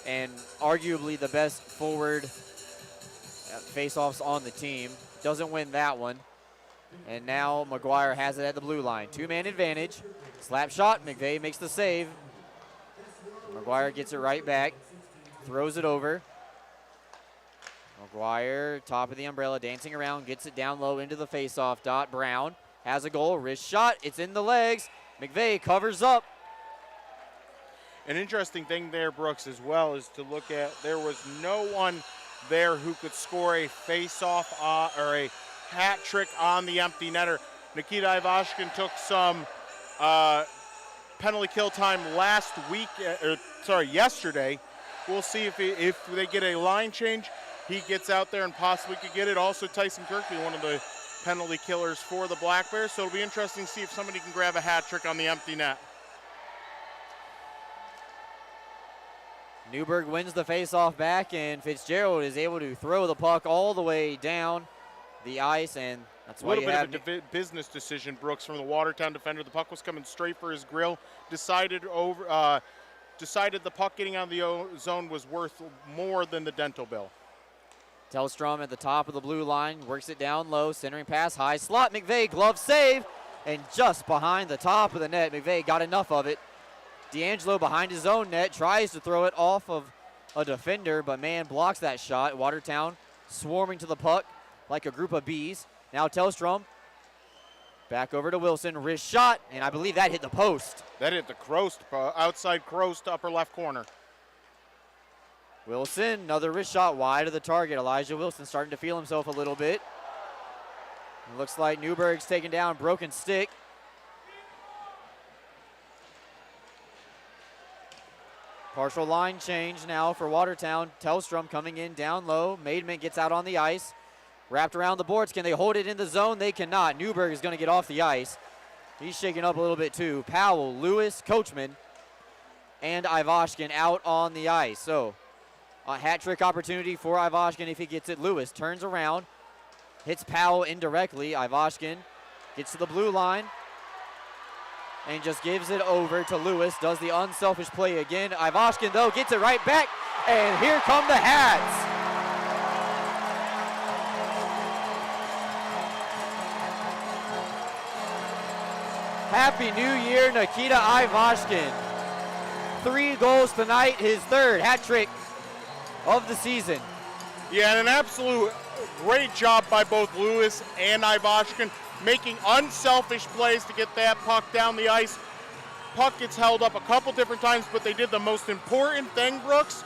and arguably the best forward faceoffs on the team. Doesn't win that one. And now McGuire has it at the blue line. 2-man advantage. Slap shot. McVeigh makes the save. McGuire gets it right back. Throws it over. McGuire, top of the umbrella, dancing around, gets it down low into the faceoff dot. Brown has a goal, wrist shot, it's in the legs. McVeigh covers up. An interesting thing there, Brooks, as well, is to look at there was no one there who could score a faceoff or a hat trick on the empty netter. Nikita Ivashkin took some penalty kill time yesterday. We'll see if they get a line change. He gets out there and possibly could get it. Also, Tyson Kirkby, one of the penalty killers for the Black Bears. So it'll be interesting to see if somebody can grab a hat trick on the empty net. Newberg wins the faceoff back, and Fitzgerald is able to throw the puck all the way down the ice, and That's A why little you bit have of a business decision, Brooks, from the Watertown defender. The puck was coming straight for his grill. Decided the puck getting out of the zone was worth more than the dental bill. Tellstrom at the top of the blue line, works it down low, centering pass, high slot. McVeigh, glove save, and just behind the top of the net. McVeigh got enough of it. D'Angelo behind his own net, tries to throw it off of a defender, but man blocks that shot. Watertown swarming to the puck like a group of bees. Now Tellstrom back over to Wilson, wrist shot, and I believe that hit the post. That hit the Crost, outside Crost, upper left corner. Wilson, another wrist shot wide of the target. Elijah Wilson starting to feel himself a little bit. It looks like Newberg's taken down, broken stick. Partial line change now for Watertown. Tellstrom coming in down low. Maidman gets out on the ice. Wrapped around the boards. Can they hold it in the zone? They cannot. Newberg is going to get off the ice. He's shaking up a little bit too. Powell, Lewis, Coachman, and Ivashkin out on the ice. So a hat trick opportunity for Ivashkin if he gets it. Lewis turns around, hits Powell indirectly. Ivashkin gets to the blue line and just gives it over to Lewis. Does the unselfish play again. Ivashkin, though, gets it right back, and here come the Hats. Happy New Year, Nikita Ivashkin. 3 goals tonight, his 3rd hat trick of the season. Yeah, and an absolute great job by both Lewis and Ivashkin, making unselfish plays to get that puck down the ice. Puck gets held up a couple different times, but they did the most important thing, Brooks.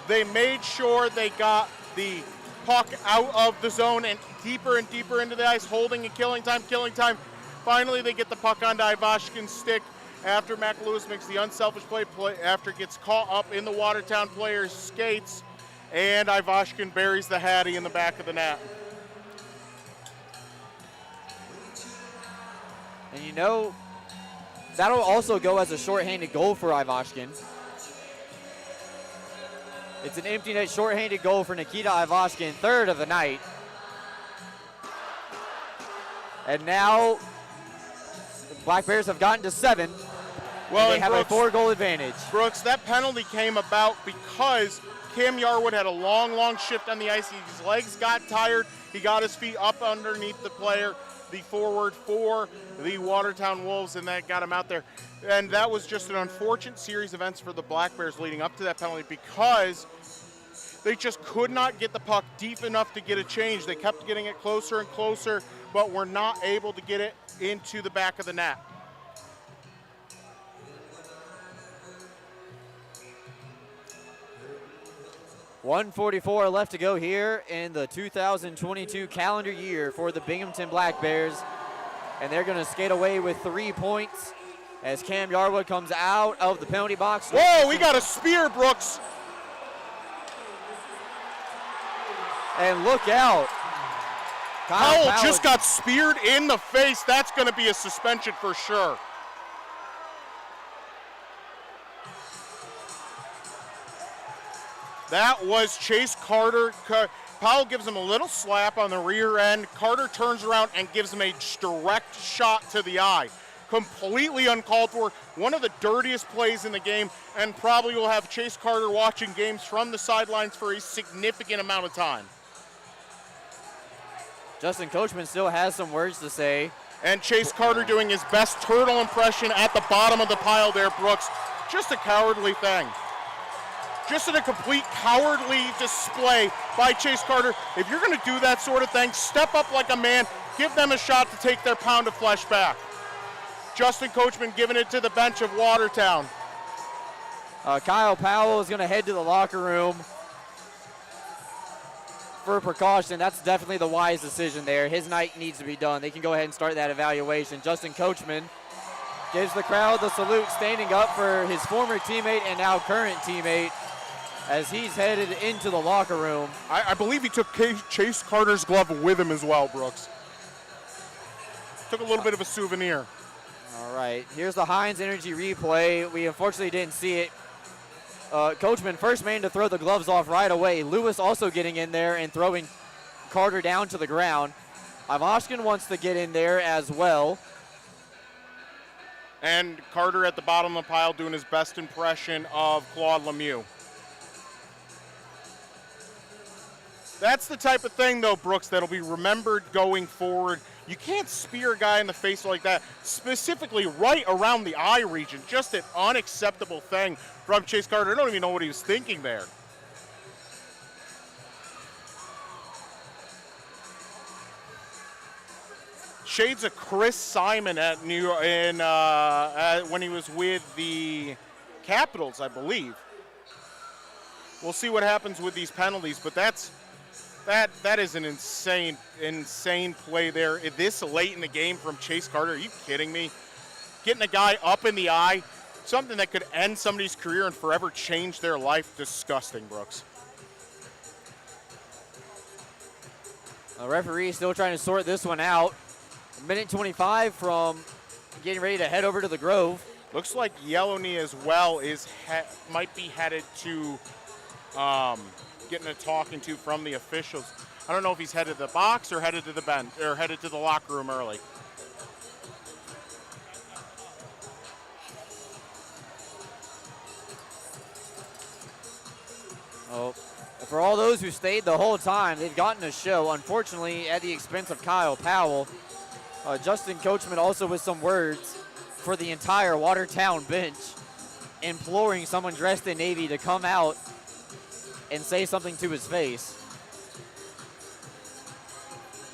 They made sure they got the puck out of the zone and deeper into the ice, holding and killing time. Finally, they get the puck onto Ivashkin's stick after Mac Lewis makes the unselfish play after it gets caught up in the Watertown player's skates, and Ivashkin buries the Hattie in the back of the net. And you know, that'll also go as a shorthanded goal for Ivashkin. It's an empty net shorthanded goal for Nikita Ivashkin, 3rd of the night. And now the Black Bears have gotten to 7. Well, and they have Brooks, a 4-goal advantage. Brooks, that penalty came about because Cam Yarwood had a long shift on the ice. His legs got tired. He got his feet up underneath the player, the forward for the Watertown Wolves, and that got him out there. And that was just an unfortunate series of events for the Black Bears leading up to that penalty because they just could not get the puck deep enough to get a change. They kept getting it closer and closer, but were not able to get it into the back of the net. .144 left to go here in the 2022 calendar year for the Binghamton Black Bears. And they're going to skate away with 3 points as Cam Yarwood comes out of the penalty box. Whoa, we got a spear, Brooks. And look out. Powell just got speared in the face. That's going to be a suspension for sure. That was Chase Carter. Powell gives him a little slap on the rear end. Carter turns around and gives him a direct shot to the eye. Completely uncalled for. One of the dirtiest plays in the game, and probably will have Chase Carter watching games from the sidelines for a significant amount of time. Justin Coachman still has some words to say. And Chase Carter doing his best turtle impression at the bottom of the pile there, Brooks. Just a cowardly thing. Just in a complete cowardly display by Chase Carter. If you're going to do that sort of thing, step up like a man, give them a shot to take their pound of flesh back. Justin Coachman giving it to the bench of Watertown. Kyle Powell is going to head to the locker room for precaution. That's definitely the wise decision there. His night needs to be done. They can go ahead and start that evaluation. Justin Coachman gives the crowd the salute, standing up for his former teammate and now current teammate as he's headed into the locker room. I believe he took Chase Carter's glove with him as well, Brooks. Took a little bit of a souvenir. All right, here's the Heinz Energy replay. We unfortunately didn't see it. Coachman, first man to throw the gloves off right away. Lewis also getting in there and throwing Carter down to the ground. Ivashkin wants to get in there as well. And Carter at the bottom of the pile doing his best impression of Claude Lemieux. That's the type of thing, though, Brooks, that'll be remembered going forward. You can't spear a guy in the face like that, specifically right around the eye region. Just an unacceptable thing from Chase Carter. I don't even know what he was thinking there. Shades of Chris Simon at when he was with the Capitals, I believe. We'll see what happens with these penalties, but that is an insane play there. This late in the game from Chase Carter, are you kidding me? Getting a guy up in the eye, something that could end somebody's career and forever change their life. Disgusting, Brooks. The referee still trying to sort this one out. Minute 25 from getting ready to head over to the Grove. Looks like Yellowknee as well might be headed to getting a talking to from the officials. I don't know if he's headed to the box or headed to the bench or headed to the locker room early. Oh, for all those who stayed the whole time, they've gotten a show, unfortunately, at the expense of Kyle Powell. Justin Coachman also with some words for the entire Watertown bench, imploring someone dressed in Navy to come out and say something to his face.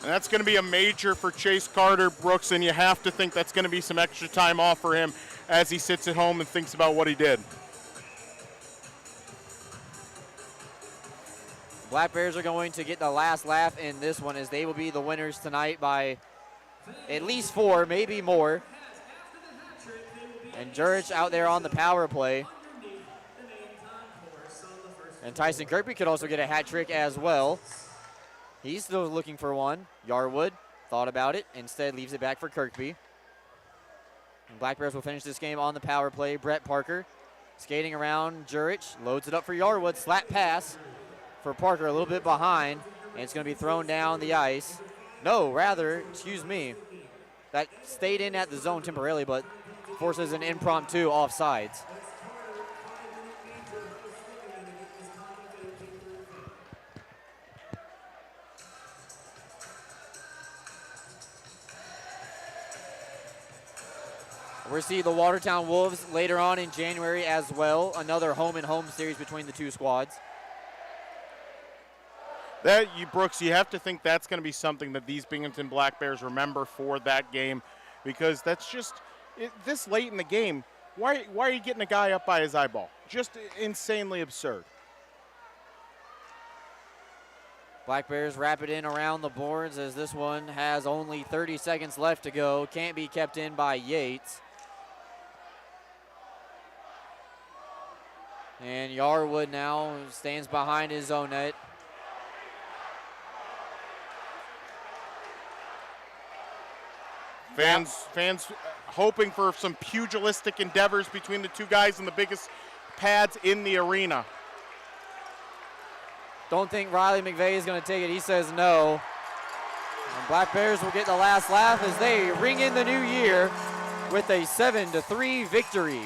And that's going to be a major for Chase Carter, Brooks, and you have to think that's going to be some extra time off for him as he sits at home and thinks about what he did. Black Bears are going to get the last laugh in this one as they will be the winners tonight by at least 4, maybe more. And Jurich out there on the power play. And Tyson Kirby could also get a hat trick as well. He's still looking for one. Yarwood thought about it, instead leaves it back for Kirkby. And Black Bears will finish this game on the power play. Brett Parker skating around Jurich, loads it up for Yarwood. Slap pass for Parker, a little bit behind, and it's going to be thrown down the ice. No, rather, excuse me, that stayed in at the zone temporarily, but forces an impromptu offsides. We'll see the Watertown Wolves later on in January as well. Another home-and-home series between the two squads. Brooks, you have to think that's going to be something that these Binghamton Black Bears remember for that game, because that's just this late in the game. Why are you getting a guy up by his eyeball? Just insanely absurd. Black Bears wrap it in around the boards as this one has only 30 seconds left to go. Can't be kept in by Yates. And Yarwood now stands behind his own net. Fans hoping for some pugilistic endeavors between the two guys in the biggest pads in the arena. Don't think Riley McVeigh is going to take it. He says no. And Black Bears will get the last laugh as they ring in the new year with a 7-3 victory.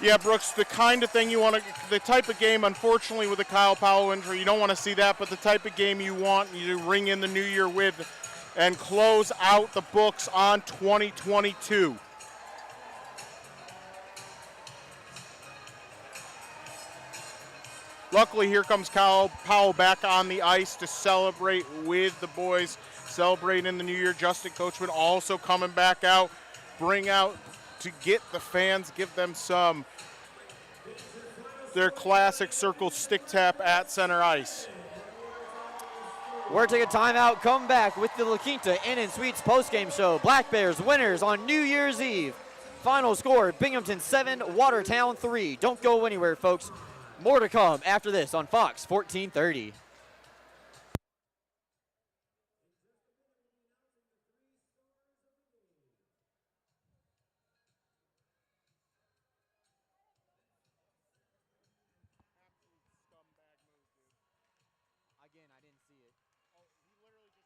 Yeah, Brooks, the kind of thing you want to, the type of game, unfortunately, with the Kyle Powell injury, you don't want to see that, but the type of game you want you to ring in the new year with and close out the books on 2022. Luckily, here comes Kyle Powell back on the ice to celebrate with the boys, celebrating in the new year. Justin Coachman also coming back out, bring out to get the fans, give them their classic circle stick tap at center ice. We're taking a timeout, come back with the La Quinta Inn and Suites postgame show. Black Bears winners on New Year's Eve. Final score, Binghamton 7, Watertown 3. Don't go anywhere, folks. More to come after this on Fox 1430. Again, I didn't see it. Oh, he literally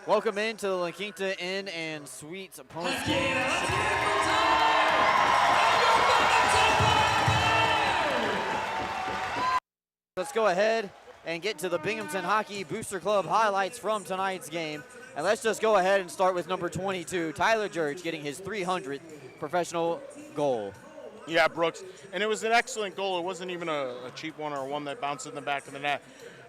Welcome into the La Quinta Inn and Suites post-game. Let's go ahead and get to the Binghamton Hockey Booster Club highlights from tonight's game. And let's just go ahead and start with number 22, Tyler George, getting his 300th professional goal. Yeah, Brooks. And it was an excellent goal. It wasn't even a cheap one or one that bounced in the back of the net.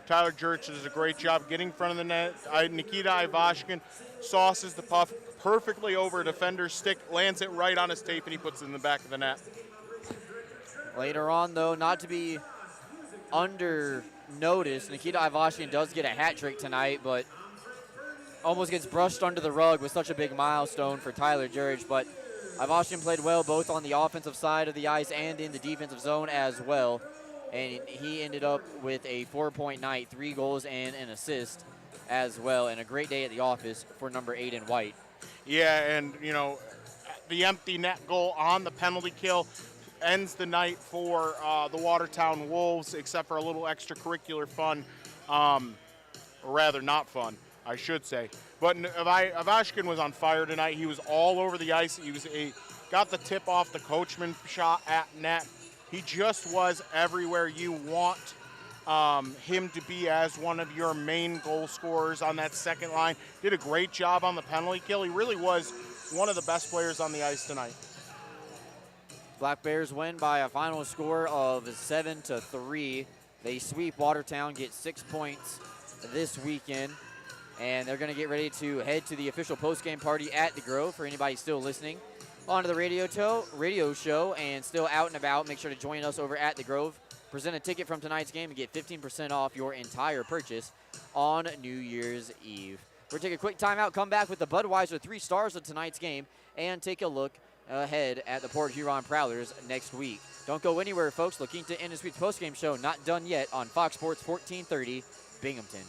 Tyler George does a great job getting in front of the net. Nikita Ivashkin sauces the puck perfectly over a defender's stick, lands it right on his tape, and he puts it in the back of the net. Later on, though, not to be under noticed, Nikita Ivashkin does get a hat trick tonight, but almost gets brushed under the rug with such a big milestone for Tyler George. But Ivashkin played well both on the offensive side of the ice and in the defensive zone as well. And he ended up with a 4-point night, 3 goals and an assist as well, and a great day at the office for number 8 in white. Yeah, and, you know, the empty net goal on the penalty kill ends the night for the Watertown Wolves, except for a little extracurricular fun, or rather not fun, I should say. But Ivashkin was on fire tonight. He was all over the ice. He got the tip off the Coachman shot at net. He just was everywhere you want him to be as one of your main goal scorers on that second line. Did a great job on the penalty kill. He really was one of the best players on the ice tonight. Black Bears win by a final score of 7-3. They sweep Watertown, get 6 points this weekend, and they're going to get ready to head to the official postgame party at the Grove. For anybody still listening onto the radio show and still out and about, make sure to join us over at the Grove. Present a ticket from tonight's game and get 15% off your entire purchase on New Year's Eve. We'll take a quick timeout, come back with the Budweiser 3 stars of tonight's game, and take a look ahead at the Port Huron Prowlers next week. Don't go anywhere, folks. La Quinta Inn and Suites postgame show not done yet on Fox Sports 1430 Binghamton.